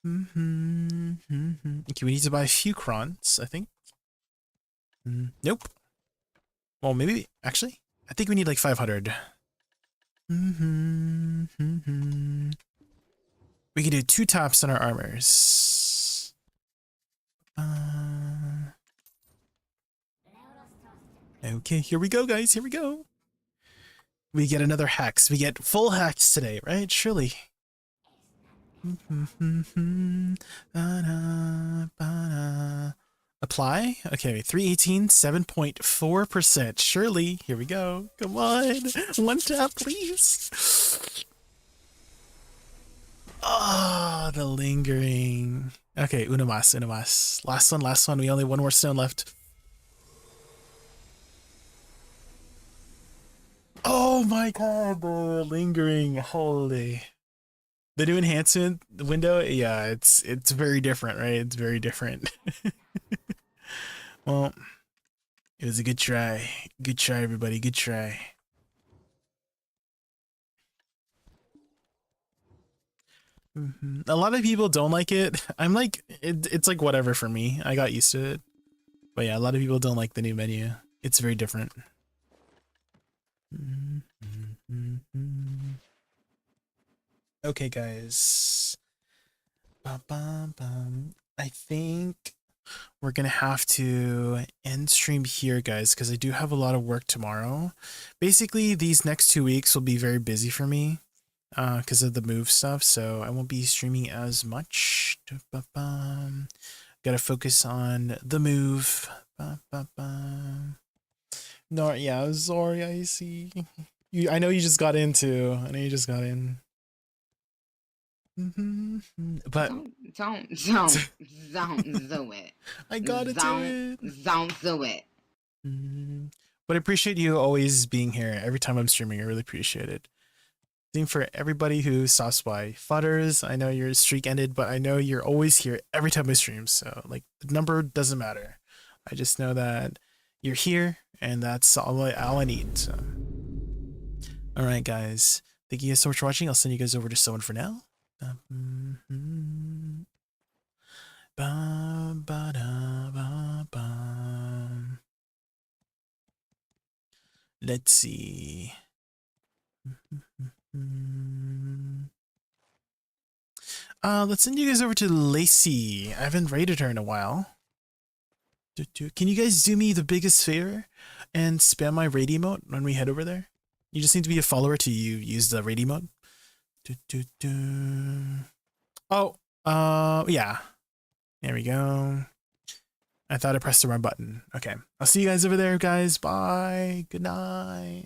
Okay, we need to buy a few crons, I think. Nope. Well, maybe actually, I think we need like 500. We can do 2 taps on our armors. Okay, here we go, guys. Here we go. We get another hex. We get full hex today, right? Surely. Apply? Okay, 318, 7.4%. Surely. Here we go. Come on. 1 tap, please. Ah, the lingering. Okay, una más, una más. Last one. We only have 1 more stone left. Oh my god, the lingering. Holy. The new enhancement window, yeah, it's very different, right? It's very different. Well, it was a good try. Good try, everybody. Good try. A lot of people don't like it. I'm like, it's like whatever for me. I got used to it. But yeah, a lot of people don't like the new menu. It's very different. Okay, guys. I think we're gonna have to end stream here, guys, because I do have a lot of work tomorrow. Basically, these next 2 weeks will be very busy for me because of the move stuff, so I won't be streaming as much. Gotta focus on the move. No, yeah, I'm sorry, I see. I know you just got in too. I know you just got in. But don't do it. I gotta do it. Don't do it. But I appreciate you always being here every time I'm streaming. I really appreciate it. Same for everybody who stops by. Fudders, I know your streak ended, but I know you're always here every time I stream. So like the number doesn't matter. I just know that you're here, and that's all I need. So. All right, guys. Thank you guys so much for watching. I'll send you guys over to someone for now. Let's see. Let's send you guys over to Lacey. I haven't raided her in a while. Can you guys do me the biggest favor and spam my raid emote when we head over there? You just need to be a follower to use the raid emote. Oh, yeah. There we go. I thought I pressed the wrong button. Okay. I'll see you guys over there, guys. Bye. Good night.